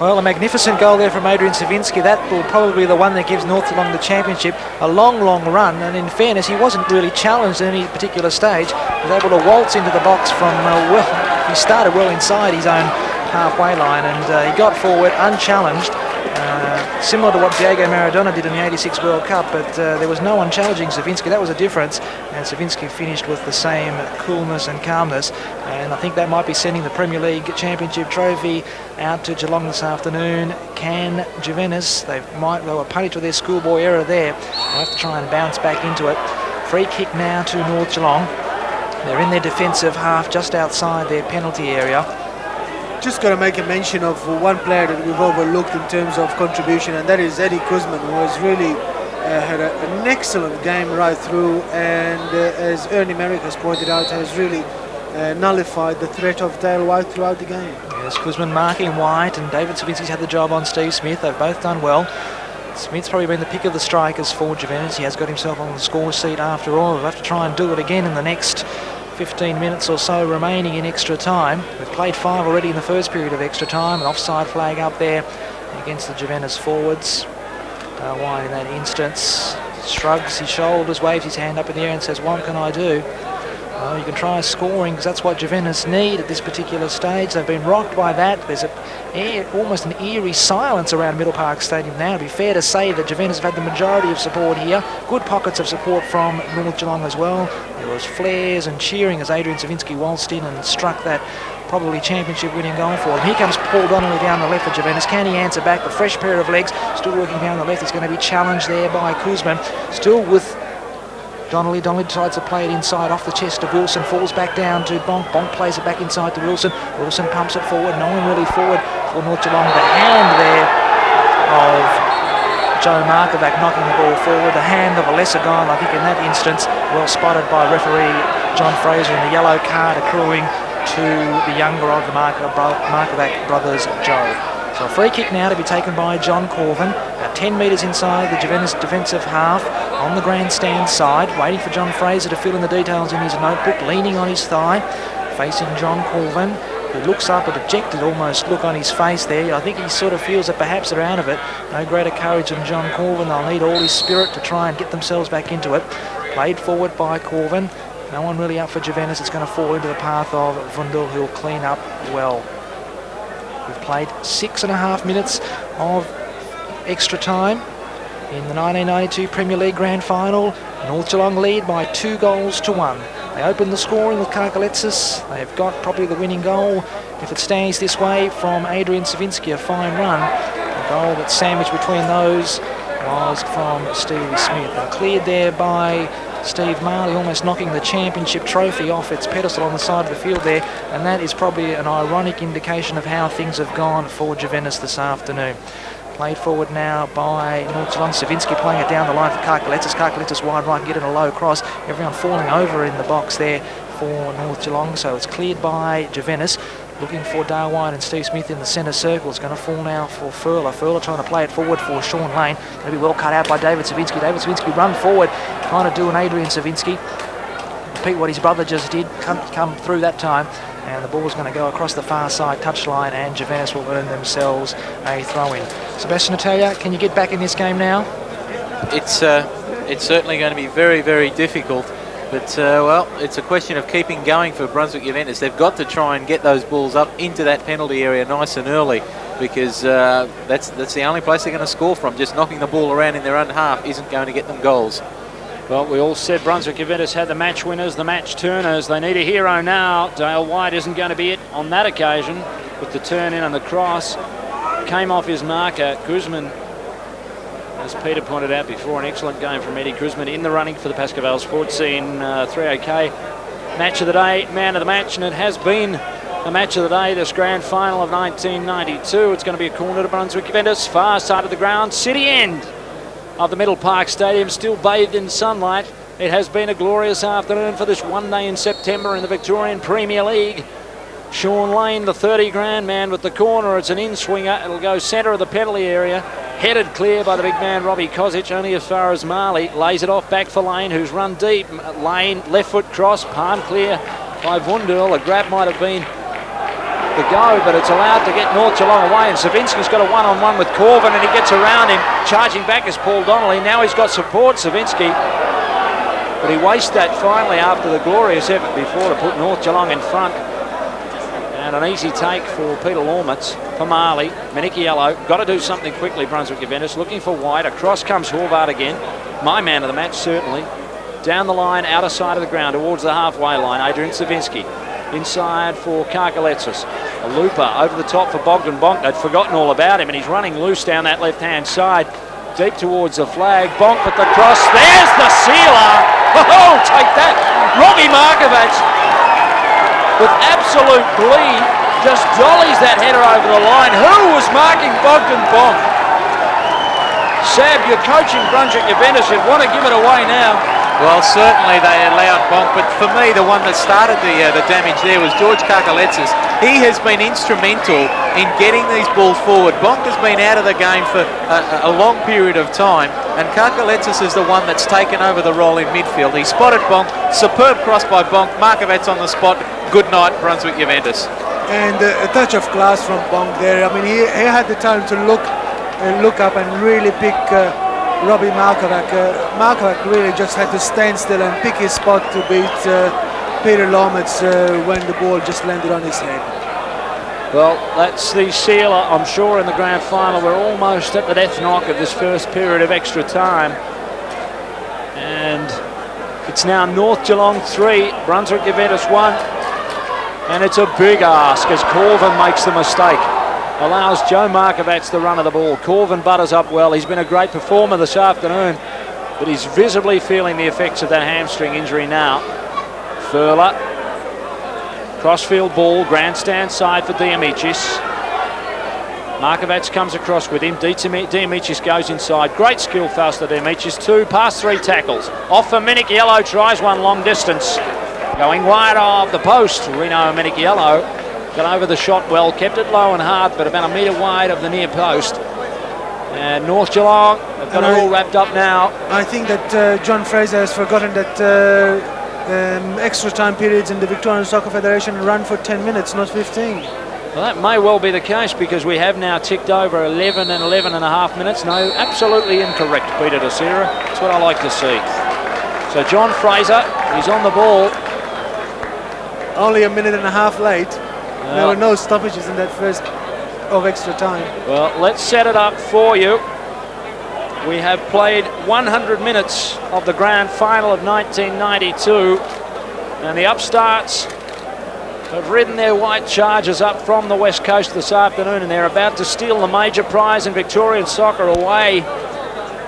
Well, a magnificent goal there from Adrian Cervinski. That will probably be the one that gives North Geelong the championship. A long, long run, and in fairness, he wasn't really challenged at any particular stage. He was able to waltz into the box from, well, he started well inside his own halfway line, and he got forward unchallenged, similar to what Diego Maradona did in the '86 World Cup, but there was no one challenging Cervinski. That was a difference, and Cervinski finished with the same coolness and calmness, and I think that might be sending the Premier League Championship trophy out to Geelong this afternoon. Can Juventus, they were punished with their schoolboy error there. They'll have to try and bounce back into it. Free kick now to North Geelong. They're in their defensive half, just outside their penalty area. Just got to make a mention of one player that we've overlooked in terms of contribution, and that is Eddie Kuzman, who has really had an excellent game right through, and as Ernie Merrick has pointed out, has really nullified the threat of Dale White throughout the game. Yes, Kuzman marking White, and David Cervinski's had the job on Steve Smith. They've both done well. Smith's probably been the pick of the strikers for Juventus. He has got himself on the score sheet after all. We'll have to try and do it again in the next 15 minutes or so remaining in extra time. We've played 5 already in the first period of extra time. An offside flag up there against the Juventus forwards. White in that instance shrugs his shoulders, waves his hand up in the air and says, "What can I do?" Well, you can try scoring, because that's what Juventus need at this particular stage. They've been rocked by that. There's almost an eerie silence around Middle Park Stadium now. It'd be fair to say that Juventus have had the majority of support here. Good pockets of support from North Geelong as well. There was flares and cheering as Adrian Cervinski waltzed in and struck that probably championship-winning goal for them. Here comes Paul Donnelly down the left for Juventus. Can he answer back? A fresh pair of legs, still working down the left. He's going to be challenged there by Kuzman. Still with Donnelly. Donnelly decides to play it inside off the chest of Wilson. Falls back down to Bonk. Bonk plays it back inside to Wilson. Wilson pumps it forward. No one really forward for North Geelong. The hand there of Joe Markovac knocking the ball forward. The hand of a lesser guy, I think in that instance, well spotted by referee John Fraser, and the yellow card accruing to the younger of the Markovac brothers, Joe. So a free kick now to be taken by John Corvan, about 10 metres inside the Juventus defensive half, on the grandstand side, waiting for John Fraser to fill in the details in his notebook, leaning on his thigh, facing John Corvan, who looks up, a dejected almost look on his face there. I think he sort of feels that perhaps they're out of it. No greater courage than John Corvan. They'll need all his spirit to try and get themselves back into it. Played forward by Corvan. No one really up for Juventus. It's going to fall into the path of Vunderl, who'll clean up well. We've played 6.5 minutes of extra time in the 1992 Premier League Grand Final. North Geelong lead by 2-1. They open the scoring with Karkaletsis. They've got probably the winning goal, if it stays this way, from Adrian Cervinski, a fine run. The goal that's sandwiched between those was from Stevie Smith. And cleared there by Steve Marley, almost knocking the championship trophy off its pedestal on the side of the field there, and that is probably an ironic indication of how things have gone for Juventus this afternoon. Played forward now by North Geelong. Cervinski playing it down the line for Karkaletsis. Karkaletsis wide right, get in a low cross. Everyone falling over in the box there for North Geelong, so it's cleared by Juventus. Looking for Dale White and Steve Smith in the centre circle. It's going to fall now for Ferla. Ferla trying to play it forward for Sean Lane. Going to be well cut out by David Cervinski. David Cervinski run forward, trying to do an Adrian Cervinski. Repeat what his brother just did. Come through that time. And the ball's going to go across the far side touchline, and Juventus will earn themselves a throw-in. Sebastian Natalia, can you get back in this game now? It's certainly going to be very, very difficult. But, well, it's a question of keeping going for Brunswick Juventus. They've got to try and get those balls up into that penalty area nice and early, because that's the only place they're going to score from. Just knocking the ball around in their own half isn't going to get them goals. Well, we all said Brunswick Juventus had the match winners, the match turners. They need a hero now. Dale White isn't going to be it on that occasion, with the turn in and the cross. Came off his marker. Kuzman, as Peter pointed out before, an excellent game from Eddie Kuzman in the running for the Pascoval Sports Scene 3OK. Match of the day, man of the match, and it has been the match of the day, this grand final of 1992. It's going to be a corner to Brunswick Juventus, far side of the ground, city end of the Middle Park Stadium, still bathed in sunlight. It has been a glorious afternoon for this one day in September in the Victorian Premier League. Sean Lane, the 30 grand man with the corner. It's an in-swinger. It'll go centre of the penalty area. Headed clear by the big man Robbie Cosic, only as far as Marley. Lays it off back for Lane, who's run deep. Lane, left foot cross, palm clear by Vunderl. A grab might have been the go, but it's allowed to get North Geelong away, and Cervinski's got a one-on-one with Corvan, and he gets around him. Charging back is Paul Donnelly. Now he's got support, Cervinski, but he wastes that finally after the glorious effort before to put North Geelong in front. And an easy take for Peter Laumets, for Marley. Minichiello, got to do something quickly, Brunswick Juventus, looking for White. Across comes Horvat again, my man of the match certainly. Down the line, outer side of the ground, towards the halfway line, Adrian Cervinski. Inside for Karkaletsis. A looper over the top for Bogdan. Bonk, they'd forgotten all about him, and he's running loose down that left-hand side, deep towards the flag. Bonk with the cross. There's the sealer. Oh, take that. Robbie Markovac, with absolute glee, just dollies that header over the line. Who was marking Bogdan Bonk? Sab, you're coaching Brunswick Juventus. You'd want to give it away now. Well, certainly they allowed Bonk, but for me, the one that started the damage there was George Karkaletsis. He has been instrumental in getting these balls forward. Bonk has been out of the game for a long period of time, and Karkaletsis is the one that's taken over the role in midfield. He spotted Bonk, superb cross by Bonk, Markovac's on the spot. Good night, Brunswick Juventus. And a touch of class from Bonk there. I mean, he had the time to look up and really pick Robbie Markovac. Markovac really just had to stand still and pick his spot to beat Peter Laumets when the ball just landed on his head. Well, that's the sealer, I'm sure, in the grand final. We're almost at the death knock of this first period of extra time. And it's now North Geelong 3, Brunswick Juventus 1. And it's a big ask as Corvan makes the mistake. Allows Joe Markovac the run of the ball. Corvan butters up well. He's been a great performer this afternoon, but he's visibly feeling the effects of that hamstring injury now. Ferla, crossfield ball, grandstand side for Diamicis. Markovac comes across with him. Diamicis goes inside. Great skill, Fausto Diamicis. 2 past 3 tackles. Off for Minichiello, tries one long distance. Going wide of the post, Rino Minichiello. Got over the shot well, kept it low and hard, but about a metre wide of the near post. And North Geelong have got it all wrapped up now. I think that John Fraser has forgotten that extra time periods in the Victorian Soccer Federation run for 10 minutes, not 15. Well, that may well be the case, because we have now ticked over 11 and 11 and a half minutes. No, absolutely incorrect, Peter DeSera. That's what I like to see. So John Fraser, he's on the ball. Only a minute and a half late. There were no stoppages in that first of extra time. Well, let's set it up for you. We have played 100 minutes of the grand final of 1992, and the upstarts have ridden their white chargers up from the west coast this afternoon, and they're about to steal the major prize in Victorian soccer away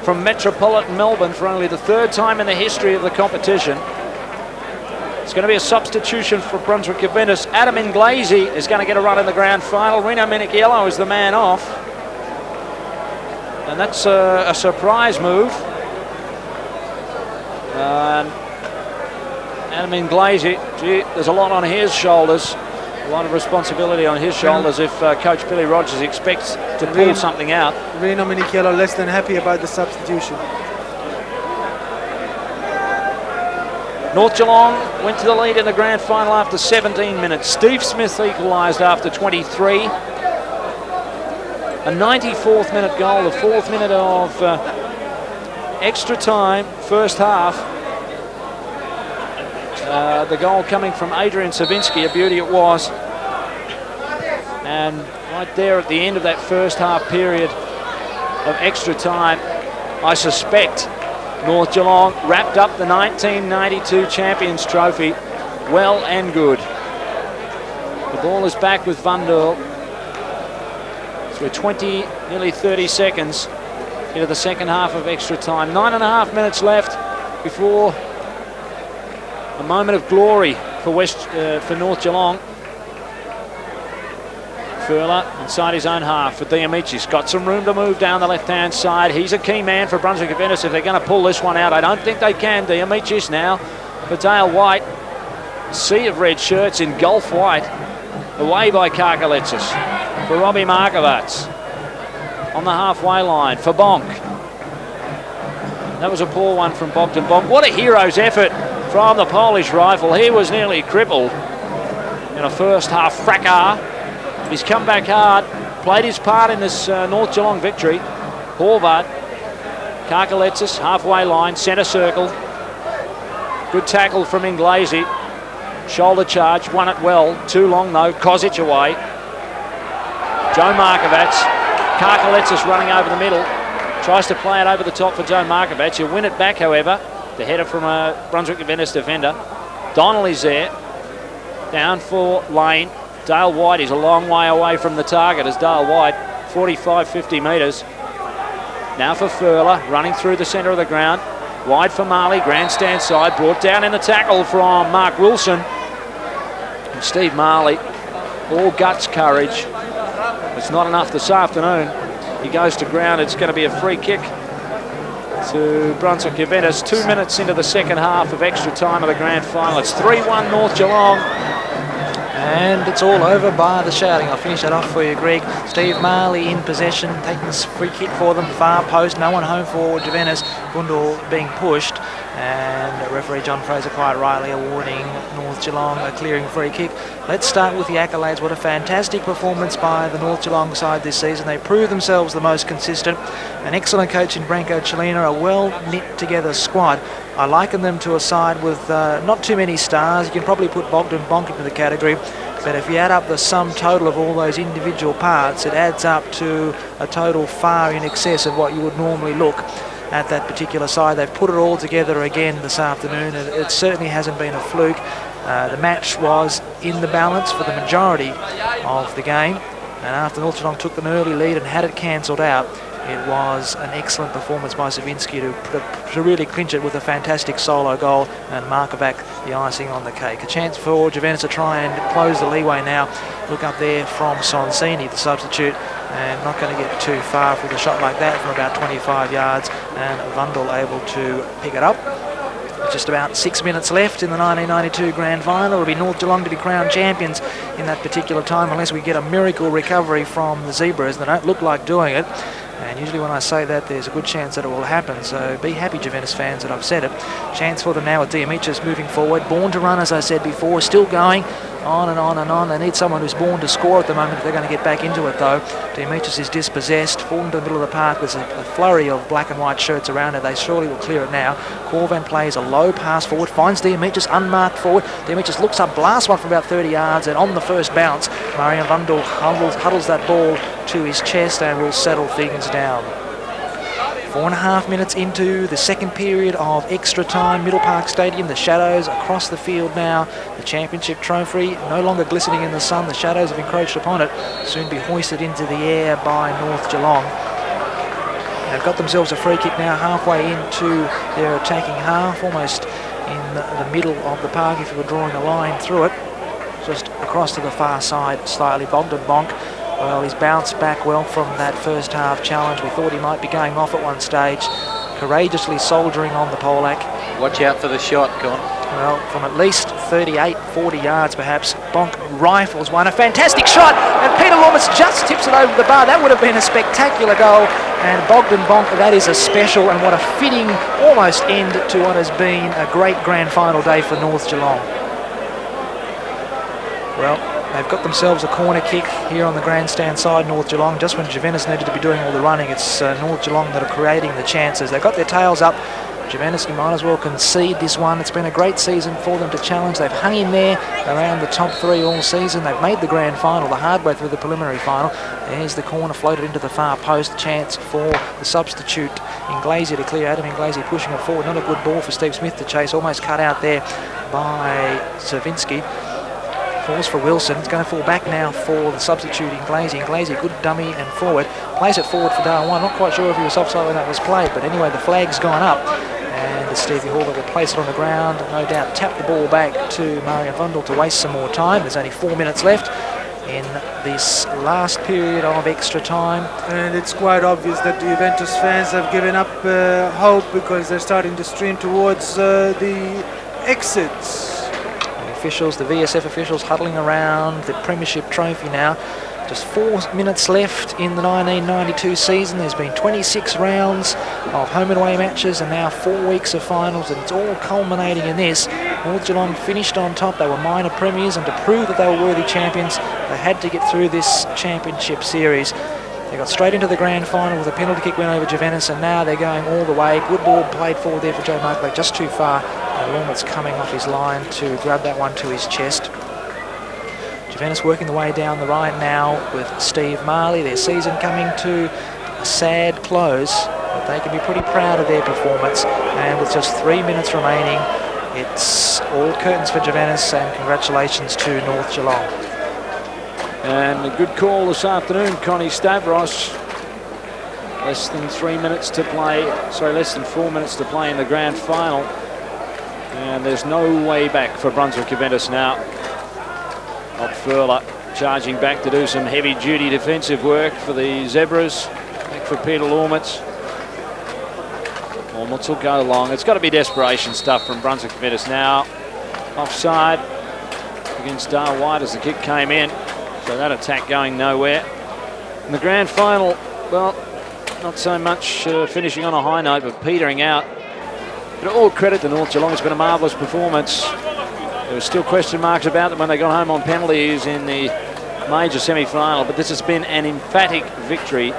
from metropolitan Melbourne for only the 3rd time in the history of the competition. It's going to be a substitution for Brunswick Juventus. Adam Inglese is going to get a run in the grand final. Rino Minichiello is the man off. And that's a surprise move. Adam Inglese, gee, there's a lot on his shoulders. A lot of responsibility on his shoulders if Coach Billy Rogers expects to pull something out. Rino Minichiello less than happy about the substitution. North Geelong went to the lead in the grand final after 17 minutes. Steve Smith equalised after 23. A 94th minute goal, the 4th minute of extra time, first half. The goal coming from Adrian Cervinski, a beauty it was. And right there at the end of that first half period of extra time, I suspect North Geelong wrapped up the 1992 Champions Trophy well and good. The ball is back with Vunderl. So we're 20, nearly 30 seconds into the second half of extra time. 9.5 minutes left before a moment of glory for North Geelong. Ferla inside his own half for Diamicis. Got some room to move down the left-hand side. He's a key man for Brunswick Juventus if they're going to pull this one out. I don't think they can. Diamicis now for Dale White. Sea of red shirts in Gulf White. Away by Karkaletsis for Robbie Markovac. On the halfway line for Bonk. That was a poor one from Bogdan. Bonk. What a hero's effort from the Polish rifle. He was nearly crippled in a first half fracas. He's come back hard, played his part in this North Geelong victory. Horvat, Karkaletsis, halfway line, centre circle. Good tackle from Inglese. Shoulder charge, won it well. Too long though, Cosic away. Joe Markovac, Karkaletsis running over the middle. Tries to play it over the top for Joe Markovac. He'll win it back, however. The header from a Brunswick Juventus defender. Donnelly's there. Down for Lane. Dale White is a long way away from the target as Dale White, 45, 50 metres. Now for Ferla, running through the centre of the ground. Wide for Marley, grandstand side, brought down in the tackle from Mark Wilson. And Steve Marley, all guts, courage. It's not enough this afternoon. He goes to ground, it's going to be a free kick to Brunswick Juventus. 2 minutes into the second half of extra time of the grand final. It's 3-1 North Geelong. And it's all over by the shouting. I'll finish that off for you, Greg. Steve Marley in possession, taking this free kick for them, far post, no one home for Juventus. Vunderl being pushed, and referee John Fraser quite rightly awarding North Geelong a clearing free kick. Let's start with the accolades. What a fantastic performance by the North Geelong side this season. They proved themselves the most consistent. An excellent coach in Branko, Culina, a well-knit together squad. I liken them to a side with not too many stars. You can probably put Bogdan Bonk into the category, but if you add up the sum total of all those individual parts, it adds up to a total far in excess of what you would normally look at that particular side. They've put it all together again this afternoon, and it certainly hasn't been a fluke. The match was in the balance for the majority of the game, and after North Geelong took an early lead and had it cancelled out, it was an excellent performance by Cervinski to really clinch it with a fantastic solo goal, and Markovac the icing on the cake. A chance for Juventus to try and close the leeway now. Look up there from Sonsini, the substitute, and not going to get too far with a shot like that from about 25 yards, and Vunderl able to pick it up. Just about 6 minutes left in the 1992 grand final. It'll be North Geelong to be crowned champions in that particular time, unless we get a miracle recovery from the Zebras. They don't look like doing it. And usually when I say that, there's a good chance that it will happen. So be happy, Juventus fans, that I've said it. Chance for them now with Diamicis moving forward. Born to run, as I said before, still going on and on and on. They need someone who's born to score at the moment if they're going to get back into it, though. Diamicis is dispossessed, fallen to the middle of the park. There's a flurry of black and white shirts around it. They surely will clear it now. Corvan plays a low pass forward, finds Diamicis unmarked forward. Diamicis looks up, blasts one from about 30 yards, and on the first bounce, Marijan Vunderl huddles that ball to his chest and will settle things down. 4.5 minutes into the second period of extra time, Middle Park Stadium, the shadows across the field now. The championship trophy no longer glistening in the sun. The shadows have encroached upon it, soon be hoisted into the air by North Geelong. They've got themselves a free kick now halfway into their attacking half, almost in the middle of the park if you were drawing a line through it. Just across to the far side slightly. Bogdan Bonk, well, he's bounced back well from that first half challenge. We thought he might be going off at one stage. Courageously soldiering on the Polak. Watch out for the shot, Con. Well, from at least 38, 40 yards perhaps, Bonk rifles one. A fantastic shot, and Peter Laumets just tips it over the bar. That would have been a spectacular goal. And Bogdan Bonk, that is a special, and what a fitting almost end to what has been a great grand final day for North Geelong. Well, they've got themselves a corner kick here on the grandstand side, North Geelong. Just when Juventus needed to be doing all the running, it's North Geelong that are creating the chances. They've got their tails up. Juventus, you might as well concede this one. It's been a great season for them to challenge. They've hung in there around the top three all season. They've made the grand final the hard way through the preliminary final. There's the corner floated into the far post. Chance for the substitute Inglese to clear. Adam Inglese pushing it forward. Not a good ball for Steve Smith to chase. Almost cut out there by Cervinski. Falls for Wilson. It's going to fall back now for the substitute Inglese. Inglese, good dummy and forward. Plays it forward for Della. Not quite sure if he was offside when that was played, but anyway, the flag's gone up. And Stevie Horvat will place it on the ground. No doubt tap the ball back to Marijan Vunderl to waste some more time. There's only 4 minutes left in this last period of extra time. And it's quite obvious that the Juventus fans have given up hope because they're starting to stream towards the exits. Officials, the VSF officials huddling around the Premiership trophy now. Just 4 minutes left in the 1992 season. There's been 26 rounds of home and away matches and now 4 weeks of finals, and it's all culminating in this. North Geelong finished on top. They were minor premiers, and to prove that they were worthy champions, they had to get through this championship series. They got straight into the grand final with a penalty kick win over Juventus, and now they're going all the way. Good ball played forward there for Joe Markovac, just too far. Laumets coming off his line to grab that one to his chest. Juventus working the way down the right now with Steve Marley. Their season coming to a sad close, but they can be pretty proud of their performance. And with just 3 minutes remaining, it's all curtains for Juventus, and congratulations to North Geelong. And a good call this afternoon, Connie Stavros. Less than 3 minutes to play, less than 4 minutes to play in the grand final. And there's no way back for Brunswick Juventus now. Up Ferla, charging back to do some heavy-duty defensive work for the Zebras. Back for Peter Laumets. Laumets will go long. It's got to be desperation stuff from Brunswick Juventus now. Offside against Dar White as the kick came in. So that attack going nowhere. In the grand final, well, not so much finishing on a high note, but petering out. But all credit to North Geelong. It's been a marvellous performance. There were still question marks about them when they got home on penalties in the major semi-final, but this has been an emphatic victory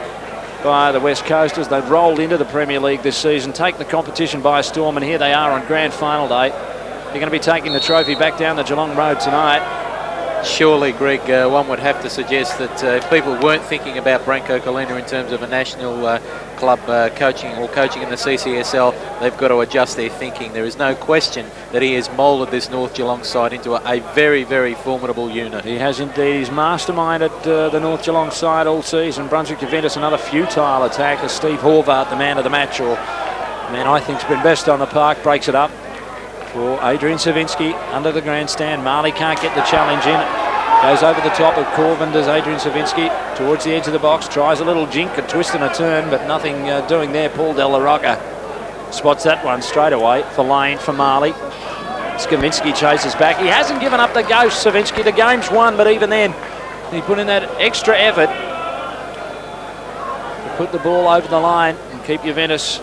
by the West Coasters. They've rolled into the Premier League this season, taken the competition by storm, and here they are on grand final day. They're going to be taking the trophy back down the Geelong Road tonight. Surely, Greg, one would have to suggest that if people weren't thinking about Branko Culina in terms of a national club coaching or coaching in the CCSL, they've got to adjust their thinking. There is no question that he has moulded this North Geelong side into a very, very formidable unit. He has indeed. He's masterminded the North Geelong side all season. Brunswick Juventus, another futile attack as Steve Horvat, the man of the match, or the man I think's been best on the park, breaks it up for Adrian Cervinski under the grandstand. Marley can't get the challenge in. Goes over the top of Corvan, does Adrian Cervinski, towards the edge of the box, tries a little jink, a twist and a turn, but nothing doing there. Paul Della Rocca spots that one straight away for Lane, for Marley. Cervinski chases back. He hasn't given up the ghost, Cervinski. The game's won, but even then, he put in that extra effort to put the ball over the line and keep Juventus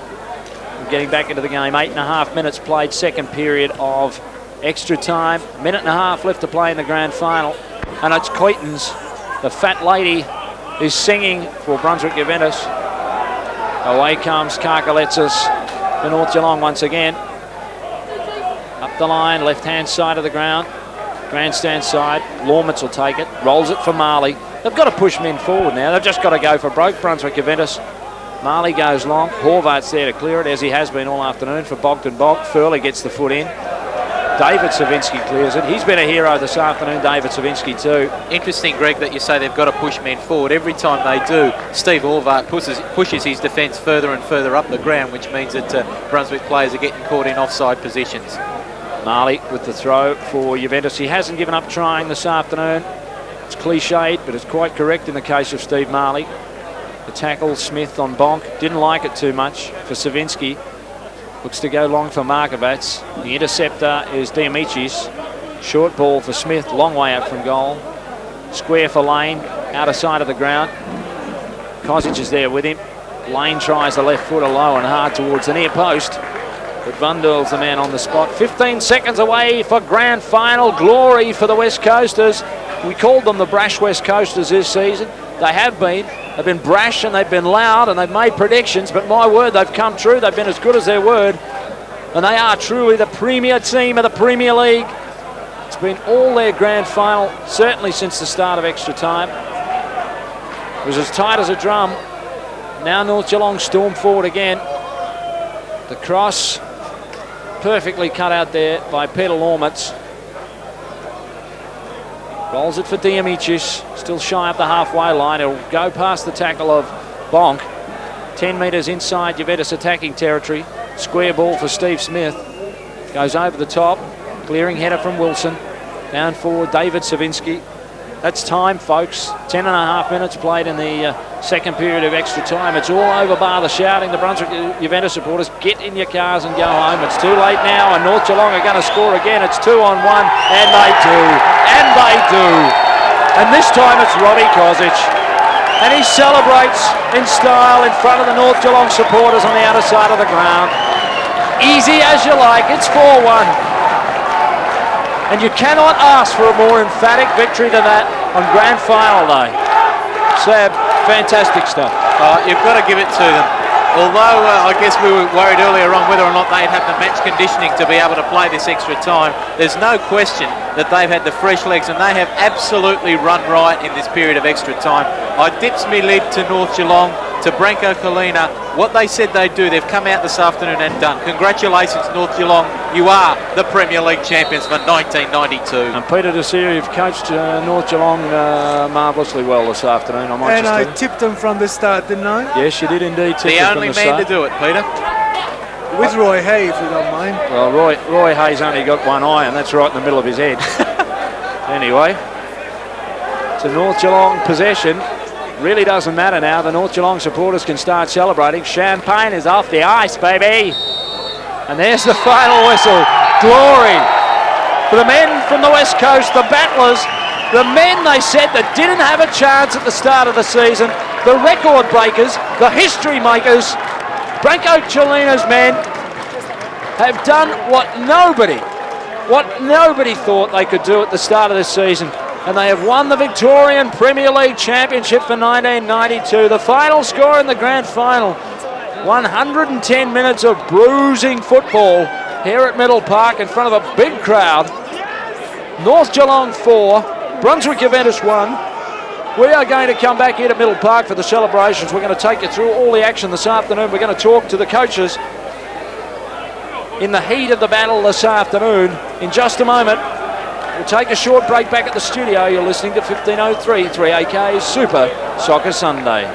getting back into the game. 8.5 minutes played, second period of extra time. Minute and a half left to play in the grand final. And it's Coitons, the fat lady, is singing for Brunswick Juventus. Away comes Karkaletsis for North Geelong once again. Up the line, left-hand side of the ground. Grandstand side, Laumets will take it, rolls it for Marley. They've got to push men forward now. They've just got to go for broke, Brunswick Juventus. Marley goes long. Horvat's there to clear it, as he has been all afternoon for Bogdan Bonk. Ferla gets the foot in. David Cervinski clears it. He's been a hero this afternoon, David Cervinski too. Interesting, Greg, that you say they've got to push men forward. Every time they do, Steve Horvat pushes his defence further and further up the ground, which means that Brunswick players are getting caught in offside positions. Marley with the throw for Juventus. He hasn't given up trying this afternoon. It's cliched, but it's quite correct in the case of Steve Marley. The tackle, Smith on Bonk. Didn't like it too much for Cervinski. Looks to go long for Markovac. The interceptor is Diamicis. Short ball for Smith, long way out from goal. Square for Lane, outer side of the ground. Cosic is there with him. Lane tries the left footer low and hard towards the near post. But Vunderl's the man on the spot. 15 seconds away for grand final glory for the West Coasters. We called them the brash West Coasters this season. They have been. They've been brash and they've been loud and they've made predictions, but my word, they've come true. They've been as good as their word. And they are truly the premier team of the Premier League. It's been all their grand final, certainly since the start of extra time. It was as tight as a drum. Now North Geelong storm forward again. The cross perfectly cut out there by Peter Laumets. Rolls it for Diamicis, still shy of the halfway line. It'll go past the tackle of Bonk. 10 metres inside Juventus attacking territory. Square ball for Steve Smith. Goes over the top. Clearing header from Wilson. Down for David Cervinski. That's time, folks. 10.5 minutes played in the second period of extra time. It's all over bar the shouting. The Brunswick Juventus supporters, get in your cars and go home. It's too late now, and North Geelong are going to score again. It's 2-on-1, and they do. And they do. And this time it's Robbie Cosic. And he celebrates in style in front of the North Geelong supporters on the outer side of the ground. Easy as you like. It's 4-1. And you cannot ask for a more emphatic victory than that on grand final day. Sab, fantastic stuff. You've got to give it to them. Although I guess we were worried earlier on whether or not they'd have the match conditioning to be able to play this extra time, there's no question that they've had the fresh legs and they have absolutely run right in this period of extra time. I dips me lid to North Geelong, to Branko, Culina. What they said they'd do, they've come out this afternoon and done. Congratulations, North Geelong. You are the Premier League champions for 1992. And Peter Desir, you've coached North Geelong marvellously well this afternoon. And I tipped them from the start, didn't I? Yes, you did indeed tip them from the start. The only man to do it, Peter. With Roy Hay, if you don't mind. Well, Roy Hay's only got one eye, and that's right in the middle of his head. Anyway, it's a North Geelong possession. Really doesn't matter now. The North Geelong supporters can start celebrating. Champagne is off the ice, baby. And there's the final whistle. Glory for the men from the West Coast, the battlers, the men they said that didn't have a chance at the start of the season, the record breakers, the history makers. Branko Culina's men have done what nobody thought they could do at the start of this season. And they have won the Victorian Premier League Championship for 1992. The final score in the grand final, 110 minutes of bruising football here at Middle Park in front of a big crowd. North Geelong 4, Brunswick Juventus 1. We are going to come back here to Middle Park for the celebrations. We're going to take you through all the action this afternoon. We're going to talk to the coaches in the heat of the battle this afternoon. In just a moment, we'll take a short break back at the studio. You're listening to 1503 3AK's Super Soccer Sunday.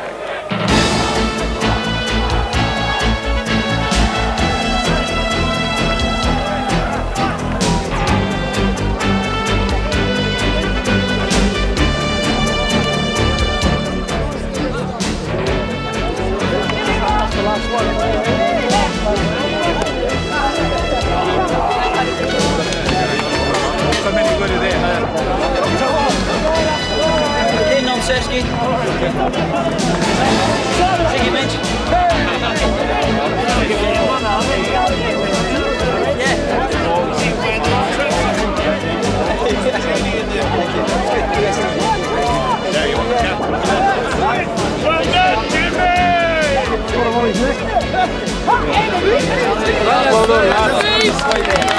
Well done,